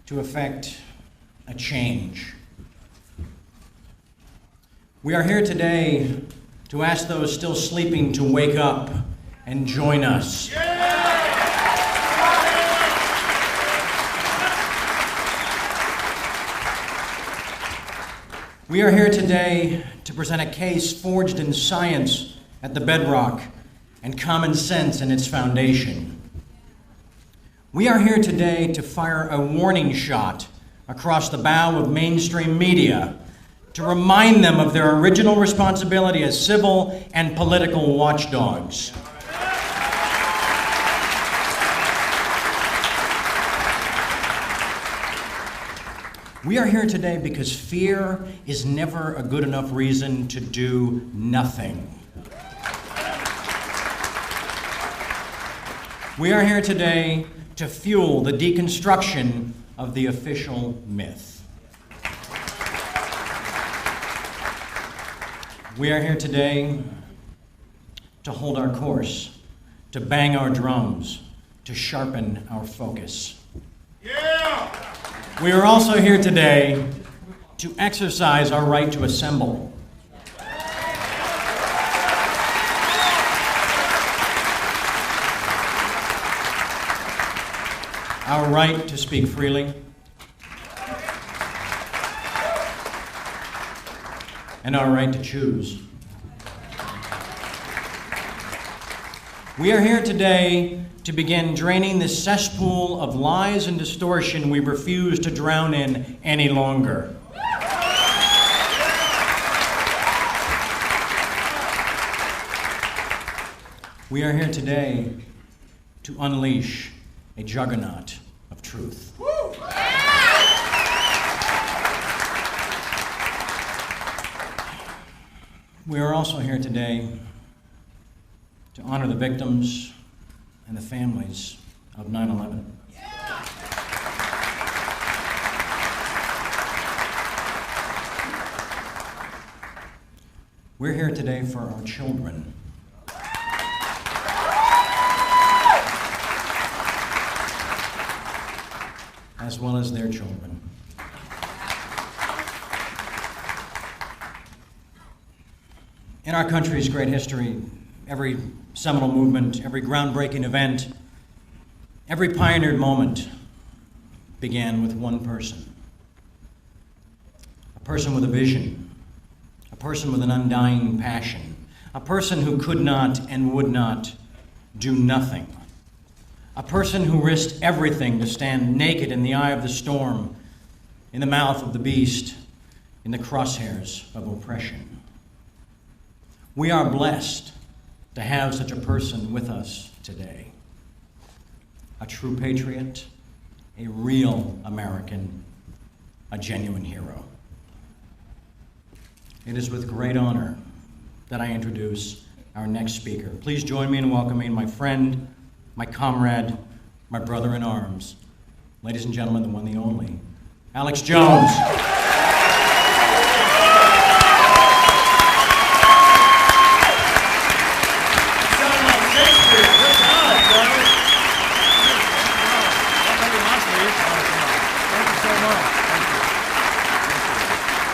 Speaker 33: to effect a change. We are here today to ask those still sleeping to wake up and join us. We are here today to present a case forged in science at the bedrock and common sense in its foundation. We are here today to fire a warning shot across the bow of mainstream media to remind them of their original responsibility as civil and political watchdogs. We are here today because fear is never a good enough reason to do nothing. We are here today to fuel the deconstruction of the official myth. We are here today to hold our course, to bang our drums, to sharpen our focus. Yeah! We are also here today to exercise our right to assemble. Our right to speak freely, and our right to choose. We are here today to begin draining the cesspool of lies and distortion we refuse to drown in any longer. We are here today to unleash a juggernaut of truth. We are also here today to honor the victims and the families of 9/11. We're here today for our children. As well as their children. In our country's great history, every seminal movement, every groundbreaking event, every pioneered moment began with one person. A person with a vision, a person with an undying passion, a person who could not and would not do nothing. A person who risked everything to stand naked in the eye of the storm, in the mouth of the beast, in the crosshairs of oppression. We are blessed to have such a person with us today. A true patriot, a real American, a genuine hero. It is with great honor that I introduce our next speaker. Please join me in welcoming my friend, my comrade, my brother in arms, ladies and gentlemen, the one, the only, Alex Jones.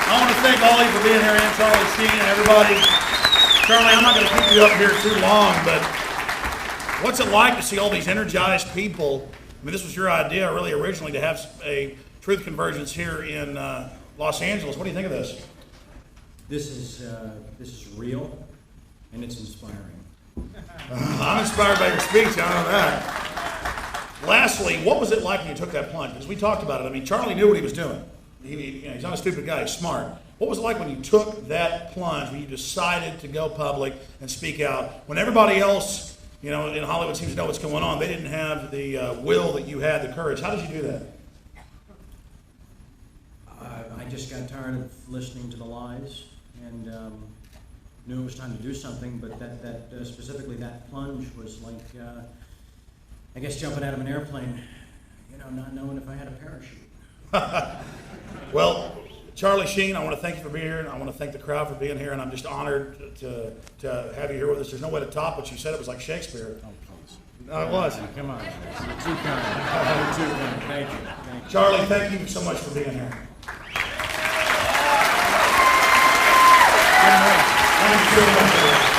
Speaker 2: I want to thank all of you for being here, and Charlie Sheen and everybody. Charlie, I'm not going to keep you up here too long, but what's it like to see all these energized people? I mean, this was your idea, really, originally, to have a truth convergence here in Los Angeles. What do you think of this?
Speaker 33: This is real, and it's inspiring.
Speaker 2: I'm inspired by your speech, I know that. Lastly, what was it like when you took that plunge? Because we talked about it. I mean, Charlie knew what he was doing. He's not a stupid guy, he's smart. What was it like when you took that plunge, when you decided to go public and speak out, when everybody else, you know, in Hollywood seems to know what's going on? They didn't have the will that you had, the courage. How did you do that?
Speaker 33: I just got tired of listening to the lies and knew it was time to do something, but specifically that plunge was like, I guess, jumping out of an airplane, you know, not knowing if I had a parachute.
Speaker 2: Well, Charlie Sheen, I want to thank you for being here, and I want to thank the crowd for being here, and I'm just honored to have you here with us. There's no way to top what you said. It was like Shakespeare.
Speaker 33: Oh, please.
Speaker 2: No, it was.
Speaker 33: Come on. You're too kind. You're too kind. Thank you. Thank you.
Speaker 2: Charlie, thank you so much for being here. Thank you so much.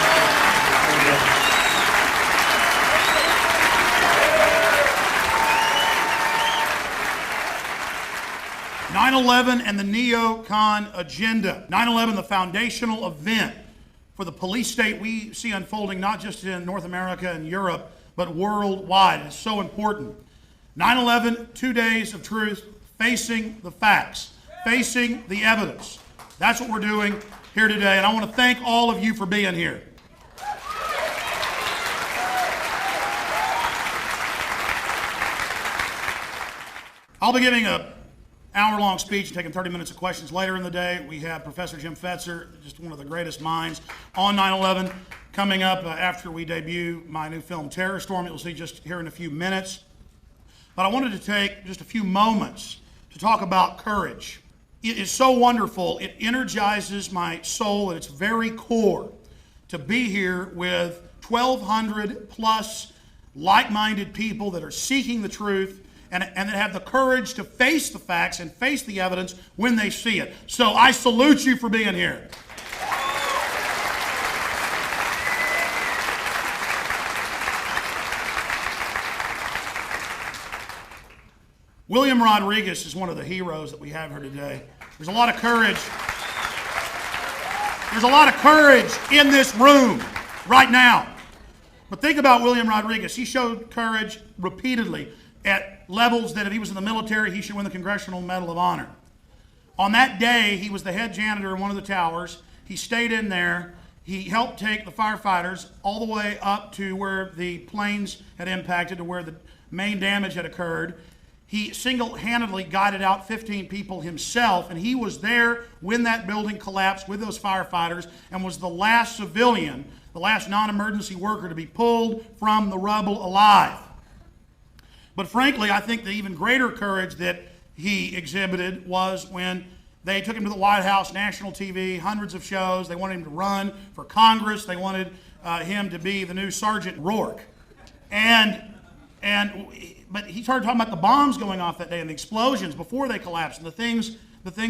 Speaker 2: 9/11 and the neocon agenda. 9/11, the foundational event for the police state we see unfolding not just in North America and Europe, but worldwide. It's so important. 9/11, 2 days of truth, facing the facts, facing the evidence. That's what we're doing here today, and I want to thank all of you for being here. I'll be giving an hour-long speech and taking 30 minutes of questions later in the day. We have Professor Jim Fetzer, just one of the greatest minds on 9/11, coming up after we debut my new film, TerrorStorm. You'll see just here in a few minutes. But I wanted to take just a few moments to talk about courage. It is so wonderful. It energizes my soul at its very core to be here with 1,200 plus like-minded people that are seeking the truth and that have the courage to face the facts and face the evidence when they see it. So I salute you for being here. William Rodriguez is one of the heroes that we have here today. There's a lot of courage. There's a lot of courage in this room right now. But think about William Rodriguez. He showed courage repeatedly at levels that if he was in the military, he should win the Congressional Medal of Honor. On that day, he was the head janitor in one of the towers. He stayed in there. He helped take the firefighters all the way up to where the planes had impacted, to where the main damage had occurred. He single-handedly guided out 15 people himself, and he was there when that building collapsed with those firefighters and was the last civilian, the last non-emergency worker to be pulled from the rubble alive. But frankly, I think the even greater courage that he exhibited was when they took him to the White House, national TV, hundreds of shows. They wanted him to run for Congress. They wanted him to be the new Sergeant Rourke. But he started talking about the bombs going off that day and the explosions before they collapsed and the things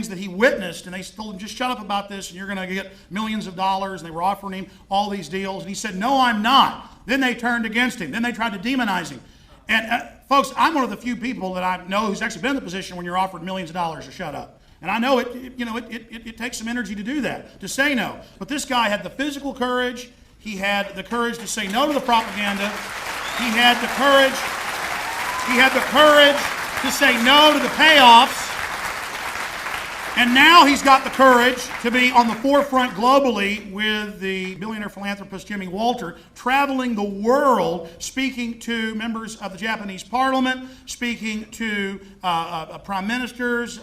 Speaker 2: that he witnessed. And they told him, just shut up about this and you're going to get millions of dollars. And they were offering him all these deals. And he said, no, I'm not. Then they turned against him. Then they tried to demonize him. And folks, I'm one of the few people that I know who's actually been in the position when you're offered millions of dollars to shut up. And I know it takes some energy to do that, to say no. But this guy had the physical courage. He had the courage to say no to the propaganda. He had the courage to say no to the payoffs. And now he's got the courage to be on the forefront globally with the billionaire philanthropist Jimmy Walter, traveling the world, speaking to members of the Japanese parliament, speaking to prime ministers,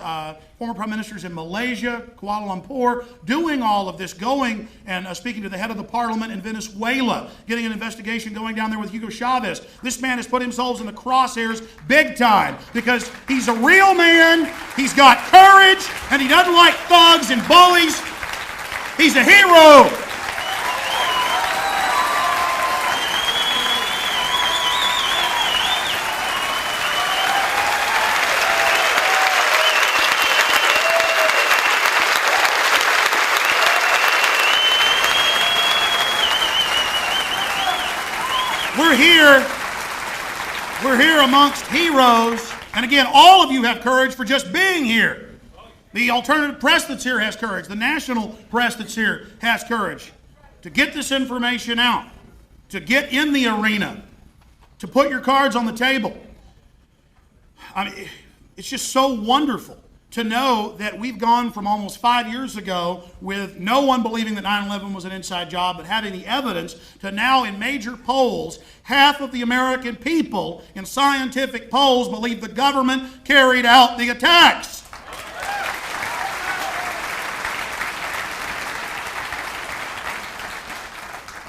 Speaker 2: former prime ministers in Malaysia, Kuala Lumpur, doing all of this, going and speaking to the head of the parliament in Venezuela, getting an investigation going down there with Hugo Chavez. This man has put himself in the crosshairs big time because he's a real man, he's got courage, and he doesn't like thugs and bullies. He's a hero. We're here amongst heroes. And again, all of you have courage for just being here. The alternative press that's here has courage. The national press that's here has courage to get this information out, to get in the arena, to put your cards on the table. I mean, it's just so wonderful to know that we've gone from almost 5 years ago with no one believing that 9/11 was an inside job but having the evidence to now in major polls, half of the American people in scientific polls believe the government carried out the attacks.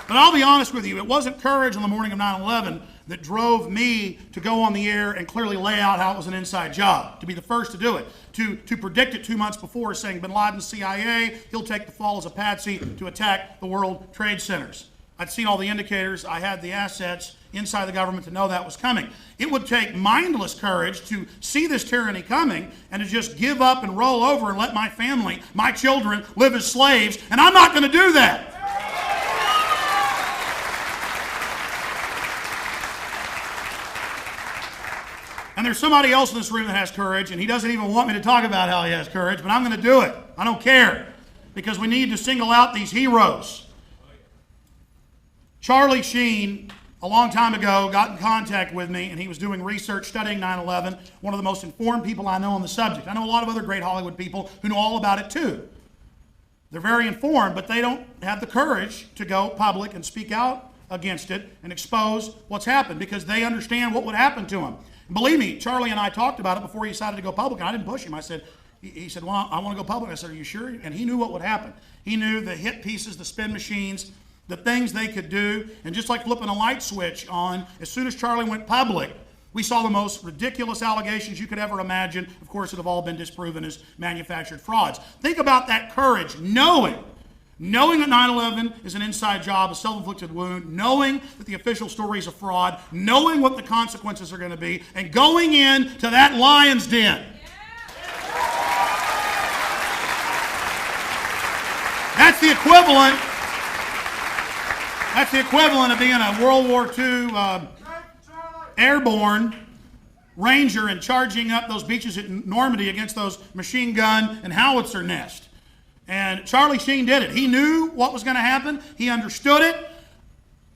Speaker 2: But I'll be honest with you, it wasn't courage on the morning of 9/11 that drove me to go on the air and clearly lay out how it was an inside job, to be the first to do it, to predict it 2 months before, saying bin Laden's CIA, he'll take the fall as a patsy to attack the World Trade Centers. I'd seen all the indicators, I had the assets inside the government to know that was coming. It would take mindless courage to see this tyranny coming and to just give up and roll over and let my family, my children, live as slaves, and I'm not going to do that. And there's somebody else in this room that has courage, and he doesn't even want me to talk about how he has courage, but I'm going to do it. I don't care, because we need to single out these heroes. Charlie Sheen a long time ago, got in contact with me, and he was doing research studying 9/11, one of the most informed people I know on the subject. I know a lot of other great Hollywood people who know all about it too. They're very informed, but they don't have the courage to go public and speak out against it and expose what's happened because they understand what would happen to him. And believe me, Charlie and I talked about it before he decided to go public, and I didn't push him. I said, he said, well, I want to go public. I said, are you sure? And he knew what would happen. He knew the hit pieces, the spin machines, the things they could do, and just like flipping a light switch on, as soon as Charlie went public, we saw the most ridiculous allegations you could ever imagine. Of course, that have all been disproven as manufactured frauds. Think about that courage, knowing that 9/11 is an inside job, a self-inflicted wound, knowing that the official story is a fraud, knowing what the consequences are going to be, and going into that lion's den. That's the equivalent. That's the equivalent of being a World War II airborne ranger and charging up those beaches at Normandy against those machine gun and howitzer nests. And Charlie Sheen did it. He knew what was going to happen. He understood it,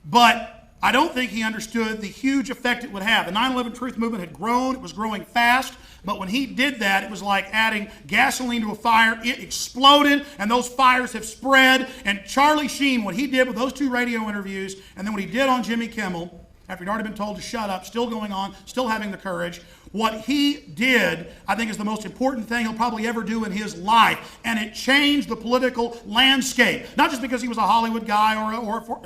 Speaker 2: but I don't think he understood the huge effect it would have. The 9/11 Truth Movement had grown. It was growing fast. But when he did that, it was like adding gasoline to a fire. It exploded, and those fires have spread. And Charlie Sheen, what he did with those 2 radio interviews, and then what he did on Jimmy Kimmel, after he'd already been told to shut up, still going on, still having the courage, what he did, I think, is the most important thing he'll probably ever do in his life. And it changed the political landscape. Not just because he was a Hollywood guy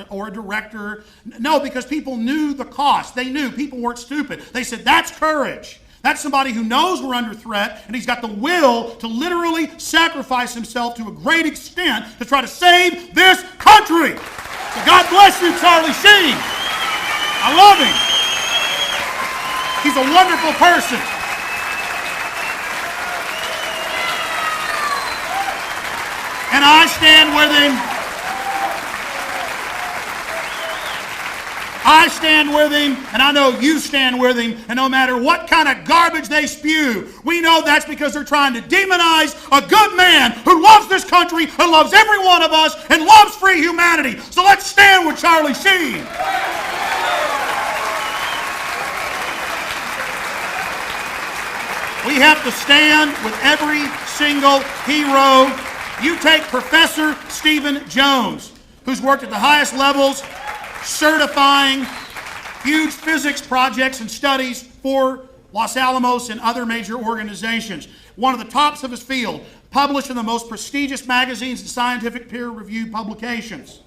Speaker 2: or a director. No, because people knew the cost. They knew. People weren't stupid. They said, that's courage. That's somebody who knows we're under threat, and he's got the will to literally sacrifice himself to a great extent to try to save this country. So God bless you, Charlie Sheen. I love him. He's a wonderful person. And I stand with him. I stand with him, and I know you stand with him, and no matter what kind of garbage they spew, we know that's because they're trying to demonize a good man who loves this country, who loves every one of us, and loves free humanity. So let's stand with Charlie Sheen. We have to stand with every single hero. You take Professor Stephen Jones, who's worked at the highest levels, certifying huge physics projects and studies for Los Alamos and other major organizations. One of the tops of his field, published in the most prestigious magazines and scientific peer-reviewed publications.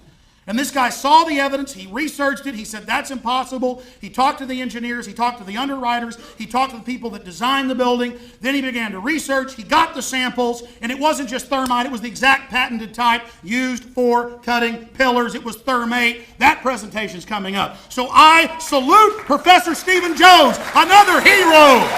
Speaker 2: And this guy saw the evidence, he researched it, he said that's impossible. He talked to the engineers, he talked to the underwriters, he talked to the people that designed the building. Then he began to research, he got the samples, and it wasn't just thermite, it was the exact patented type used for cutting pillars. It was thermate. That presentation's coming up. So I salute Professor Stephen Jones, another hero.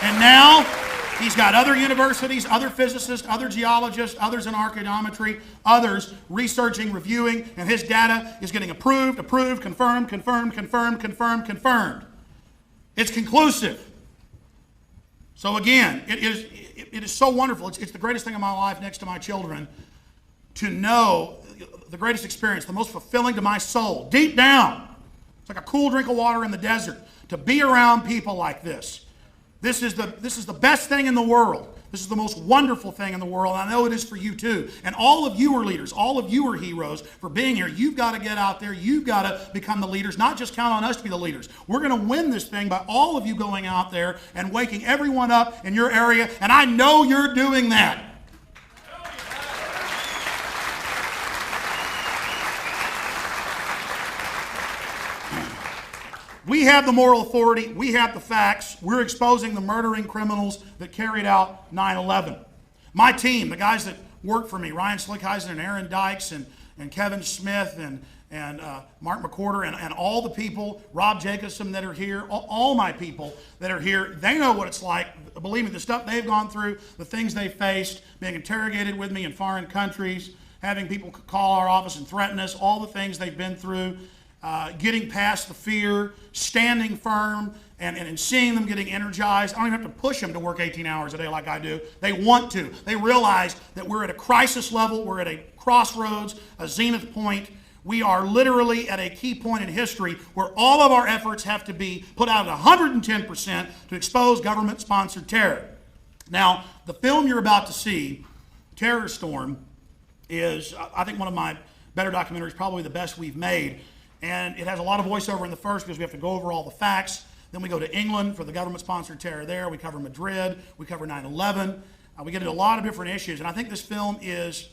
Speaker 2: And now he's got other universities, other physicists, other geologists, others in archaeometry, others researching, reviewing, and his data is getting approved, confirmed. It's conclusive. So again, it is so wonderful. It's the greatest thing in my life next to my children to know the greatest experience, the most fulfilling to my soul, deep down. It's like a cool drink of water in the desert to be around people like this. This is the best thing in the world. This is the most wonderful thing in the world. I know it is for you too. And all of you are leaders. All of you are heroes for being here. You've got to get out there. You've got to become the leaders. Not just count on us to be the leaders. We're going to win this thing by all of you going out there and waking everyone up in your area. And I know you're doing that. We have the moral authority. We have the facts. We're exposing the murdering criminals that carried out 9/11. My team, the guys that work for me, Ryan Slickheiser and Aaron Dykes and Kevin Smith and Mark McCorder and all the people, Rob Jacobson that are here, all my people that are here, they know what it's like. Believe me, the stuff they've gone through, the things they've faced, being interrogated with me in foreign countries, having people call our office and threaten us, all the things they've been through. Getting past the fear, standing firm, and seeing them getting energized. I don't even have to push them to work 18 hours a day like I do. They want to. They realize that we're at a crisis level, we're at a crossroads, a zenith point. We are literally at a key point in history where all of our efforts have to be put out at 110% to expose government-sponsored terror. Now, the film you're about to see, TerrorStorm, is, I think, one of my better documentaries, probably the best we've made. And it has a lot of voiceover in the first because we have to go over all the facts. Then we go to England for the government-sponsored terror there. We cover Madrid. We cover 9/11. We get into a lot of different issues. And I think this film is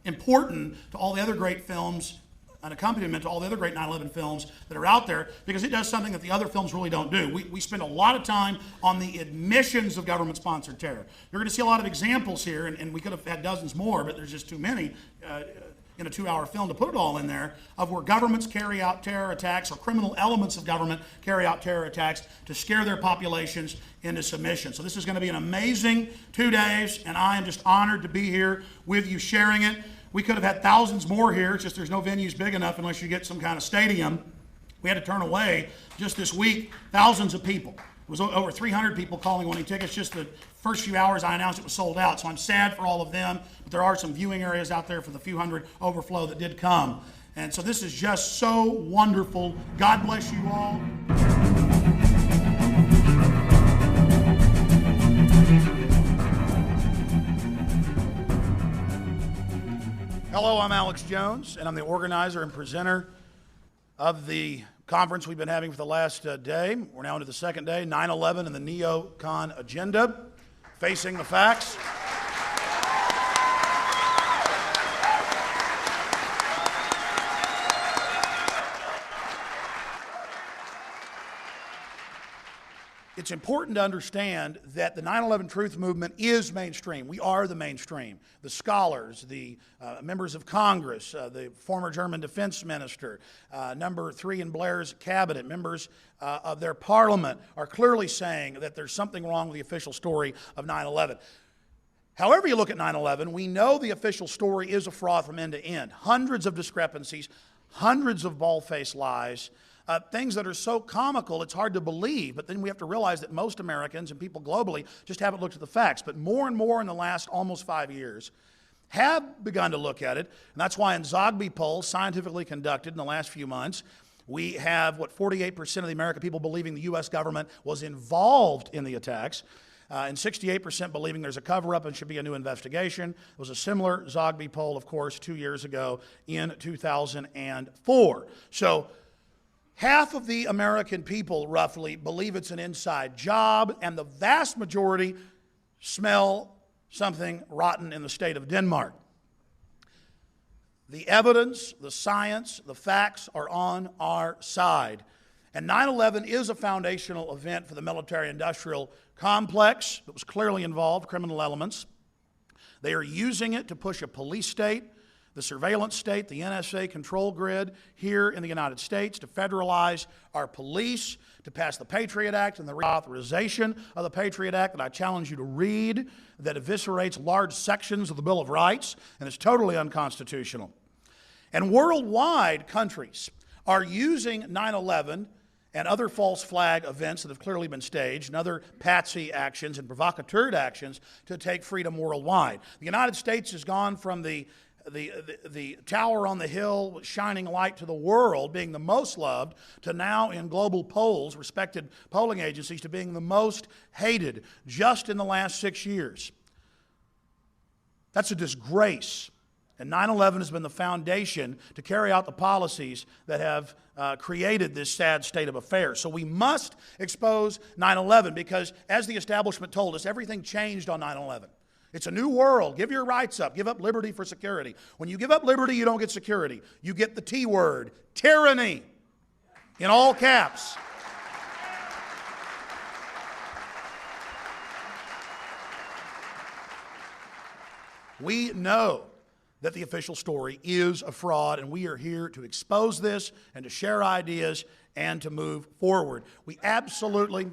Speaker 2: important to all the other great films, an accompaniment to all the other great 9/11 films that are out there, because it does something that the other films really don't do. We spend a lot of time on the admissions of government-sponsored terror. You're going to see a lot of examples here, and we could have had dozens more, but there's just too many in a 2-hour film to put it all in there, of where governments carry out terror attacks, or criminal elements of government carry out terror attacks to scare their populations into submission. So this is going to be an amazing 2 days, and I am just honored to be here with you sharing it. We could have had thousands more here. It's just there's no venues big enough unless you get some kind of stadium. We had to turn away just this week thousands of people. It was over 300 people calling wanting tickets. Just the first few hours I announced it was sold out. So I'm sad for all of them, but there are some viewing areas out there for the few hundred overflow that did come. And so this is just so wonderful. God bless you all. Hello, I'm Alex Jones, and I'm the organizer and presenter of the conference we've been having for the last day. We're now into the second day, 9/11 and the neocon agenda, facing the facts. It's important to understand that the 9/11 truth movement is mainstream. We are the mainstream. The scholars, the members of Congress, the former German defense minister, number 3 in Blair's cabinet, members of their parliament are clearly saying that there's something wrong with the official story of 9/11. However you look at 9/11, we know the official story is a fraud from end to end. Hundreds of discrepancies, hundreds of bald-faced lies, things that are so comical it's hard to believe, but then we have to realize that most Americans and people globally just haven't looked at the facts. But more and more in the last almost 5 years have begun to look at it, and that's why in Zogby polls, scientifically conducted in the last few months, we have, 48% of the American people believing the U.S. government was involved in the attacks, and 68% believing there's a cover-up and should be a new investigation. It was a similar Zogby poll, of course, 2 years ago in 2004. So half of the American people, roughly, believe it's an inside job, and the vast majority smell something rotten in the state of Denmark. The evidence, the science, the facts are on our side. And 9/11 is a foundational event for the military-industrial complex that was clearly involved, criminal elements. They are using it to push a police state, the surveillance state, the NSA control grid here in the United States, to federalize our police, to pass the Patriot Act and the reauthorization of the Patriot Act that I challenge you to read, that eviscerates large sections of the Bill of Rights and is totally unconstitutional. And worldwide, countries are using 9/11 and other false flag events that have clearly been staged and other patsy actions and provocateur actions to take freedom worldwide. The United States has gone from the tower on the hill shining light to the world, being the most loved, to now in global polls, respected polling agencies, to being the most hated just in the last 6 years. That's a disgrace. And 9/11 has been the foundation to carry out the policies that have created this sad state of affairs. So we must expose 9/11 because, as the establishment told us, everything changed on 9/11. It's a new world. Give your rights up. Give up liberty for security. When you give up liberty, you don't get security. You get the T word, tyranny, in all caps. We know that the official story is a fraud, and we are here to expose this and to share ideas and to move forward. We absolutely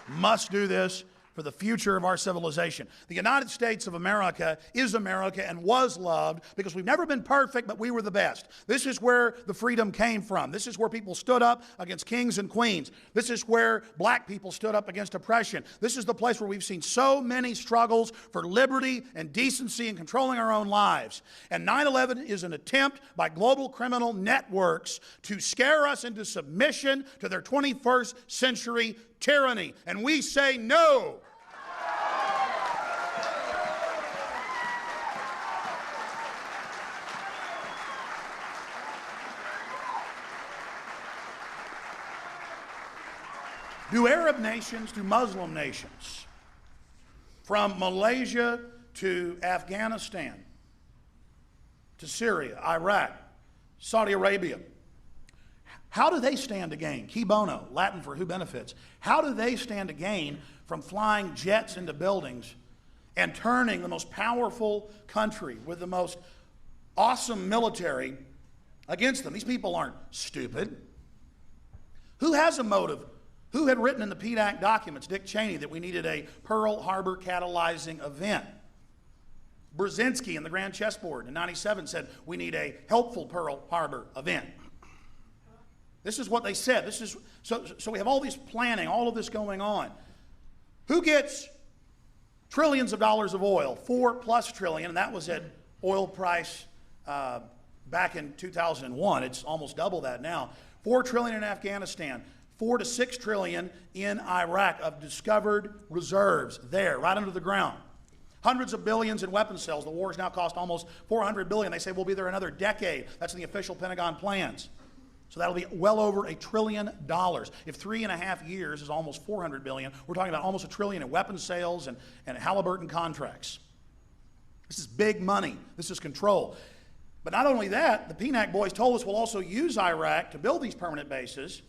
Speaker 2: must do this. for the future of our civilization. The United States of America is America and was loved because we've never been perfect, but we were the best. This is where the freedom came from. This is where people stood up against kings and queens. This is where black people stood up against oppression. This is the place where we've seen so many struggles for liberty and decency and controlling our own lives. And 9/11 is an attempt by global criminal networks to scare us into submission to their 21st century tyranny. And we say no. Do Arab nations, do Muslim nations, from Malaysia to Afghanistan, to Syria, Iraq, Saudi Arabia, how do they stand to gain? Qui bono, Latin for who benefits. How do they stand to gain from flying jets into buildings and turning the most powerful country with the most awesome military against them? These people aren't stupid. Who has a motive? Who had written in the PDAC documents, Dick Cheney, that we needed a Pearl Harbor catalyzing event? Brzezinski in the Grand Chessboard in '97 said we need a helpful Pearl Harbor event. This is what they said. So we have all this planning, all of this going on. Who gets trillions of dollars of oil? $4+ trillion, and that was at oil price back in 2001. It's almost double that now. $4 trillion in Afghanistan. $4 to $6 trillion in Iraq of discovered reserves there, right under the ground. Hundreds of billions in weapon sales. The war has now cost almost $400 billion. They say we'll be there another decade. That's in the official Pentagon plans. So that'll be well over $1 trillion. If 3.5 years is almost $400 billion, we're talking about almost $1 trillion in weapon sales and Halliburton contracts. This is big money. This is control. But not only that, the PNAC boys told us we'll also use Iraq to build these permanent bases,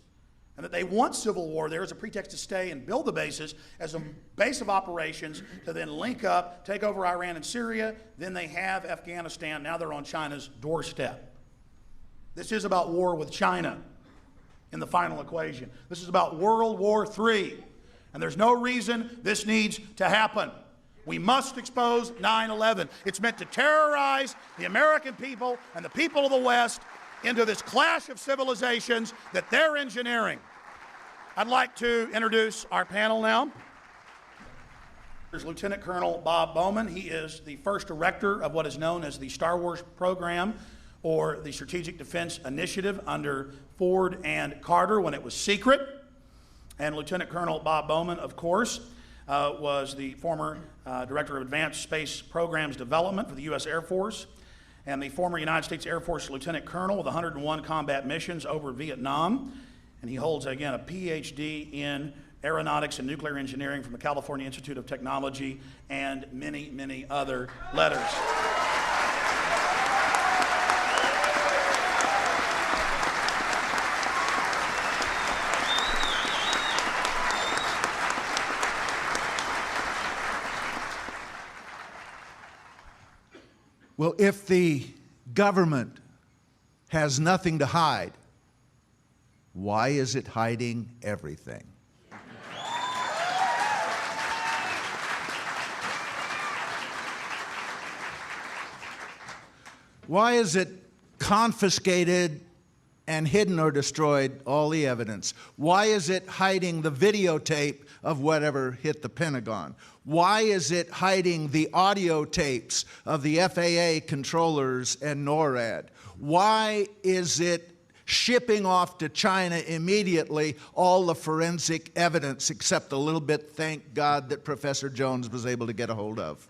Speaker 2: and that they want civil war there as a pretext to stay and build the bases as a base of operations to then link up, take over Iran and Syria. Then they have Afghanistan. Now they're on China's doorstep. This is about war with China in the final equation. This is about World War III. And there's no reason this needs to happen. We must expose 9/11. It's meant to terrorize the American people and the people of the West into this clash of civilizations that they're engineering. I'd like to introduce our panel now. There's Lieutenant Colonel Bob Bowman. He is the first director of what is known as the Star Wars program, or the Strategic Defense Initiative under Ford and Carter when it was secret. And Lieutenant Colonel Bob Bowman, of course, was the former Director of Advanced Space Programs Development for the U.S. Air Force, and the former United States Air Force Lieutenant Colonel with 101 combat missions over Vietnam. And he holds, again, a PhD in aeronautics and nuclear engineering from the California Institute of Technology, and many, many other letters.
Speaker 7: Well, if the government has nothing to hide, why is it hiding everything? Why is it confiscated and hidden or destroyed all the evidence? Why is it hiding the videotape of whatever hit the Pentagon? Why is it hiding the audio tapes of the FAA controllers and NORAD? Why is it shipping off to China immediately all the forensic evidence except a little bit, thank God, that Professor Jones was able to get a hold of?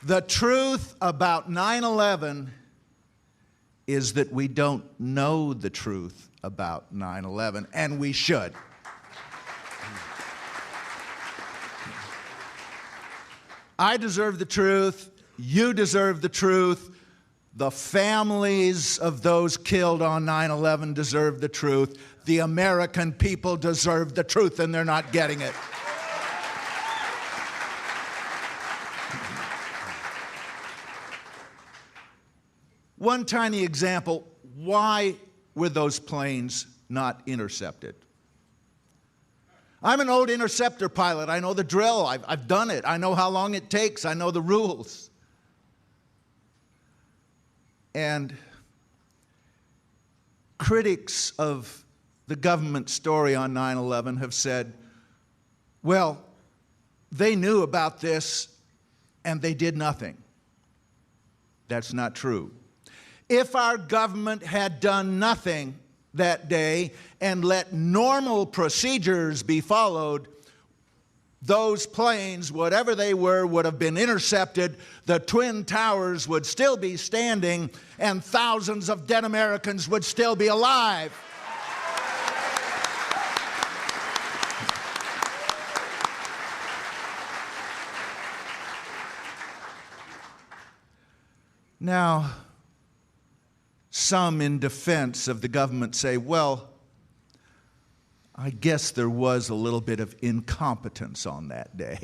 Speaker 7: The truth about 9/11 is that we don't know the truth about 9/11, and we should. I deserve the truth. You deserve the truth. The families of those killed on 9/11 deserve the truth. The American people deserve the truth, and they're not getting it. One tiny example, why were those planes not intercepted. I'm an old interceptor pilot. I know the drill. I've done it. I know how long it takes. I know the rules. And critics of the government story on 9/11 have said, well, they knew about this and they did nothing. That's not true. If our government had done nothing that day and let normal procedures be followed, those planes, whatever they were, would have been intercepted, the Twin Towers would still be standing, and thousands of dead Americans would still be alive. Now, some in defense of the government say, well, I guess there was a little bit of incompetence on that day.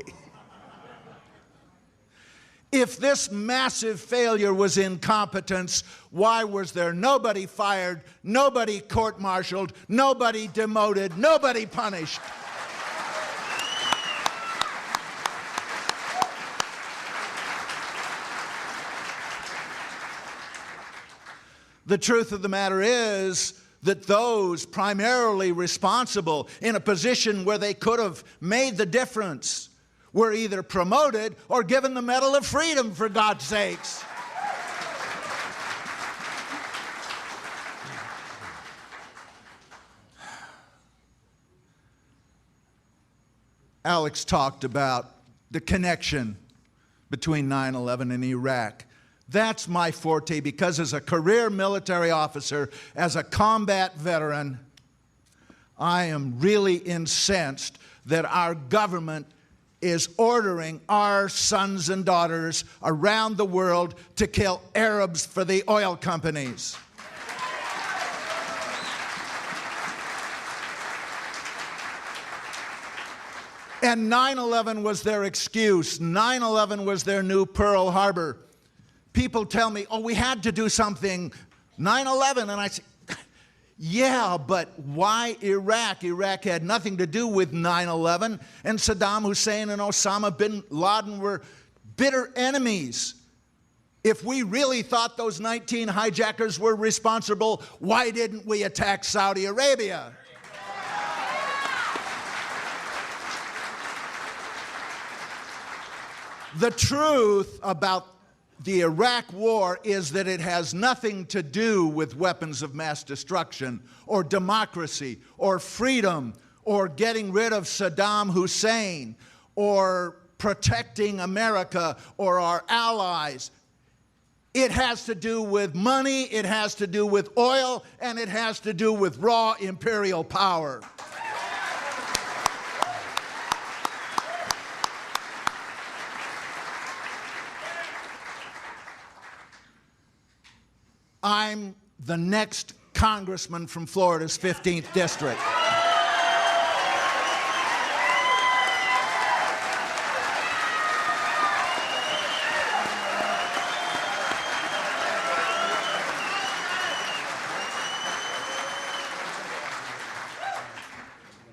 Speaker 7: If this massive failure was incompetence, why was there nobody fired, nobody court-martialed, nobody demoted, nobody punished? The truth of the matter is that those primarily responsible in a position where they could have made the difference were either promoted or given the Medal of Freedom, for God's sakes. Alex talked about the connection between 9/11 and Iraq. That's my forte, because as a career military officer, as a combat veteran, I am really incensed that our government is ordering our sons and daughters around the world to kill Arabs for the oil companies. And 9/11 was their excuse. 9/11 was their new Pearl Harbor. People tell me, oh, we had to do something, 9/11, and I say, yeah, but why Iraq? Iraq had nothing to do with 9/11, and Saddam Hussein and Osama bin Laden were bitter enemies. If we really thought those 19 hijackers were responsible, why didn't we attack Saudi Arabia? The truth about the Iraq War is that it has nothing to do with weapons of mass destruction or democracy or freedom or getting rid of Saddam Hussein or protecting America or our allies. It has to do with money, it has to do with oil, and it has to do with raw imperial power. I'm the next congressman from Florida's 15th district.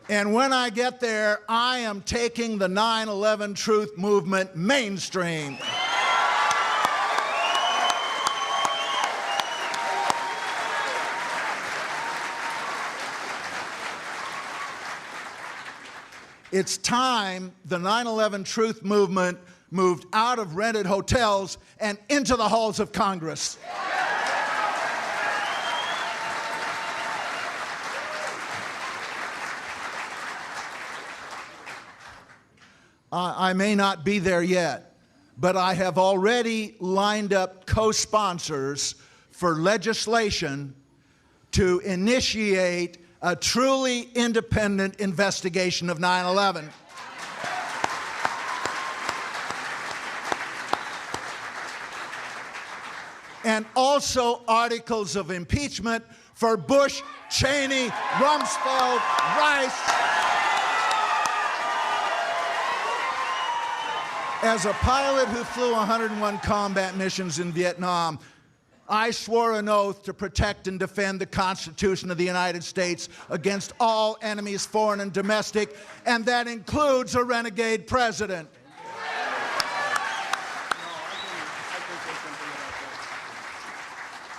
Speaker 7: And when I get there, I am taking the 9/11 truth movement mainstream. It's time the 9/11 truth movement moved out of rented hotels and into the halls of Congress. I may not be there yet, but I have already lined up co-sponsors for legislation to initiate a truly independent investigation of 9/11. And also articles of impeachment for Bush, Cheney, Rumsfeld, Rice. As a pilot who flew 101 combat missions in Vietnam, I swore an oath to protect and defend the Constitution of the United States against all enemies, foreign and domestic, and that includes a renegade president.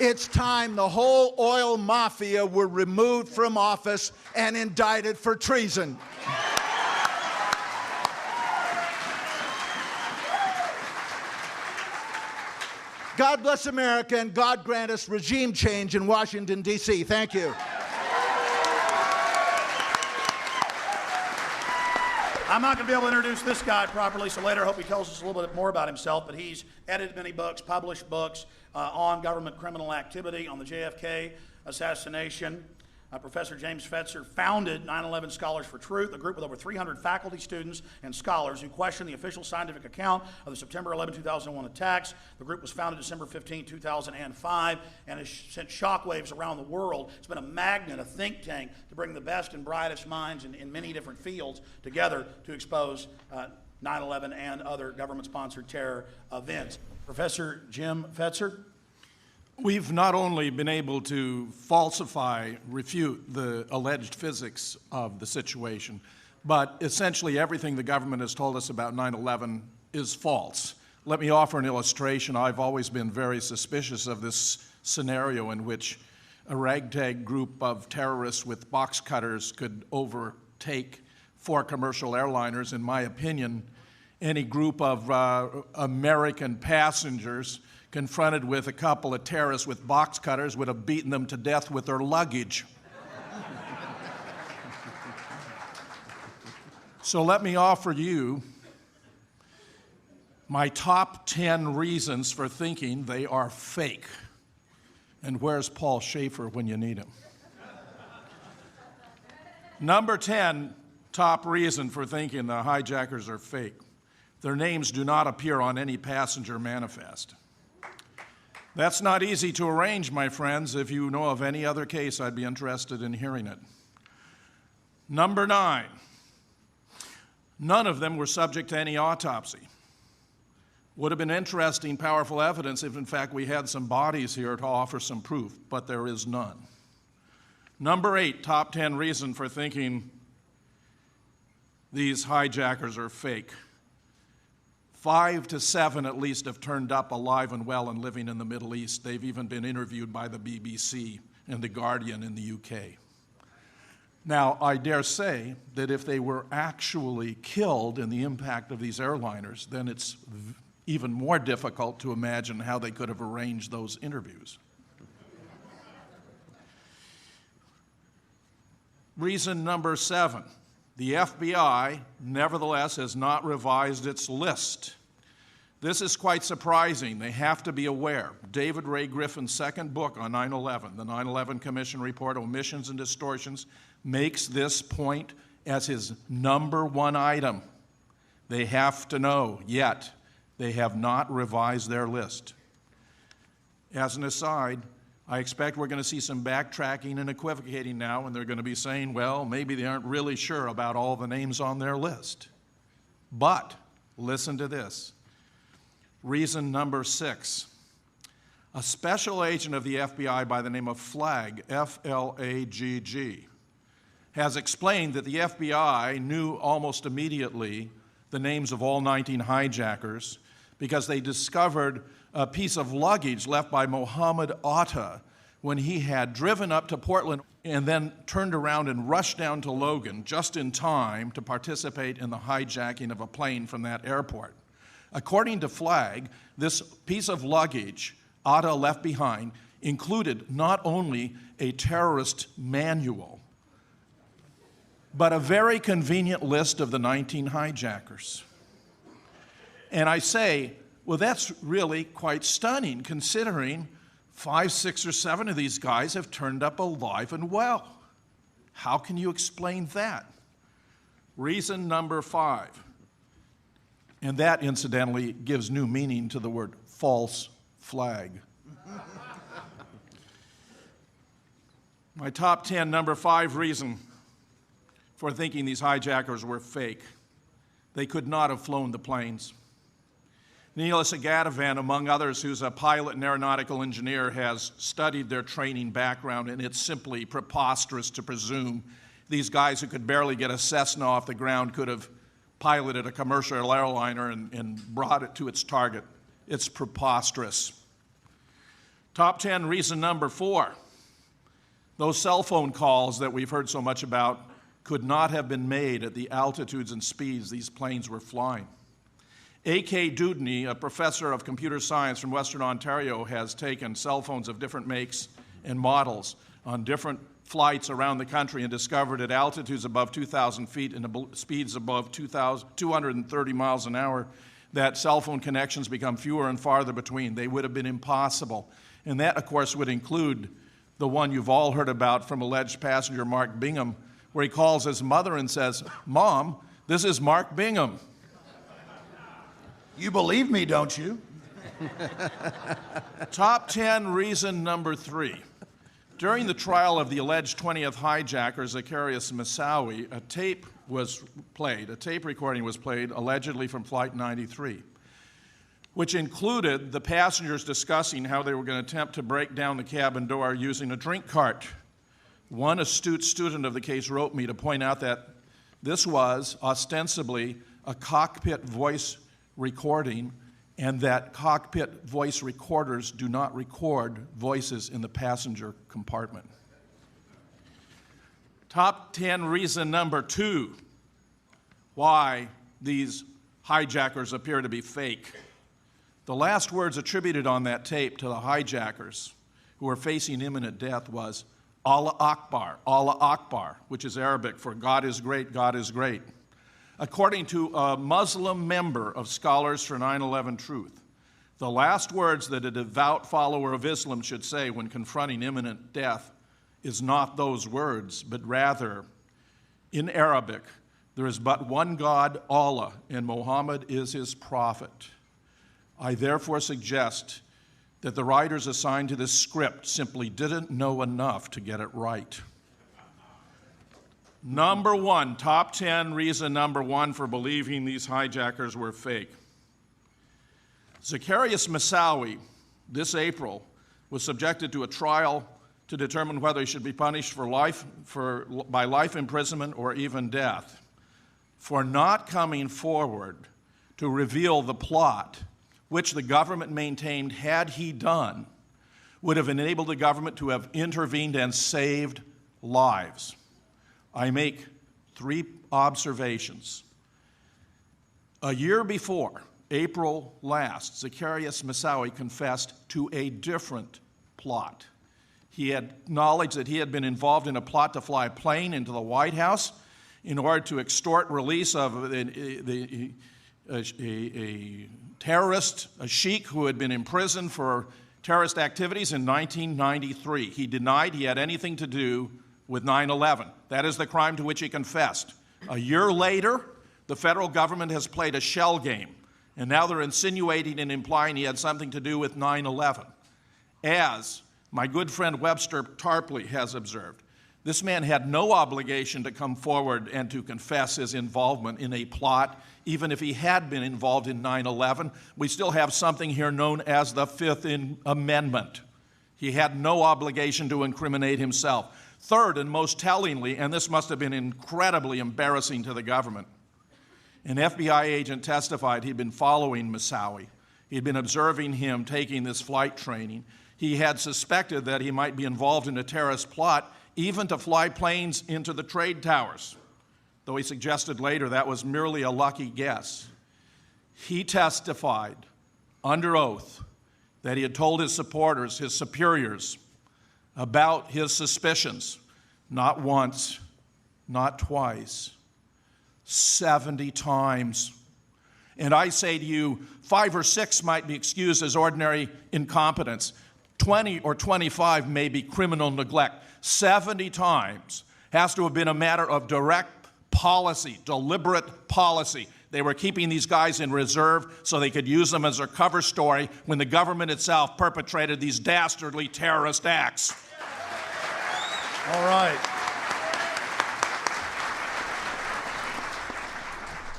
Speaker 7: It's time the whole oil mafia were removed from office and indicted for treason. God bless America, and God grant us regime change in Washington, D.C. Thank you.
Speaker 2: I'm not going to be able to introduce this guy properly, so later I hope he tells us a little bit more about himself, but he's edited many books, published books on government criminal activity, on the JFK assassination. Professor James Fetzer founded 9/11 Scholars for Truth, a group with over 300 faculty, students, and scholars who question the official scientific account of the September 11, 2001 attacks. The group was founded December 15, 2005, and has sent shockwaves around the world. It's been a magnet, a think tank, to bring the best and brightest minds in many different fields together to expose 9/11 and other government-sponsored terror events. Professor Jim Fetzer.
Speaker 8: We've not only been able to falsify, refute the alleged physics of the situation, but essentially everything the government has told us about 9/11 is false. Let me offer an illustration. I've always been very suspicious of this scenario in which a ragtag group of terrorists with box cutters could overtake 4 commercial airliners. In my opinion, any group of American passengers confronted with a couple of terrorists with box cutters would have beaten them to death with their luggage. So let me offer you my top 10 reasons for thinking they are fake. And where's Paul Schaefer when you need him? Number 10 top reason for thinking the hijackers are fake. Their names do not appear on any passenger manifest. That's not easy to arrange, my friends. If you know of any other case, I'd be interested in hearing it. Number 9, none of them were subject to any autopsy. Would have been interesting, powerful evidence if, in fact, we had some bodies here to offer some proof, but there is none. Number 8, top 10 reason for thinking these hijackers are fake. 5 to 7 at least have turned up alive and well and living in the Middle East. They've even been interviewed by the BBC and The Guardian in the UK. Now, I dare say that if they were actually killed in the impact of these airliners, then it's even more difficult to imagine how they could have arranged those interviews. Reason number 7. The FBI, nevertheless, has not revised its list. This is quite surprising. They have to be aware. David Ray Griffin's second book on 9/11, the 9/11 Commission Report, Omissions and Distortions, makes this point as his number 1 item. They have to know, yet they have not revised their list. As an aside, I expect we're going to see some backtracking and equivocating now, and they're going to be saying, well, maybe they aren't really sure about all the names on their list. But listen to this. Reason number 6. A special agent of the FBI by the name of Flagg, F-L-A-G-G, has explained that the FBI knew almost immediately the names of all 19 hijackers because they discovered a piece of luggage left by Mohammed Atta when he had driven up to Portland and then turned around and rushed down to Logan just in time to participate in the hijacking of a plane from that airport. According to Flagg, this piece of luggage Atta left behind included not only a terrorist manual, but a very convenient list of the 19 hijackers. And I say, well, that's really quite stunning, considering 5, 6, or 7 of these guys have turned up alive and well. How can you explain that? Reason number 5, and that, incidentally, gives new meaning to the word false flag. My top 10, number 5 reason for thinking these hijackers were fake. They could not have flown the planes. Neil Sagatavan, among others, who's a pilot and aeronautical engineer, has studied their training background, and it's simply preposterous to presume these guys who could barely get a Cessna off the ground could have piloted a commercial airliner and brought it to its target. It's preposterous. Top 10 reason number 4. Those cell phone calls that we've heard so much about could not have been made at the altitudes and speeds these planes were flying. A.K. Dudney, a professor of computer science from Western Ontario, has taken cell phones of different makes and models on different flights around the country and discovered at altitudes above 2,000 feet and speeds above 230 miles an hour that cell phone connections become fewer and farther between. They would have been impossible. And that, of course, would include the one you've all heard about from alleged passenger Mark Bingham, where he calls his mother and says, "Mom, this is Mark Bingham."
Speaker 2: You believe me, don't you?
Speaker 8: Top 10 reason number 3. During the trial of the alleged 20th hijacker, Zacarias Moussaoui, a tape recording was played, allegedly from Flight 93, which included the passengers discussing how they were going to attempt to break down the cabin door using a drink cart. One astute student of the case wrote me to point out that this was ostensibly a cockpit voice recording, and that cockpit voice recorders do not record voices in the passenger compartment. Top 10 reason number 2 why these hijackers appear to be fake. The last words attributed on that tape to the hijackers who were facing imminent death was Allah Akbar, which is Arabic for God is great, God is great. According to a Muslim member of Scholars for 9/11 Truth, the last words that a devout follower of Islam should say when confronting imminent death is not those words, but rather, in Arabic, there is but one God, Allah, and Muhammad is his prophet. I therefore suggest that the writers assigned to this script simply didn't know enough to get it right. Number 1, top 10 reason number 1 for believing these hijackers were fake. Zacarias Moussaoui, this April, was subjected to a trial to determine whether he should be punished by life imprisonment or even death for not coming forward to reveal the plot, which the government maintained, had he done, would have enabled the government to have intervened and saved lives. I make 3 observations. A year before, April last, Zacarias Moussaoui confessed to a different plot. He had acknowledged that he had been involved in a plot to fly a plane into the White House in order to extort release of a terrorist, a sheik who had been imprisoned for terrorist activities in 1993. He denied he had anything to do with 9/11. That is the crime to which he confessed. A year later, the federal government has played a shell game, and now they're insinuating and implying he had something to do with 9/11. As my good friend Webster Tarpley has observed, this man had no obligation to come forward and to confess his involvement in a plot, even if he had been involved in 9/11. We still have something here known as the Fifth Amendment. He had no obligation to incriminate himself. Third, and most tellingly, and this must have been incredibly embarrassing to the government, an FBI agent testified he'd been following Moussaoui. He'd been observing him taking this flight training. He had suspected that he might be involved in a terrorist plot, even to fly planes into the trade towers, though he suggested later that was merely a lucky guess. He testified under oath that he had told his supporters, his superiors, about his suspicions, not once, not twice, 70 times. And I say to you, 5 or 6 might be excused as ordinary incompetence. 20 or 25 may be criminal neglect. 70 times has to have been a matter of direct policy, deliberate policy. They were keeping these guys in reserve so they could use them as their cover story when the government itself perpetrated these dastardly terrorist acts.
Speaker 2: All right.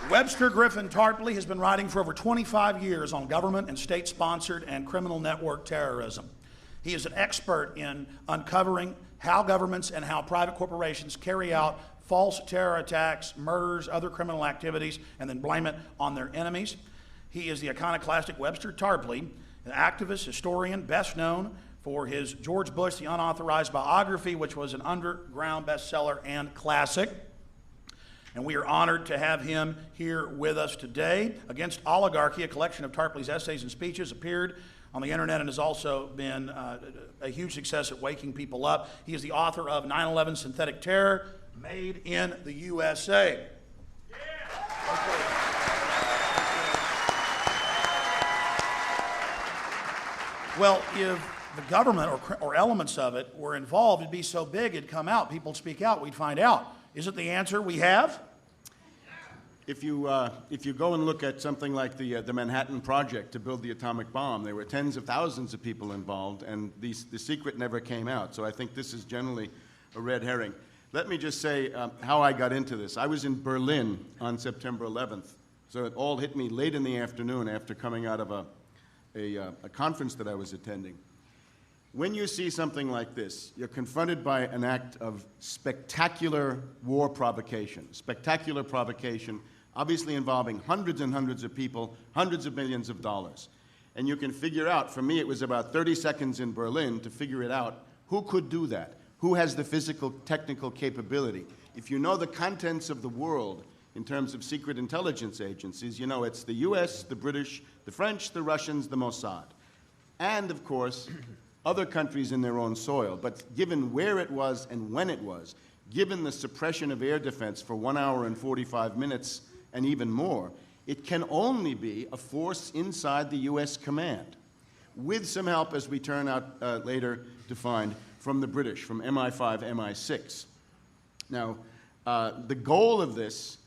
Speaker 2: Webster Griffin Tarpley has been writing for over 25 years on government and state-sponsored and criminal network terrorism. He is an expert in uncovering how governments and how private corporations carry out false terror attacks, murders, other criminal activities, and then blame it on their enemies. He is the iconoclastic Webster Tarpley, an activist, historian, best known for his George Bush, the Unauthorized Biography, which was an underground bestseller and classic. And we are honored to have him here with us today. Against Oligarchy, a collection of Tarpley's essays and speeches, appeared on the internet and has also been a huge success at waking people up. He is the author of 9/11 Synthetic Terror, Made in the USA. Yeah. Okay. Well, if the government or elements of it were involved, it'd be so big it'd come out. People'd speak out, we'd find out. Is it the answer we have?
Speaker 9: If you go and look at something like the Manhattan Project to build the atomic bomb, there were tens of thousands of people involved, and the secret never came out. So I think this is generally a red herring. Let me just say how I got into this. I was in Berlin on September 11th, so it all hit me late in the afternoon after coming out of a conference that I was attending. When you see something like this, you're confronted by an act of spectacular war provocation, obviously involving hundreds and hundreds of people, hundreds of millions of dollars. And you can figure out, for me it was about 30 seconds in Berlin to figure it out, who could do that? Who has the physical, technical capability? If you know the contents of the world in terms of secret intelligence agencies, you know it's the US, the British, the French, the Russians, the Mossad. And of course, other countries in their own soil. But given where it was and when it was, given the suppression of air defense for 1 hour and 45 minutes and even more, it can only be a force inside the US command, with some help, as we turn out later to find, from the British, from MI5, MI6. Now, the goal of this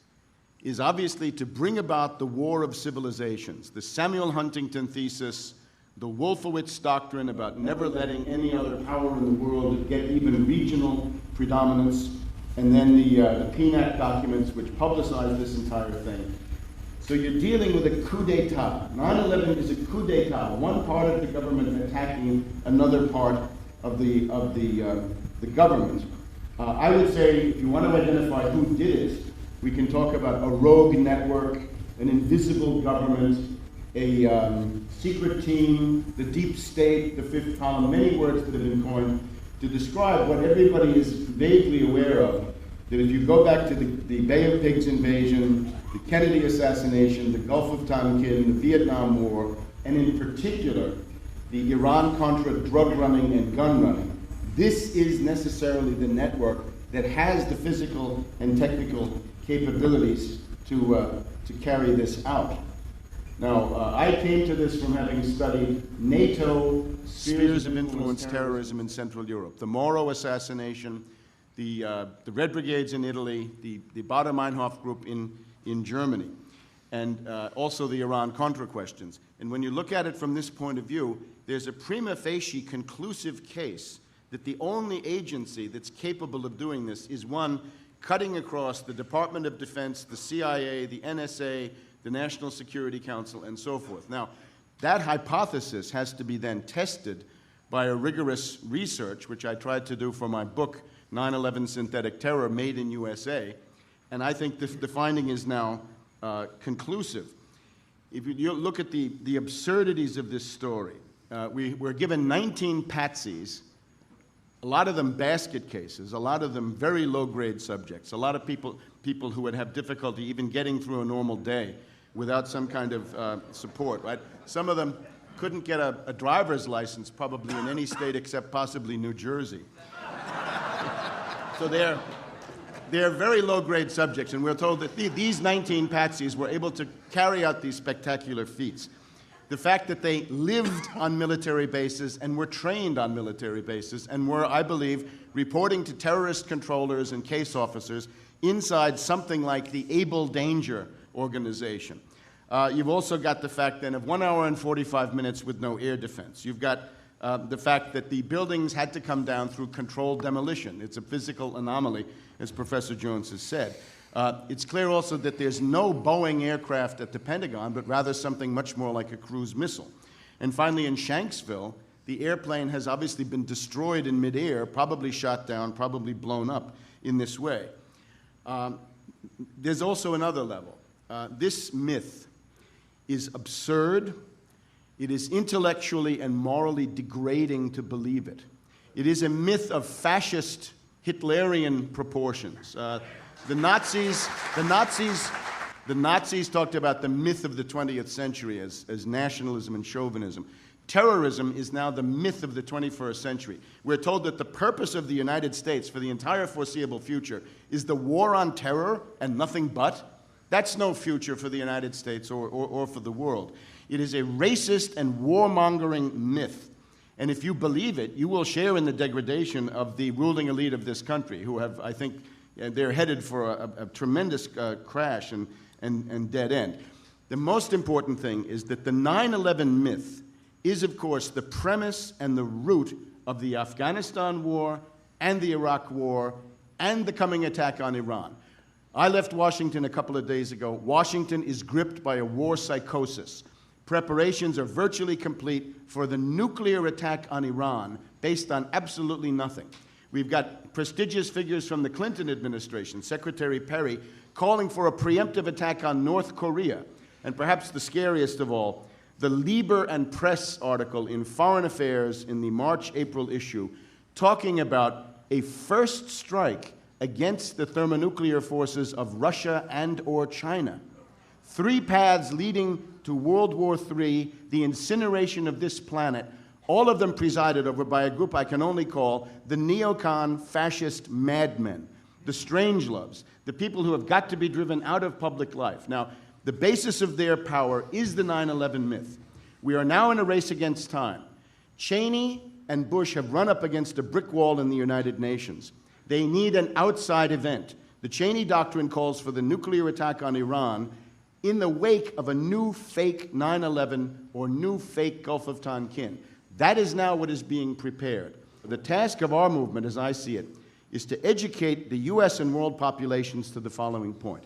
Speaker 9: is obviously to bring about the war of civilizations, the Samuel Huntington thesis, the Wolfowitz doctrine about never letting any other power in the world get even regional predominance, and then the PNAC documents which publicize this entire thing. So you're dealing with a coup d'etat. 9/11 is a coup d'etat, one part of the government attacking another part of the government. I would say, if you want to identify who did it, we can talk about a rogue network, an invisible government, a secret team, the deep state, the fifth column, many words that have been coined to describe what everybody is vaguely aware of. That if you go back to the Bay of Pigs invasion, the Kennedy assassination, the Gulf of Tonkin, the Vietnam War, and in particular, the Iran-Contra drug running and gun running, this is necessarily the network that has the physical and technical capabilities to carry this out. Now, I came to this from having studied NATO spheres of influence terrorism in Central Europe, the Moro assassination, the Red Brigades in Italy, the Baader-Meinhof group in Germany, and also the Iran-Contra questions. And when you look at it from this point of view, there's a prima facie conclusive case that the only agency that's capable of doing this is one cutting across the Department of Defense, the CIA, the NSA, the National Security Council, and so forth. Now, that hypothesis has to be then tested by a rigorous research, which I tried to do for my book, 9/11 Synthetic Terror, Made in USA, and I think the finding is now conclusive. If you look at the absurdities of this story, we're given 19 patsies, a lot of them basket cases, a lot of them very low-grade subjects, a lot of people who would have difficulty even getting through a normal day without some kind of support, right? Some of them couldn't get a driver's license probably in any state except possibly New Jersey. So they're very low-grade subjects, and we're told that these 19 patsies were able to carry out these spectacular feats. The fact that they lived on military bases and were trained on military bases and were, I believe, reporting to terrorist controllers and case officers inside something like the Able Danger organization. You've also got the fact then of 1 hour and 45 minutes with no air defense. You've got the fact that the buildings had to come down through controlled demolition. It's a physical anomaly, as Professor Jones has said. It's clear also that there's no Boeing aircraft at the Pentagon, but rather something much more like a cruise missile. And finally, in Shanksville, the airplane has obviously been destroyed in midair, probably shot down, probably blown up in this way. There's also another level. This myth is absurd. It is intellectually and morally degrading to believe it. It is a myth of fascist Hitlerian proportions. The Nazis talked about the myth of the 20th century as nationalism and chauvinism. Terrorism is now the myth of the 21st century. We're told that the purpose of the United States for the entire foreseeable future is the war on terror and nothing but. That's no future for the United States or for the world. It is a racist and warmongering myth. And if you believe it, you will share in the degradation of the ruling elite of this country, who have, I think, they're headed for a tremendous crash and dead end. The most important thing is that the 9/11 myth is, of course, the premise and the root of the Afghanistan war and the Iraq war and the coming attack on Iran. I left Washington a couple of days ago. Washington is gripped by a war psychosis. Preparations are virtually complete for the nuclear attack on Iran based on absolutely nothing. We've got prestigious figures from the Clinton administration, Secretary Perry, calling for a preemptive attack on North Korea. And perhaps the scariest of all, the Lieber and Press article in Foreign Affairs in the March-April issue, talking about a first strike against the thermonuclear forces of Russia and/or China. 3 paths leading to World War III, the incineration of this planet, all of them presided over by a group I can only call the neocon fascist madmen, the Strangeloves, the people who have got to be driven out of public life. Now, the basis of their power is the 9/11 myth. We are now in a race against time. Cheney and Bush have run up against a brick wall in the United Nations. They need an outside event. The Cheney Doctrine calls for the nuclear attack on Iran in the wake of a new fake 9/11 or new fake Gulf of Tonkin. That is now what is being prepared. The task of our movement, as I see it, is to educate the U.S. and world populations to the following point.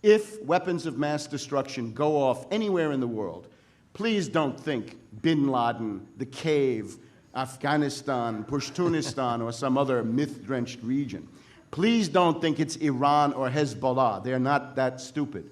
Speaker 9: If weapons of mass destruction go off anywhere in the world, please don't think Bin Laden, the cave, Afghanistan, Pashtunistan, or some other myth-drenched region. Please don't think it's Iran or Hezbollah. They're not that stupid.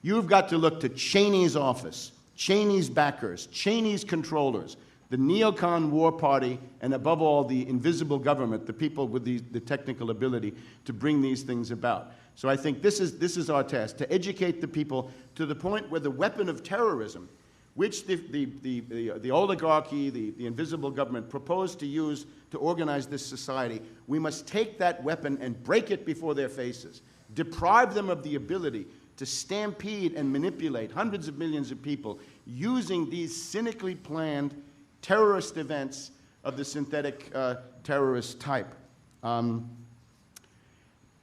Speaker 9: You've got to look to Cheney's office, Cheney's backers, Cheney's controllers, the neocon war party, and above all, the invisible government, the people with the technical ability to bring these things about. So I think this is our task, to educate the people to the point where the weapon of terrorism, which the oligarchy, the invisible government, proposed to use to organize this society, we must take that weapon and break it before their faces, deprive them of the ability to stampede and manipulate hundreds of millions of people using these cynically planned terrorist events of the synthetic terrorist type.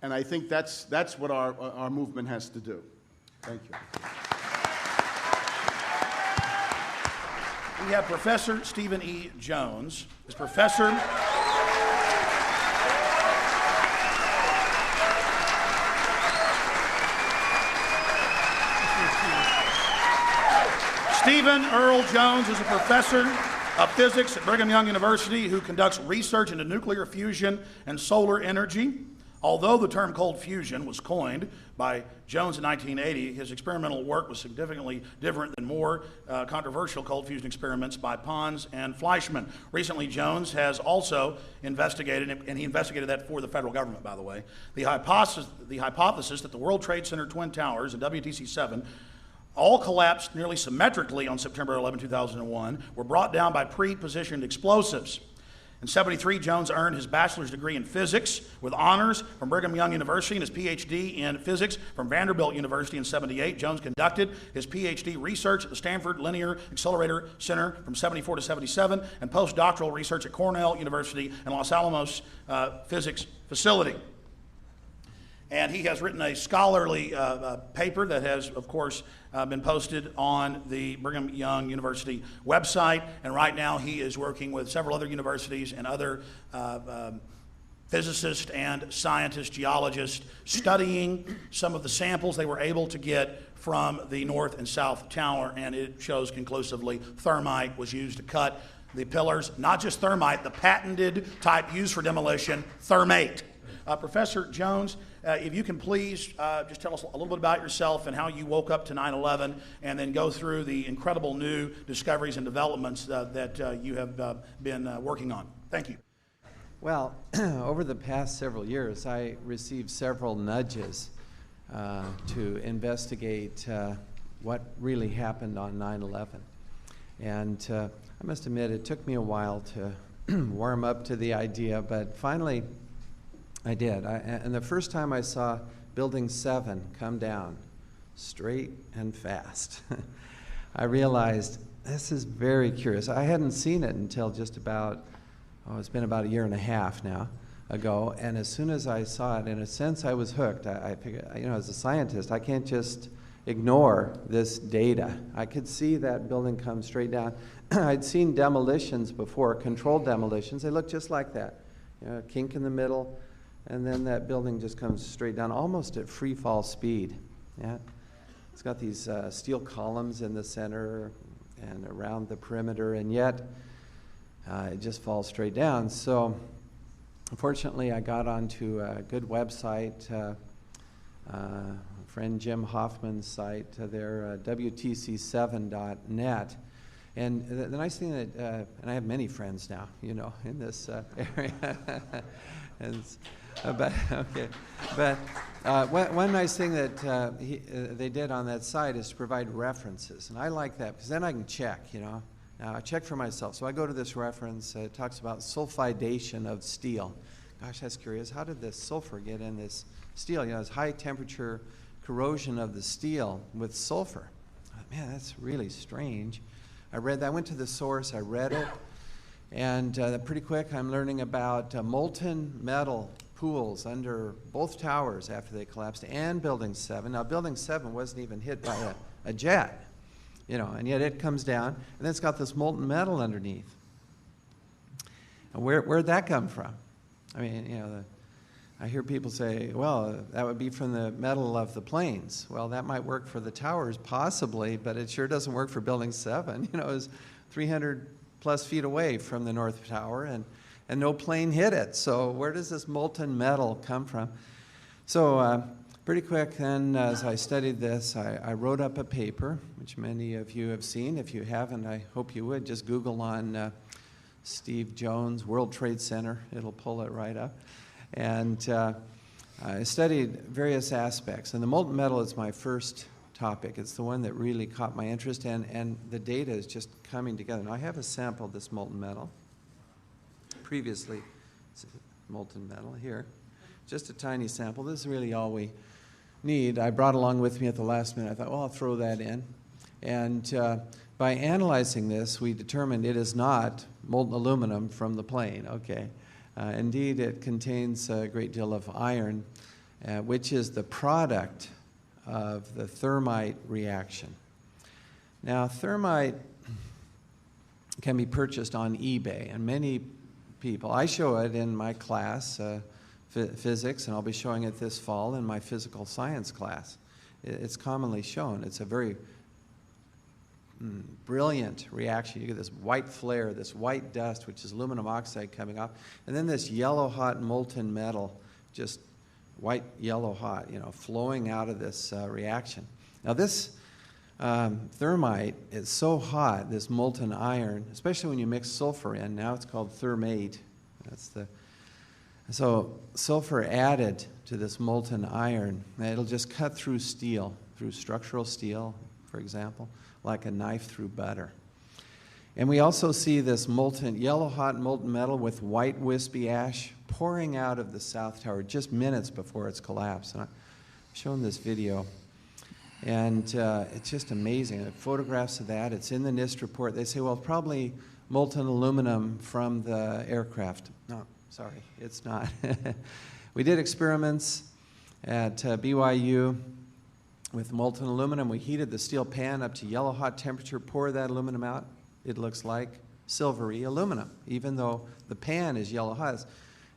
Speaker 9: And I think that's what our movement has to do. Thank you.
Speaker 2: We have Professor Stephen E. Jones. Is Professor... Stephen Earl Jones is a professor of physics at Brigham Young University who conducts research into nuclear fusion and solar energy. Although the term cold fusion was coined by Jones in 1980, his experimental work was significantly different than more controversial cold fusion experiments by Pons and Fleischmann. Recently, Jones has also investigated, and he investigated that for the federal government, by the way, the hypothesis that the World Trade Center Twin Towers and WTC-7 all collapsed nearly symmetrically on September 11, 2001, were brought down by pre-positioned explosives. In 1973, Jones earned his bachelor's degree in physics with honors from Brigham Young University and his PhD in physics from Vanderbilt University in 1978. Jones conducted his PhD research at the Stanford Linear Accelerator Center from 1974 to 1977 and postdoctoral research at Cornell University and Los Alamos Physics Facility. And he has written a scholarly paper that has, of course, been posted on the Brigham Young University website. And right now he is working with several other universities and other
Speaker 1: physicists and scientists, geologists, studying some of the samples they were able to get from the North and South Tower, and it shows conclusively thermite was used to cut the pillars. Not just thermite, the patented type used for demolition, thermate. Professor Jones, if you can please just tell us a little bit about yourself and how you woke up to 9/11, and then go through the incredible new discoveries and developments that you have been working on. Thank you.
Speaker 10: Well, over the past several years, I received several nudges to investigate what really happened on 9/11. And I must admit, it took me a while to warm up to the idea, but finally I did. And the first time I saw Building 7 come down straight and fast, I realized this is very curious. I hadn't seen it until just about, it's been about a year and a half now ago, and as soon as I saw it, in a sense I was hooked. I figured, as a scientist, I can't just ignore this data. I could see that building come straight down. I'd seen demolitions before, controlled demolitions. They look just like that. A kink in the middle, and then that building just comes straight down, almost at free fall speed. Yeah, it's got these steel columns in the center and around the perimeter, and yet it just falls straight down. So fortunately, I got onto a good website, friend Jim Hoffman's site, their WTC7.net. And the nice thing that, and I have many friends now, in this area. One nice thing that they did on that site is to provide references. And I like that because then I can check, Now, I check for myself. So I go to this reference. It talks about sulfidation of steel. Gosh, that's curious. How did this sulfur get in this steel? It's high temperature corrosion of the steel with sulfur. Man, that's really strange. I read that. I went to the source. I read it. And pretty quick, I'm learning about molten metal pools under both towers after they collapsed, and Building 7. Now, Building 7 wasn't even hit by a jet, and yet it comes down, and then it's got this molten metal underneath. And where'd that come from? I mean, I hear people say, well, that would be from the metal of the planes. Well, that might work for the towers, possibly, but it sure doesn't work for Building 7. It was 300 plus feet away from the North Tower, and no plane hit it. So where does this molten metal come from? So pretty quick then, as I studied this, I wrote up a paper, which many of you have seen. If you haven't, I hope you would. Just Google on Steve Jones, World Trade Center. It'll pull it right up. And I studied various aspects. And the molten metal is my first topic. It's the one that really caught my interest, and the data is just coming together. Now, I have a sample of this molten metal. Previously, molten metal here. Just a tiny sample. This is really all we need. I brought along with me at the last minute. I thought, well, I'll throw that in. And by analyzing this, we determined it is not molten aluminum from the plane. Okay. Indeed, it contains a great deal of iron, which is the product of the thermite reaction. Now, thermite can be purchased on eBay, and many people, I show it in my class, physics, and I'll be showing it this fall in my physical science class. It's commonly shown. It's a very brilliant reaction. You get this white flare, this white dust, which is aluminum oxide coming off, and then this yellow hot molten metal, just white yellow hot, flowing out of this reaction. Now this thermite is so hot, this molten iron, especially when you mix sulfur in. Now it's called thermate. So sulfur added to this molten iron, it'll just cut through steel, through structural steel, for example, like a knife through butter. And we also see this molten, yellow hot molten metal with white wispy ash pouring out of the South Tower just minutes before its collapse. And I've shown this video, and it's just amazing. Photographs of that. It's in the NIST report. They say, well, it's probably molten aluminum from the aircraft. No, sorry, it's not. We did experiments at BYU with molten aluminum. We heated the steel pan up to yellow hot temperature, pour that aluminum out. It looks like silvery aluminum, even though the pan is yellow hot.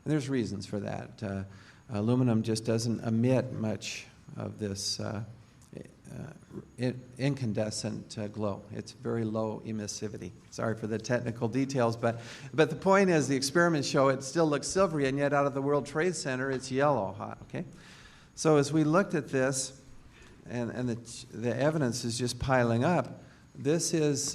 Speaker 10: And there's reasons for that. Aluminum just doesn't emit much of this incandescent glow. It's very low emissivity. Sorry for the technical details, but the point is the experiments show it still looks silvery, and yet out of the World Trade Center it's yellow hot, okay? So as we looked at this, and the evidence is just piling up, this is,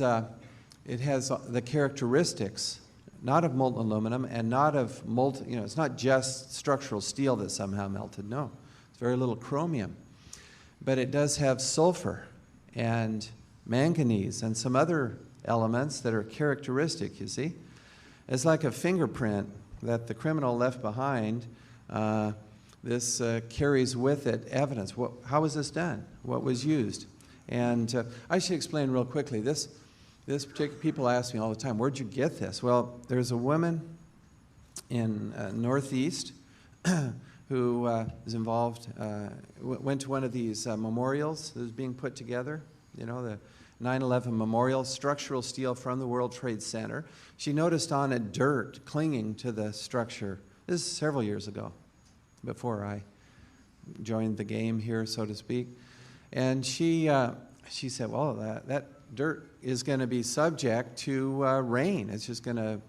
Speaker 10: it has the characteristics not of molten aluminum and not of molten, it's not just structural steel that somehow melted, no. It's very little chromium. But it does have sulfur and manganese and some other elements that are characteristic, you see. It's like a fingerprint that the criminal left behind. This carries with it evidence. How was this done? What was used? And I should explain real quickly. This particular, people ask me all the time, where'd you get this? Well, there's a woman in Northeast who was involved, went to one of these memorials that was being put together, the 9/11 memorial, structural steel from the World Trade Center. She noticed on it dirt clinging to the structure. This is several years ago, before I joined the game here, so to speak. And she said, well, that dirt is going to be subject to rain. It's just going to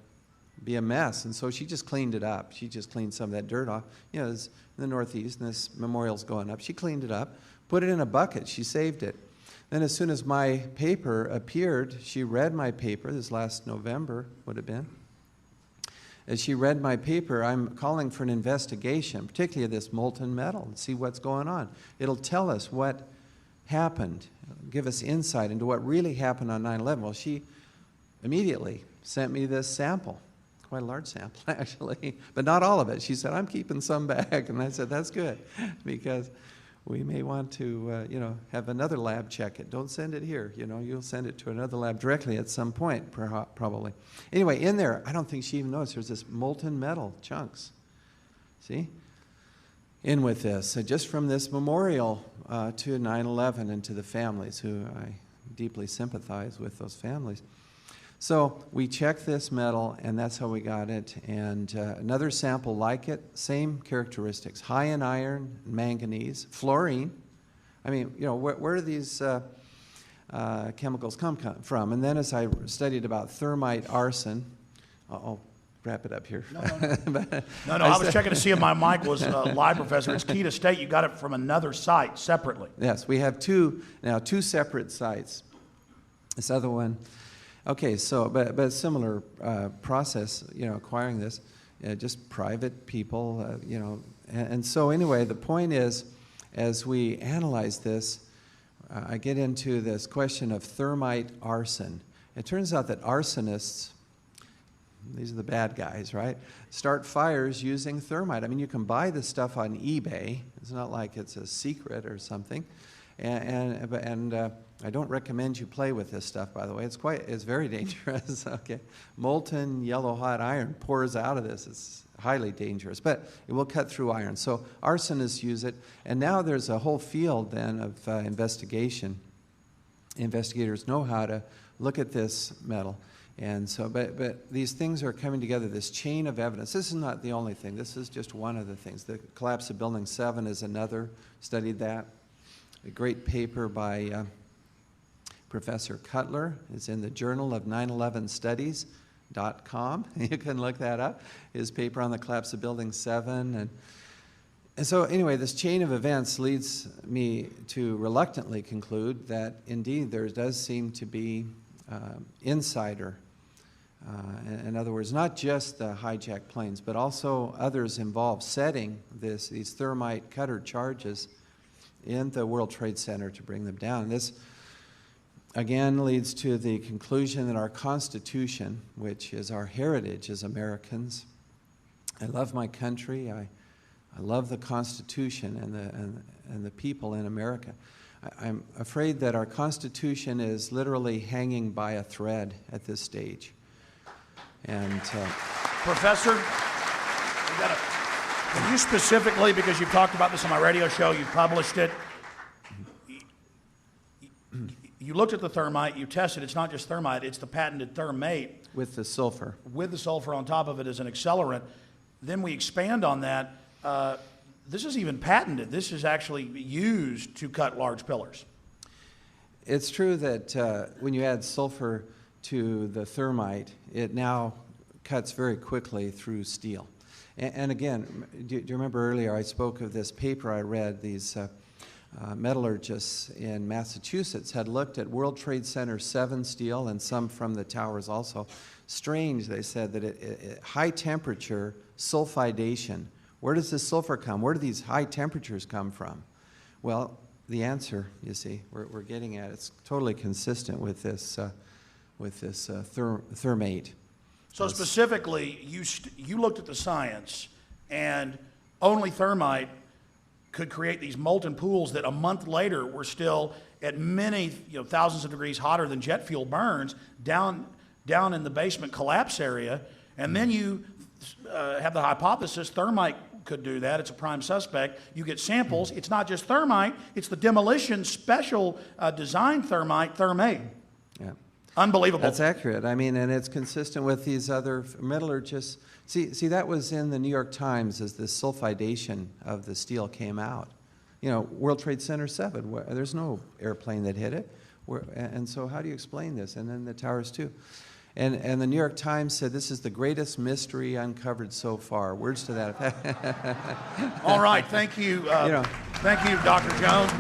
Speaker 10: be a mess. And so she just cleaned it up. She just cleaned some of that dirt off. It's in the Northeast, and this memorial's going up. She cleaned it up, put it in a bucket. She saved it. Then as soon as my paper appeared, she read my paper. This last November would have been. As she read my paper, I'm calling for an investigation, particularly of this molten metal, and see what's going on. It'll tell us what happened, give us insight into what really happened on 9/11. Well, she immediately sent me this sample. Quite a large sample, actually, but not all of it. She said, I'm keeping some back. And I said, that's good, because we may want to, have another lab check it. Don't send it here. You'll send it to another lab directly at some point, probably. Anyway, in there, I don't think she even noticed there's this molten metal chunks. See? In with this, just from this memorial to 9/11 and to the families, who I deeply sympathize with those families. So we checked this metal, and that's how we got it. And another sample like it, same characteristics, high in iron, manganese, fluorine. I mean, where do these chemicals come from? And then as I studied about thermite, arson, I'll wrap it up here.
Speaker 2: No, I was checking to see if my mic was live, Professor. It's key to state you got it from another site separately.
Speaker 10: Yes, we have two separate sites. This other one. Okay, so, but similar process, acquiring this, just private people, and so anyway, the point is, as we analyze this, I get into this question of thermite arson. It turns out that arsonists, these are the bad guys, right, start fires using thermite. I mean, you can buy this stuff on eBay. It's not like it's a secret or something, and I don't recommend you play with this stuff, by the way. It's very dangerous. Okay, molten yellow hot iron pours out of this. It's highly dangerous, but it will cut through iron. So arsonists use it, and now there's a whole field then of investigation. Investigators know how to look at this metal, and so but these things are coming together. This chain of evidence. This is not the only thing. This is just one of the things. The collapse of Building 7 is another. Studied that. A great paper by Professor Cutler is in the Journal of 9/11studies.com. You can look that up. His paper on the collapse of Building 7. And so anyway, this chain of events leads me to reluctantly conclude that indeed there does seem to be insider. In other words, not just the hijacked planes, but also others involved setting these thermite cutter charges in the World Trade Center to bring them down. This again leads to the conclusion that our Constitution, which is our heritage as Americans, I love my country, I love the Constitution and the people in America. I'm afraid that our Constitution is literally hanging by a thread at this stage. And
Speaker 2: Professor, can you specifically, because you've talked about this on my radio show, you published it, you looked at the thermite, you tested, it's not just thermite, it's the patented thermate.
Speaker 10: With the sulfur.
Speaker 2: With the sulfur on top of it as an accelerant. then we expand on that. This is even patented. This is actually used to cut large pillars.
Speaker 10: It's true that when you add sulfur to the thermite, it now cuts very quickly through steel. And again, do you remember earlier I spoke of this paper I read? These metallurgists in Massachusetts had looked at World Trade Center 7 steel and some from the towers also. Strange, they said, that high temperature sulfidation, where does this sulfur come? Where do these high temperatures come from? Well, the answer, you see, we're getting at, it's totally consistent with this thermate.
Speaker 2: So specifically, you looked at the science, and only thermite could create these molten pools that a month later were still at many thousands of degrees hotter than jet fuel burns down in the basement collapse area. And then you have the hypothesis thermite could do that. It's a prime suspect. You get samples. It's not just thermite. It's the demolition special design thermate.
Speaker 10: Yeah.
Speaker 2: Unbelievable.
Speaker 10: That's accurate. I mean, and it's consistent with these other metallurgists. See, that was in the New York Times as this sulfidation of the steel came out. You know, World Trade Center 7, there's no airplane that hit it. And so how do you explain this? And then the towers too. And the New York Times said this is the greatest mystery uncovered so far. Words to that effect.
Speaker 2: All right, thank you. Thank you, Dr. Jones.